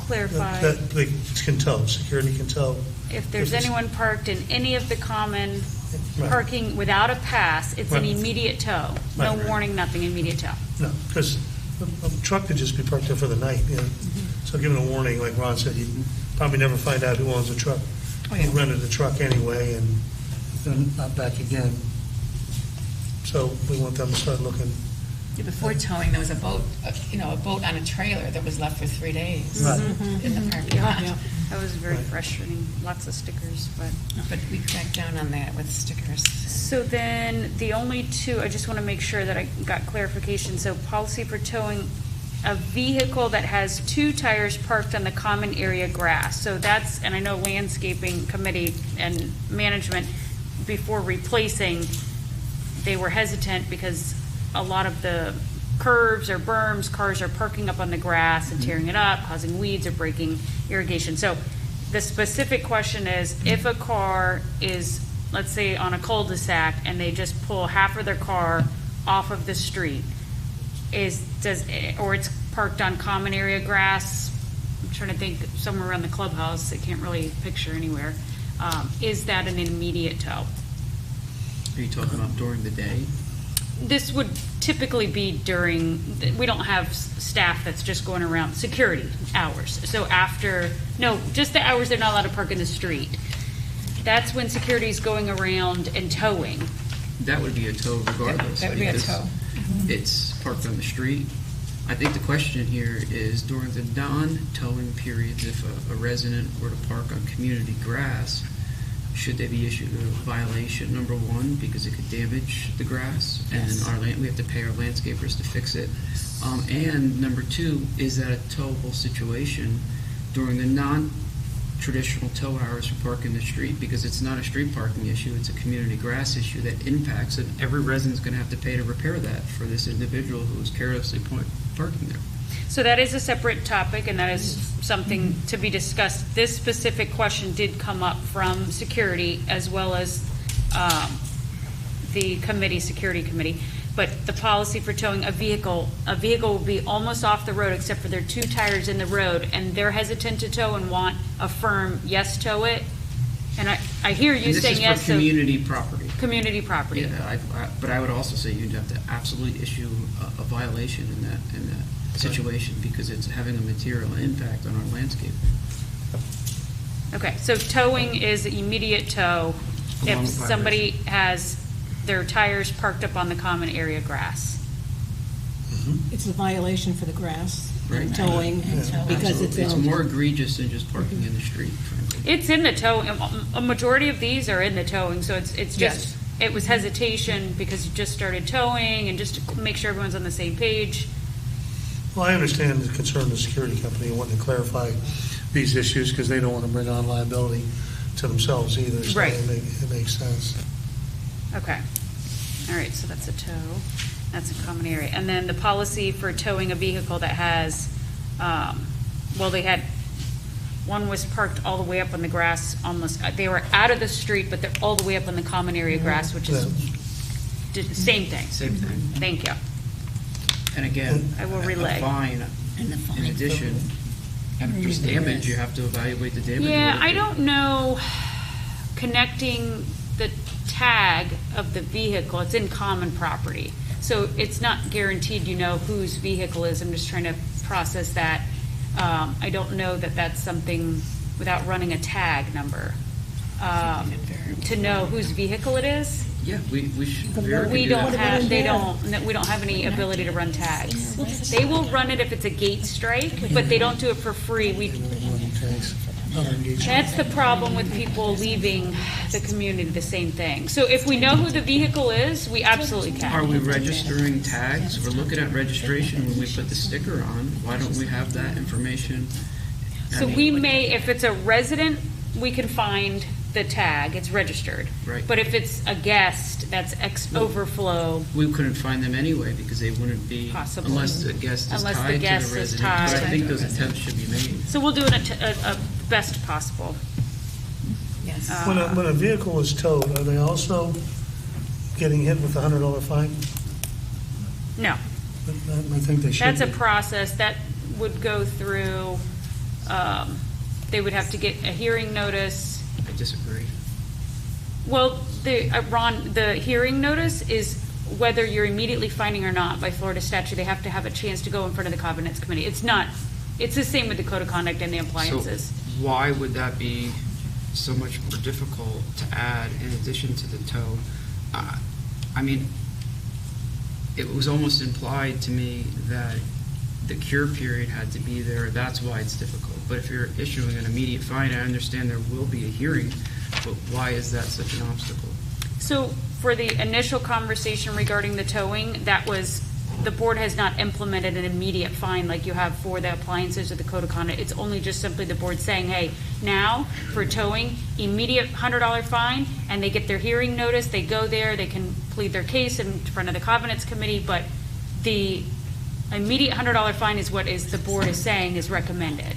Clarify. That they can tow, security can tow. If there's it's- anyone parked in any of the common Right. parking without a pass, it's an Right. immediate tow. No Right. warning, nothing, immediate tow. No, because a truck could just be parked there for the night, So given a warning, like Ron said, you'd probably never find out who owns the truck. Who rented the truck anyway, and then not back again. So we want them to start looking Before towing, there was a boat, a boat on a trailer that was left for 3 days Right. in the parking lot. That was very frustrating, lots of stickers, But we cracked down on that with stickers. So then, the only two, I just want to make sure that I got clarification. So policy for towing a vehicle that has 2 tires parked on the common area grass. So that's, and I know landscaping committee and management, before replacing, they were hesitant because a lot of the curves or berms, cars are parking up on the grass and tearing it up, causing weeds or breaking irrigation. So the specific question is, if a car is, let's say, on a cul-de-sac and they just pull half of their car off of the street, or it's parked on common area grass, I'm trying to think somewhere around the clubhouse, I can't really picture anywhere, is that an immediate tow? Are you talking about during the day? This would typically be during, we don't have staff that's just going around, security hours. So just the hours they're not allowed to park in the street. That's when security's going around and towing. That would be a tow regardless. That would be a because tow. It's parked on the street. I think the question here is during the non-towing periods, if a resident were to park on community grass, should they be issued a violation, number one, because it could damage the grass, and we have to pay our landscapers to fix it. And number two, is that a towable situation during the non-traditional tow hours for parking the street? Because it's not a street parking issue, it's a community grass issue that impacts, and every resident's going to have to pay to repair that for this individual who is carelessly parking there. So that is a separate topic, and that is something to be discussed. This specific question did come up from security as well as the security committee. But the policy for towing a vehicle will be almost off the road except for their 2 tires in the road, and they're hesitant to tow and want a firm yes, tow it. And I hear you saying yes. This is for community property. Community property. Yeah, but I would also say you'd have to absolutely issue a violation in that situation because it's having a material impact on our landscape. Okay, so towing is immediate tow if somebody has their tires parked up on the common area grass. It's a violation for the grass, Right. towing, because It's more egregious than just parking in the street, frankly. It's in the tow, a majority of these are in the towing, so it's just, it was hesitation because you just started towing and just to make sure everyone's on the same page. Well, I understand the concern of the security company wanting to clarify these issues because they don't want to bring on liability to themselves either. So Right. it makes sense. Okay. All right, so that's a tow. That's a common area. And then the policy for towing a vehicle that has, one was parked all the way up on the grass, they were out of the street, but they're all the way up on the common area grass, which is same thing. Same thing. Thank you. And again, I will relay. a fine in addition. And if there's damage, you have to evaluate the damage. Yeah, I don't know, connecting the tag of the vehicle, it's in common property. So it's not guaranteed you know whose vehicle is. I'm just trying to process that. I don't know that that's something without running a tag number to know whose vehicle it is. Yeah, we should. We don't have any ability to run tags. They will run it if it's a gate strike, but they don't do it for free. That's the problem with people leaving the community, the same thing. So if we know who the vehicle is, we absolutely can. Are we registering tags? We're looking at registration when we put the sticker on. Why don't we have that information? So we may, if it's a resident, we can find the tag, it's registered. Right. But if it's a guest, that's overflow. We couldn't find them anyway because they wouldn't be, Possibly. unless the guest is tied to the resident. But I think those attempts should be made. So we'll do it a best possible. Yes. When a vehicle is towed, are they also getting hit with a $100 fine? No. I think they should. That's a be. process that would go through, they would have to get a hearing notice. I disagree. Well, Ron, the hearing notice is whether you're immediately finding or not. By Florida statute, they have to have a chance to go in front of the Covenants Committee. It's the same with the Code of Conduct and the appliances. So why would that be so much more difficult to add in addition to the tow? I mean, it was almost implied to me that the cure period had to be there, that's why it's difficult. But if you're issuing an immediate fine, I understand there will be a hearing, but why is that such an obstacle? So for the initial conversation regarding the towing, that was, the board has not implemented an immediate fine like you have for the appliances or the code of conduct. It's only just simply the board saying, hey, now for towing, immediate $100 fine, and they get their hearing notice, they go there, they can plead their case in front of the Covenants Committee, but the immediate $100 fine is what is the board is saying is recommended.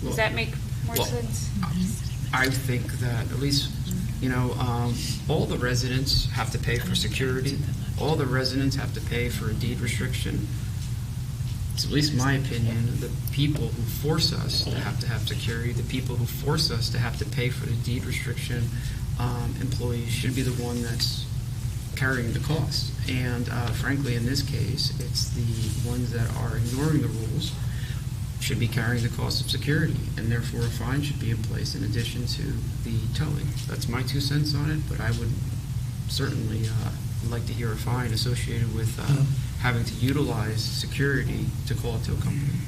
Does that make more sense? I think that at least, all the residents have to pay for security. All the residents have to pay for a deed restriction. It's at least my opinion, the people who force us to have security, the people who force us to have to pay for the deed restriction, employees should be the one that's carrying the cost. And frankly, in this case, it's the ones that are ignoring the rules should be carrying the cost of security, and therefore a fine should be in place in addition to the towing. That's my 2 cents on it, but I would certainly like to hear a fine associated with having to utilize security to call a tow company.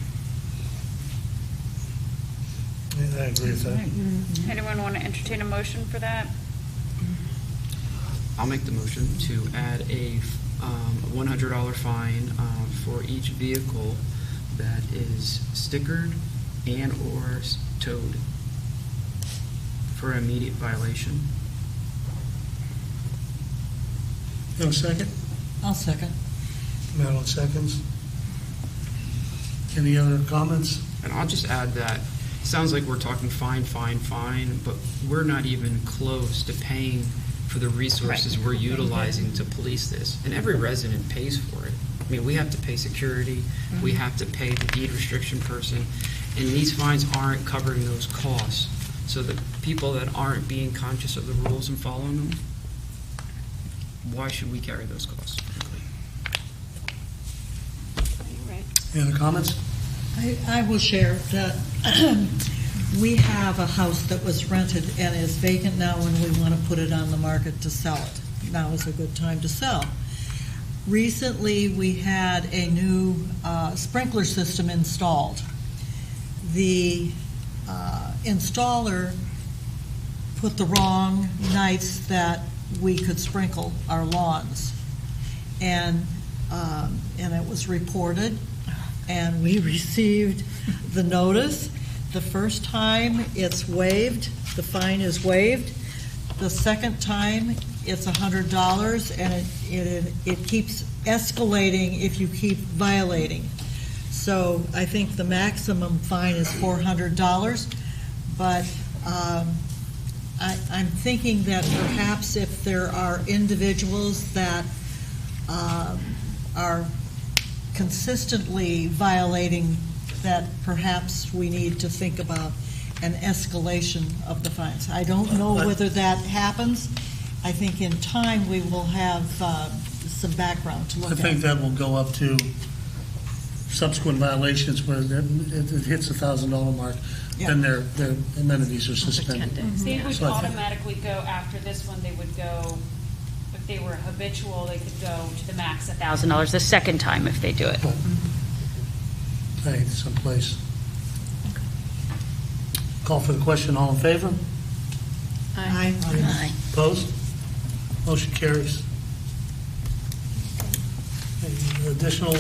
Yeah, I agree with that. Anyone want to entertain a motion for that? I'll make the motion to add a $100 fine for each vehicle that is stickered and or towed for immediate violation. You have a second? I'll second. Madeline seconds. Any other comments? And I'll just add that it sounds like we're talking fine, but we're not even close to paying for the resources we're utilizing to police this. And every resident pays for it. I mean, we have to pay security, we have to pay the deed restriction person, and these fines aren't covering those costs. So the people that aren't being conscious of the rules and following them, why should we carry those costs? Any other comments? I will share that we have a house that was rented and is vacant now, and we want to put it on the market to sell it. Now is a good time to sell. Recently, we had a new sprinkler system installed. The installer put the wrong nights that we could sprinkle our lawns, and it was reported, and we received the notice. The first time it's waived, the fine is waived. The second time it's $100, and it keeps escalating if you keep violating. So I think the maximum fine is $400, but I'm thinking that perhaps if there are individuals that are consistently violating, that perhaps we need to think about an escalation of the fines. I don't know whether that happens. I think in time we will have some background to look at. I think that will go up to subsequent violations where it hits the $1,000 mark, then their amenities are suspended. They would automatically go after this one. They would go, if they were habitual, they could go to the max $1,000 the second time if they do it. Right, someplace. Call for the question. All in favor? Aye. Aye. Opposed? Motion carries. Any additional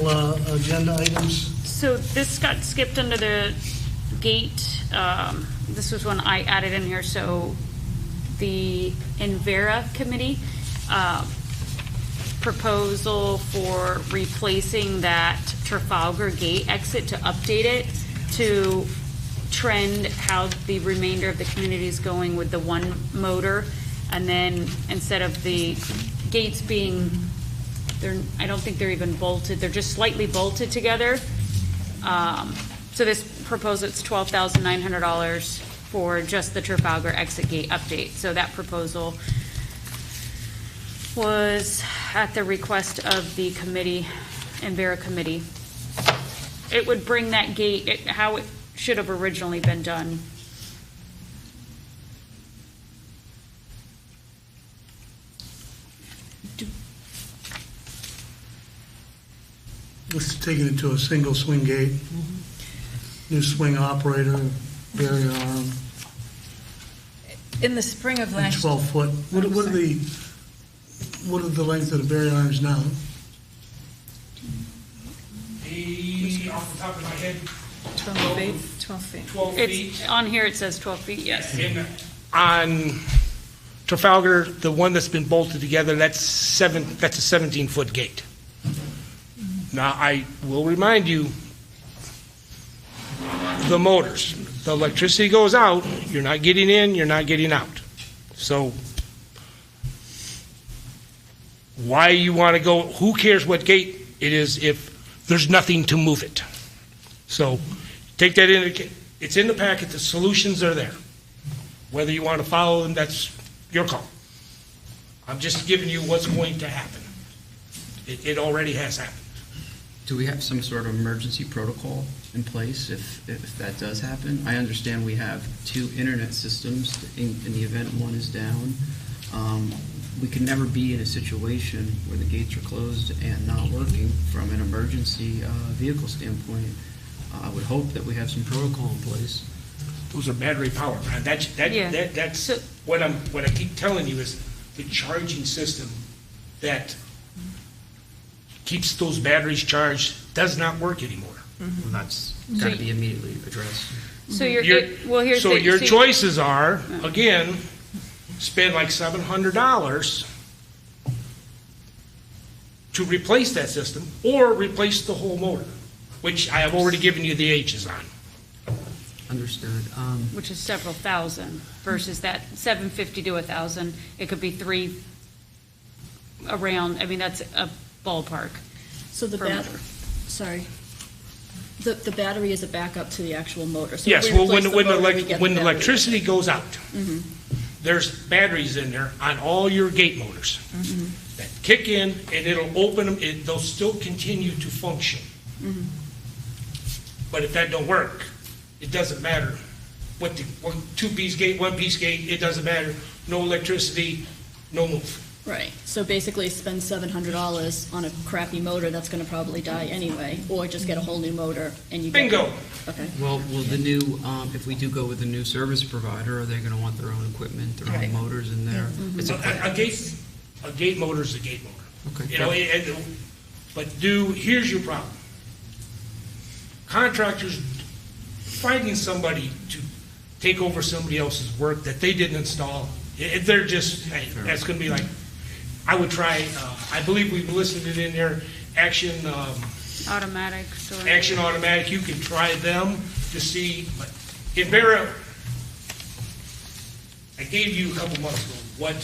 agenda items? So this got skipped under the gate. This was one I added in here. So the Envera Committee proposal for replacing that Trafalgar Gate exit, to update it to trend how the remainder of the community is going with the one motor, and then instead of the gates being, I don't think they're even bolted, they're just slightly bolted together. So this proposal, it's $12,900 for just the Trafalgar exit gate update. So that proposal was at the request of the committee, Envera Committee. It would bring that gate, how it should have originally been done. This is taking it to a single swing gate, new swing operator, barrier arm, In the spring of and last 12 foot. What are the length of the barrier arms now? Off the top of my head, 12 feet. 12 feet. 12 feet. It's, on here it says 12 feet, yes. On Trafalgar, the one that's been bolted together, that's a 17-foot gate. Now, I will remind you, the motors, the electricity goes out, you're not getting in, you're not getting out. So why you want to go, who cares what gate it is if there's nothing to move it? So take that in, it's in the packet, the solutions are there. Whether you want to follow them, that's your call. I'm just giving you what's going to happen. It already has happened. Do we have some sort of emergency protocol in place if that does happen? I understand we have 2 internet systems in the event one is down. We can never be in a situation where the gates are closed and not working from an emergency vehicle standpoint. I would hope that we have some protocol in place. Those are battery powered. That's what I keep telling you is the charging system that keeps those batteries charged does not work anymore. Well, that's got to be immediately addressed. So your choices are, again, spend like $700 to replace that system or replace the whole motor, which I have already given you the H's on. Understood. which is several thousand, versus that 750 to 1,000. It could be 3 around, I mean, that's a ballpark. So the per motor. sorry. The battery is a backup to the actual motor. So Yes, if we well, replace the motor, we get when the battery. electricity goes out, there's batteries in there on all your gate motors that kick in, and it'll open them, they'll still continue to function. But if that don't work, it doesn't matter what 2-piece gate, 1-piece gate, it doesn't matter. No electricity, no move. Right, so basically spend $700 on a crappy motor that's gonna probably die anyway, or just get a whole new motor and you get. Bingo. Okay. Well, will the new, if we do go with the new service provider, are they going to want their own equipment, their own motors in there? It's A gate motor is a gate motor. Okay. You know, but here's your problem. Contractors finding somebody to take over somebody else's work that they didn't install, they're just, that's going to be like, I would try, I believe we've listed it in there, Action Automatic storage. Action Automatic, you can try them to see, but Envera, I gave you a couple months ago what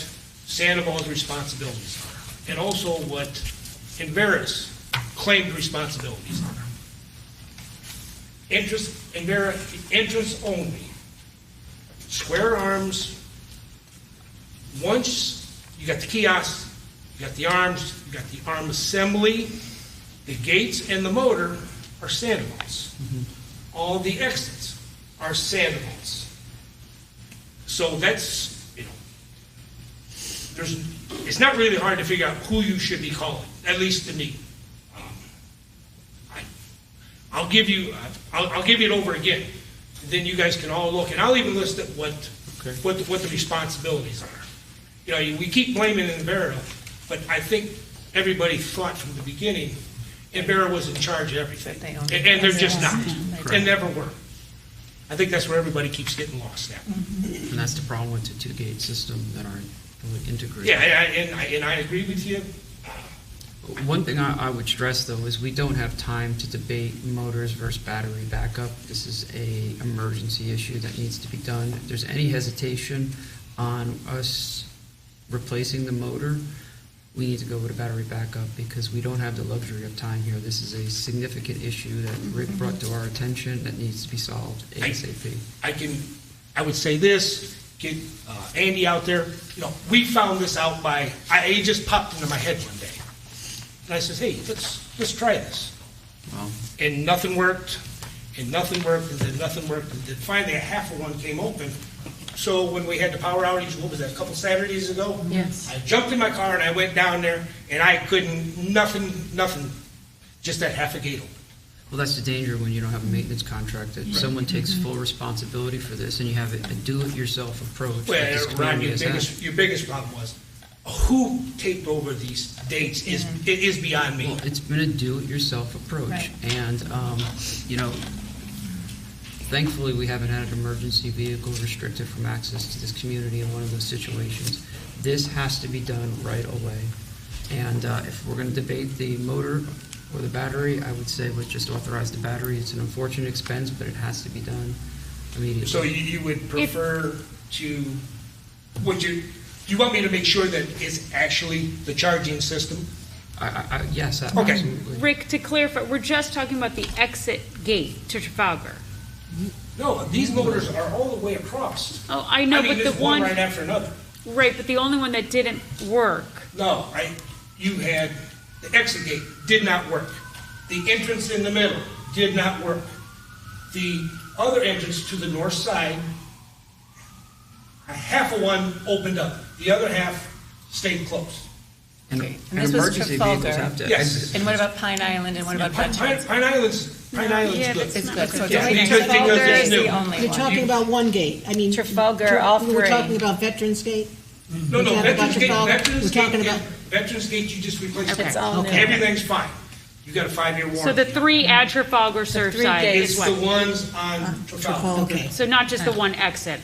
Sandoval's responsibilities are, and also what Envera's claimed responsibilities are. Envera, interest only. Square arms. Once you got the kiosks, you got the arms, you got the arm assembly, the gates and the motor are Sandoval's. All the exits are Sandoval's. So that's, it's not really hard to figure out who you should be calling, at least to me. I'll give you it over again. Then you guys can all look, and I'll even list it what the responsibilities are. You know, we keep blaming Envera, but I think everybody thought from the beginning Envera was in charge of everything, and they're just not, and never were. I think that's where everybody keeps getting lost at. And that's the problem with the 2-gate system that aren't fully integrated. Yeah, and I agree with you. One thing I would stress, though, is we don't have time to debate motors versus battery backup. This is a emergency issue that needs to be done. If there's any hesitation on us replacing the motor, we need to go with a battery backup because we don't have the luxury of time here. This is a significant issue that Rick brought to our attention that needs to be solved ASAP. I would say this, get Andy out there. You know, we found this out it just popped into my head one day. And I says, hey, let's try this. Wow. And nothing worked, and nothing worked, and then nothing worked, and then finally a half of one came open. So when we had the power outage, what was that, a couple Saturdays ago? Yes. I jumped in my car and I went down there, and I couldn't, nothing. just that half a gate open. Well, that's the danger when you don't have a maintenance contract, that someone takes full responsibility for this, and you have a do-it-yourself approach. that this Well, Ron, community has had. your biggest problem was, who taped over these dates is beyond me. Well, it's been a do-it-yourself approach, Right. and, you know, thankfully, we haven't had an emergency vehicle restricted from access to this community in one of those situations. This has to be done right away, and if we're going to debate the motor or the battery, I would say let's just authorize the battery. It's an unfortunate expense, but it has to be done immediately. So you would prefer to, do you want me to make sure that it's actually the charging system? Yes, Okay. absolutely. Rick, to clarify, we're just talking about the exit gate to Trafalgar. No, these motors are all the way across. Oh, I know, but the there's one one, right after another. right, but the only one that didn't work. No, you had, the exit gate did not work. The entrance in the middle did not work. The other entrance to the north side, half of one opened up. The other half stayed closed. And, And and this was emergency Trafalgar. vehicles have to Yes. exit. And what about Pine Island, and what about Pine Veterans? Island's Yeah, good. that's It's not good, so it's Yeah, only because Trafalgar it's is new. the only You're one. talking about one gate. I mean. Trafalgar, all We're three. talking about Veterans Gate? No, We're talking about Veterans Gate, Trafalgar? Veterans We're Gate, talking about- Veterans Gate, you just replaced. It's all new. Everything's fine. You got a 5-year warranty. So the three at Trafalgar three Surfside gates. is It's the what? ones on Trafalgar. Okay. So not just the one exit.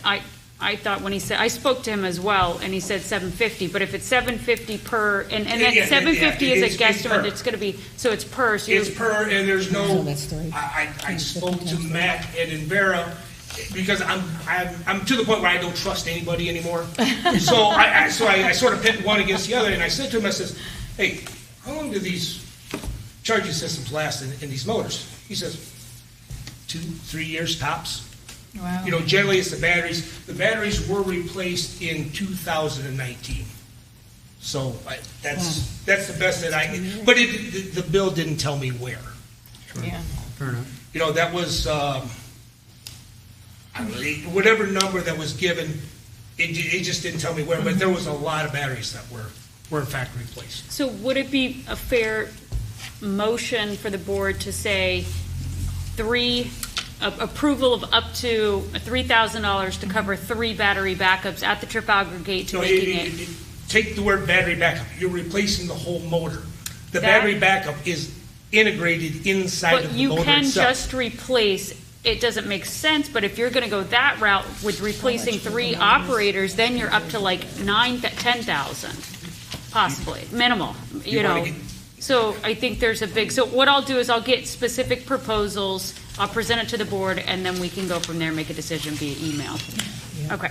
I thought when he said, I spoke to him as well, and he said 750, but if it's 750 per, and Yeah, that yeah, 750 yeah, is a it's per. guesstimate, it's gonna be, so it's per, so It's you're, per, and there's So no, that's three. I spoke to Matt at Envera, because I'm to the point where I don't trust anybody anymore. So I sort of pit one against the other, and I said to him, I says, hey, how long do these charging systems last in these motors? He says, 2-3 years tops. Wow. You know, generally it's the batteries. The batteries were replaced in 2019. So that's the best that I can, but the bill didn't tell me where. Yeah. Fair enough. You know, that was, whatever number that was given, it just didn't tell me where, but there was a lot of batteries that were in fact replaced. so would it be a fair motion for the board to say approval of up to $3,000 to cover 3 battery backups at the Trafalgar Gate to No, making it? take the word battery backup, you're replacing the whole motor. The That- battery backup is integrated inside But of the you motor can itself. just replace, it doesn't make sense, but if you're gonna go that route with replacing 3 operators, then you're up to like 10,000, possibly, minimal, you You wanna know. get- So I think there's a big, so what I'll do is I'll get specific proposals, I'll present it to the board, and then we can go from there, and make a decision via email. Okay.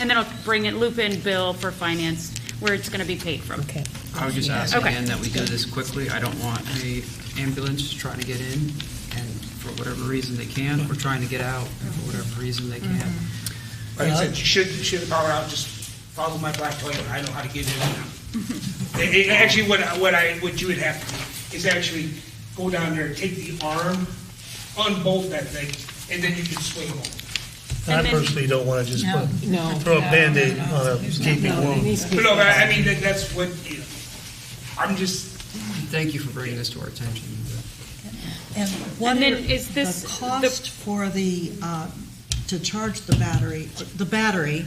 And then I'll loop in Bill for finance, where it's gonna be paid from. Okay. I would just ask Okay. again that we do this quickly. I don't want a ambulance trying to get in, and for whatever reason they can't, or trying to get out, and for whatever reason they can't. Like I said, should the power out, just follow my black Toyota, I know how to get in and out. Actually, what you would have to do is actually go down there, take the arm, unbolt that thing, and then you can swing them over. I And then- personally don't want to just No. throw a Band-Aid on a gaping No, it wound. needs to be. But no, I mean, that's what, I'm just, Thank you for bringing this to our attention. And what And then are is this the cost for the, to charge the battery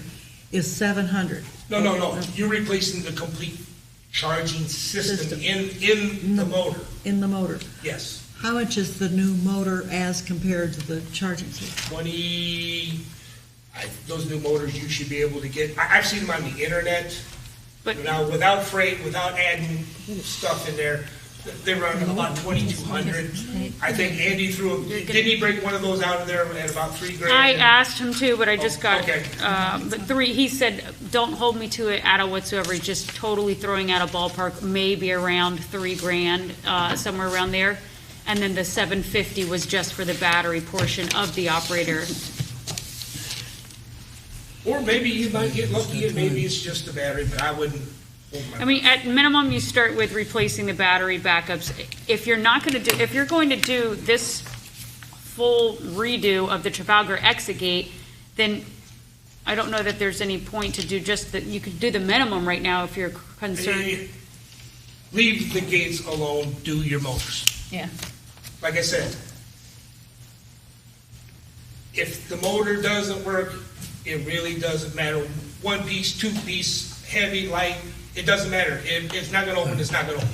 is $700. no, you're replacing the complete charging system in the motor, In the motor. yes. How much is the new motor as compared to the charging system? Those new motors you should be able to get, I've seen them on the internet. But- Now, without freight, without adding stuff in there, they run about 2,200. I think Andy didn't he break one of those out of there at about $3,000? I asked him to, but I just got, okay. but 3, he said, don't hold me to it at all whatsoever, he's just totally throwing out a ballpark, maybe around $3,000, somewhere around there. And then the 750 was just for the battery portion of the operator. Or maybe you might get lucky and maybe it's just the battery, but I wouldn't hold my I mean, at minimum, you start with replacing the battery backups. If you're not gonna do, if you're going to do this full redo of the Trafalgar exit gate, then I don't know that there's any point to do just that, you could do the minimum right now if you're concerned. Leave the gates alone, do your motors. Yeah. Like I said, if the motor doesn't work, it really doesn't matter. One piece, two piece, heavy, light, it doesn't matter. If it's not gonna open, it's not gonna open.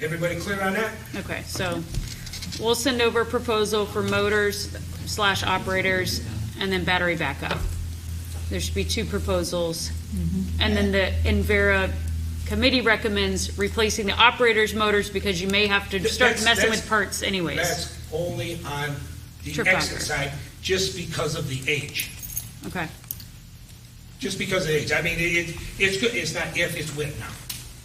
Everybody clear on that? Okay, so we'll send over a proposal for motors / operators and then battery backup. There should be 2 proposals. And then the Envera Committee recommends replacing the operators' motors because you may have to start messing with parts anyways. That's only on the Trafalgar. exit side, just because of the age. Okay. Just because of the age. I mean, it's good, it's not if, it's when now.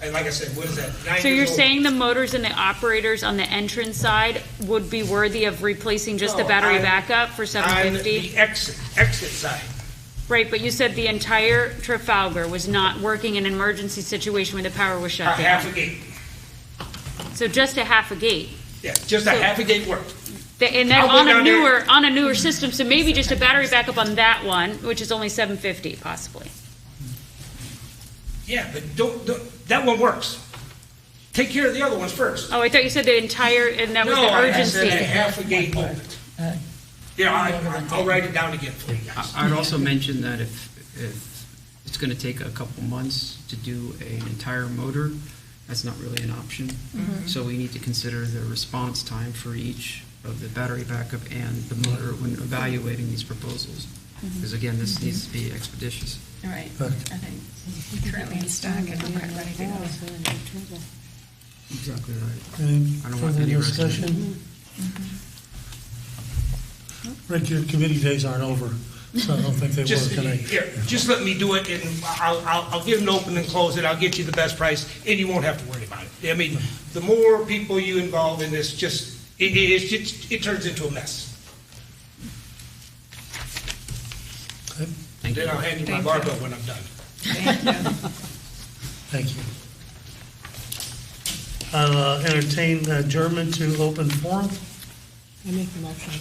And like I said, what is that, 9 So years you're old? saying the motors and the operators on the entrance side would be worthy of replacing just the No, battery on- backup for On $750? the exit side. Right, but you said the entire Trafalgar was not working in an emergency situation when the power was shut down. Half a gate. So just a half a gate. Yeah, just a So- half a gate worked. And then I'll go down there. on a newer system, so maybe just a battery backup on that one, which is only $750 possibly. Yeah, but don't, that one works. Take care of the other ones first. Oh, I thought you said the entire, and that was the No, I urgency. said a half a gate opened. Yeah, I'll write it down again for you guys. I'd also mention that if it's going to take a couple months to do an entire motor, that's not really an option. So we need to consider the response time for each of the battery backup and the motor when evaluating these proposals. Because again, this needs to be expeditious. All right. I think currently in stock and we're ready to go. Exactly right. Any I don't want further any discussion? Rick, your committee days aren't over, so I don't think they Just, were tonight. here, just let me do it, and I'll get it open and close it, I'll get you the best price, and you won't have to worry about it. I mean, the more people you involve in this, it turns into a mess. Okay, Thank Then you. I'll hand you my barbell when I'm done. thank you. I'll entertain adjournment to open forum. I make the motion.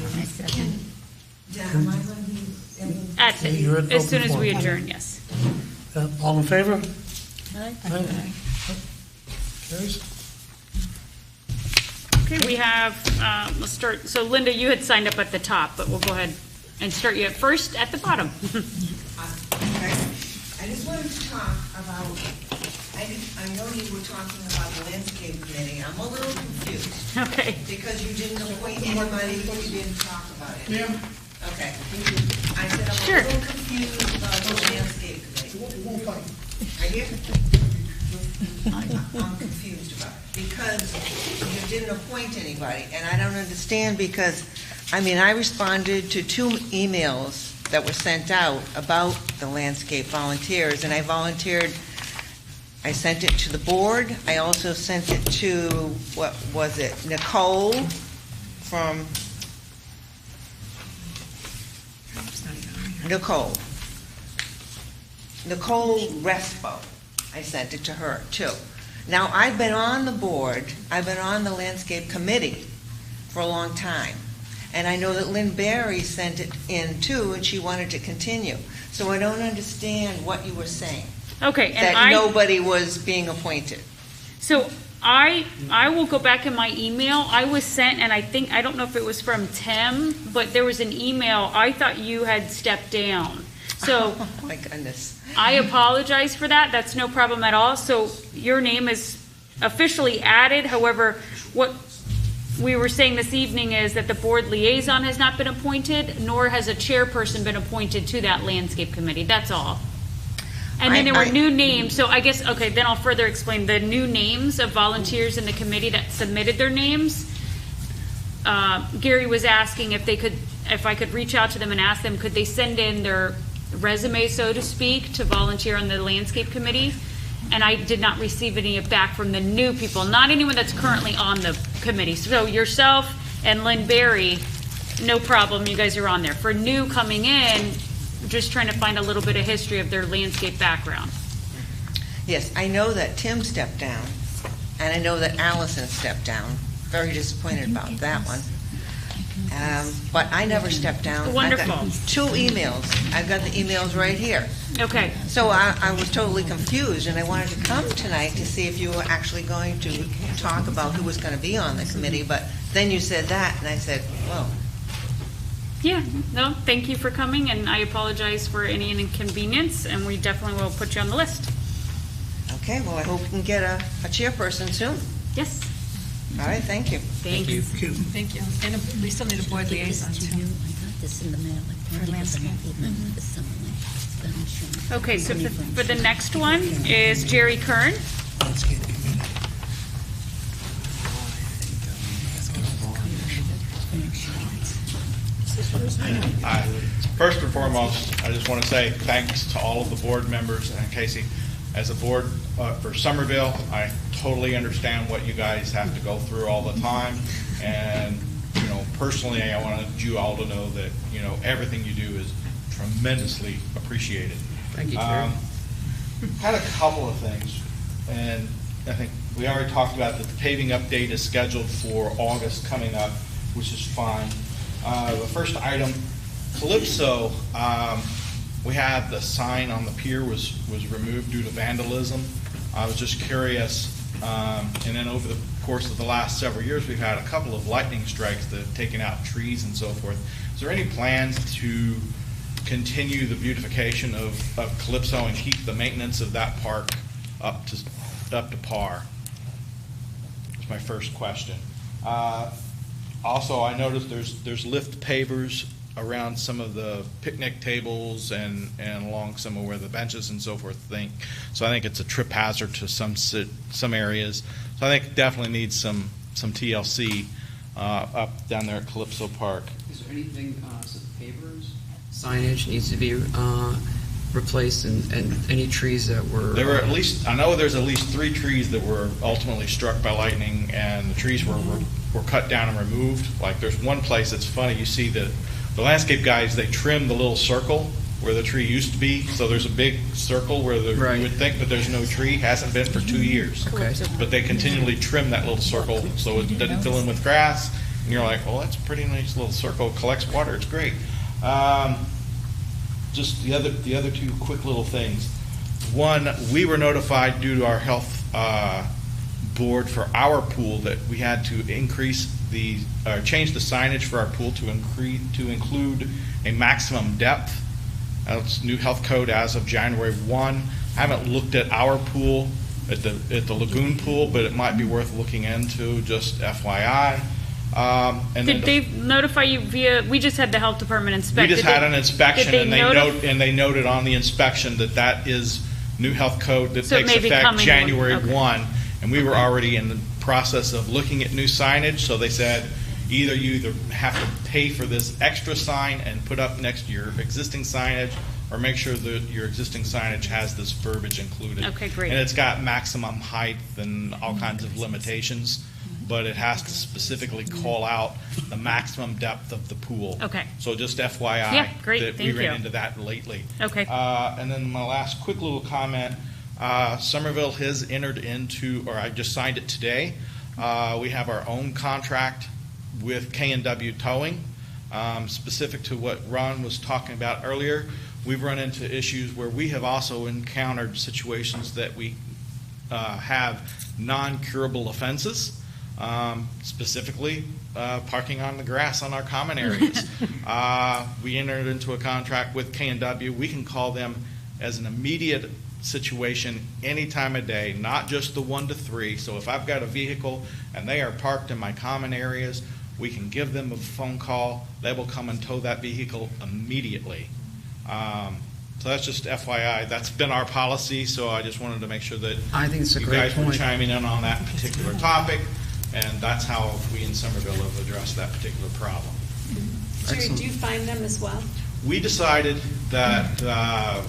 I second. Am I going to be able You're at As soon open as we forum. adjourn, yes. All in favor? Aye. Carries? Okay, we have, let's start, so Linda, you had signed up at the top, but we'll go ahead and start you at first at the bottom. I just wanted to talk about, I know you were talking about the landscape committee. I'm a little confused. Okay. Because you didn't appoint anybody, you didn't talk about it. Yeah. Okay. I said I'm Sure. a little confused about the landscape committee. I hear? I'm confused about it. Because you didn't appoint anybody, and I don't understand because, I mean, I responded to 2 emails that were sent out about the landscape volunteers, and I volunteered. I sent it to the board. I also sent it to, what was it, Nicole from, Nicole Respo. I sent it to her, too. Now, I've been on the board, I've been on the landscape committee for a long time. And I know that Lynn Barry sent it in, too, and she wanted to continue. So I don't understand what you were saying. Okay, and That nobody was being appointed. So I will go back in my email. I was sent, and I don't know if it was from Tim, but there was an email. I thought you had stepped down. So Oh, my goodness. I apologize for that. That's no problem at all. So your name is officially added. However, what we were saying this evening is that the board liaison has not been appointed, nor has a chairperson been appointed to that landscape committee. That's all. And then there were new names, so I guess, okay, then I'll further explain the new names of volunteers in the committee that submitted their names. Gary was asking if I could reach out to them and ask them, could they send in their resume, so to speak, to volunteer on the landscape committee? And I did not receive any back from the new people, not anyone that's currently on the committee. So yourself and Lynn Barry, no problem, you guys are on there. For new coming in, just trying to find a little bit of history of their landscape background. Yes, I know that Tim stepped down, and I know that Allison stepped down. Very disappointed about that one. But I never stepped down. Wonderful. I got 2 emails. I've got the emails right here. Okay. So I was totally confused, and I wanted to come tonight to see if you were actually going to talk about who was going to be on the committee, but then you said that, and I said, whoa. Yeah, no, thank you for coming, and I apologize for any inconvenience, and we definitely will put you on the list. Okay, well, I hope we can get a chairperson soon. Yes. All right, thank you. Thank you. Thank you. And we still need a board liaison too. I got this in the mail. For landscape. Okay, so for the next one is Jerry Kern. Hi. First and foremost, I just want to say thanks to all of the board members and Casey. As a board for Somerville, I totally understand what you guys have to go through all the time. And, you know, personally, I wanted you all to know that, you know, everything you do is tremendously appreciated. Thank you, Jerry. Had a couple of things, and I think we already talked about that the paving update is scheduled for August coming up, which is fine. The first item, Calypso, we had the sign on the pier was removed due to vandalism. I was just curious, and then over the course of the last several years, we've had a couple of lightning strikes that have taken out trees and so forth. Is there any plans to continue the beautification of Calypso and keep the maintenance of that park up to par? That's my first question. Also, I noticed there's lift pavers around some of the picnic tables and along some of where the benches and so forth think. So I think it's a trip hazard to some areas. So I think it definitely needs some TLC up down there at Calypso Park. Is there anything, so the pavers, signage needs to be replaced, and any trees that were... There were at least, I know there's at least 3 trees that were ultimately struck by lightning, and the trees were cut down and removed. Like there's one place that's funny, you see the landscape guys, they trim the little circle where the tree used to be, so there's a big circle where Right. you would think that there's no tree, hasn't been for 2 years. Okay. But they continually trim that little circle so it doesn't fill in with grass, and you're like, well, that's a pretty nice little circle, it collects water, it's great. Just the other 2 quick little things. One, we were notified due to our health board for our pool that we had to change the signage for our pool to include a maximum depth. That's new health code as of January 1. I haven't looked at our pool, at the lagoon pool, but it might be worth looking into, just FYI. Did they notify you via, we just had the health department inspect. We just had an inspection, and they noted on the inspection that is new health code that takes effect January 1, and we were already in the process of looking at new signage, so they said you either have to pay for this extra sign and put up next to your existing signage, or make sure that your existing signage has this verbiage included. Okay, great. And it's got maximum height and all kinds of limitations, but it has to specifically call out the maximum depth of the pool. Okay. So just FYI, Yeah, great. that Thank we ran you. into that lately. Okay. And then my last quick little comment, Somerville has entered into, or I just signed it today, we have our own contract with K&W Towing. Specific to what Ron was talking about earlier, we've run into issues where we have also encountered situations that we have non-curable offenses. Specifically parking on the grass on our common areas. We entered into a contract with K&W. We can call them as an immediate situation any time of day, not just the 1 to 3. So if I've got a vehicle and they are parked in my common areas, we can give them a phone call. They will come and tow that vehicle immediately. So that's just FYI. That's been our policy, so I just wanted to make sure that I think it's a you great guys were point. chiming in on that particular topic. And that's how we in Somerville have addressed that particular problem. Jerry, do you find them as well? We decided that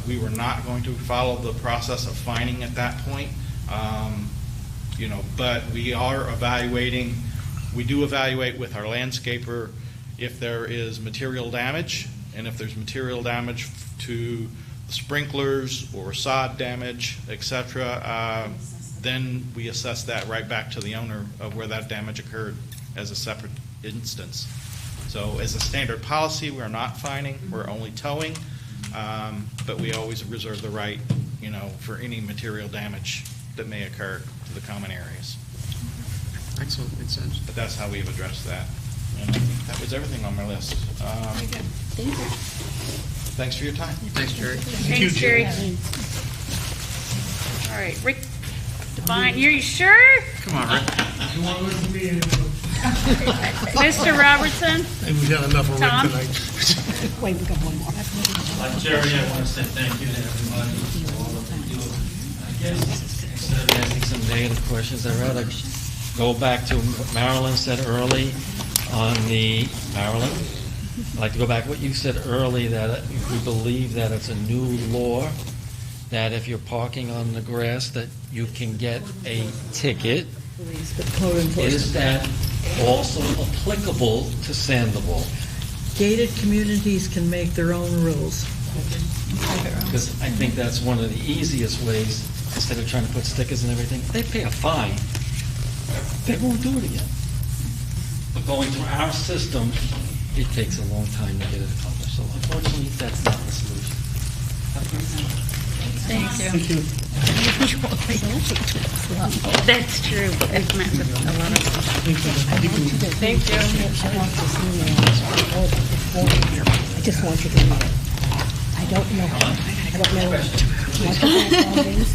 we were not going to follow the process of fining at that point. But we are evaluating. We do evaluate with our landscaper if there is material damage, and if there's material damage to the sprinklers or sod damage, etc. Then we assess that right back to the owner of where that damage occurred as a separate instance. So as a standard policy, we're not fining, we're only towing, but we always reserve the right, for any material damage that may occur to the common areas. Excellent, makes sense. But that's how we've addressed that. And I think that was everything on my list. Thank you. Thanks for your time. Thanks, Jerry. Thanks, Jerry. All right, Rick Devine, you sure? Come on, Rick. You want to listen to me anymore? Mr. Robertson? Maybe we've had enough of Rick Tom? tonight. Wait, we got one more. Like Jerry, I want to say thank you to everybody for all that they do. I guess instead of asking some negative questions, I'd rather go back to what Marilyn said early on the Marilyn. I'd like to go back to what you said early, that we believe that it's a new law, that if you're parking on the grass, that you can get a ticket. Is that also applicable to Sandoval? Gated communities can make their own rules. Because I think that's one of the easiest ways, instead of trying to put stickers and everything. They pay a fine, they won't do it again. But going through our system, it takes a long time to get it accomplished. So unfortunately, that's not the solution. Thank you. Thank you. That's true. It's met with a lot of stuff. Thank you. I just want you to read it. I don't know much about all these.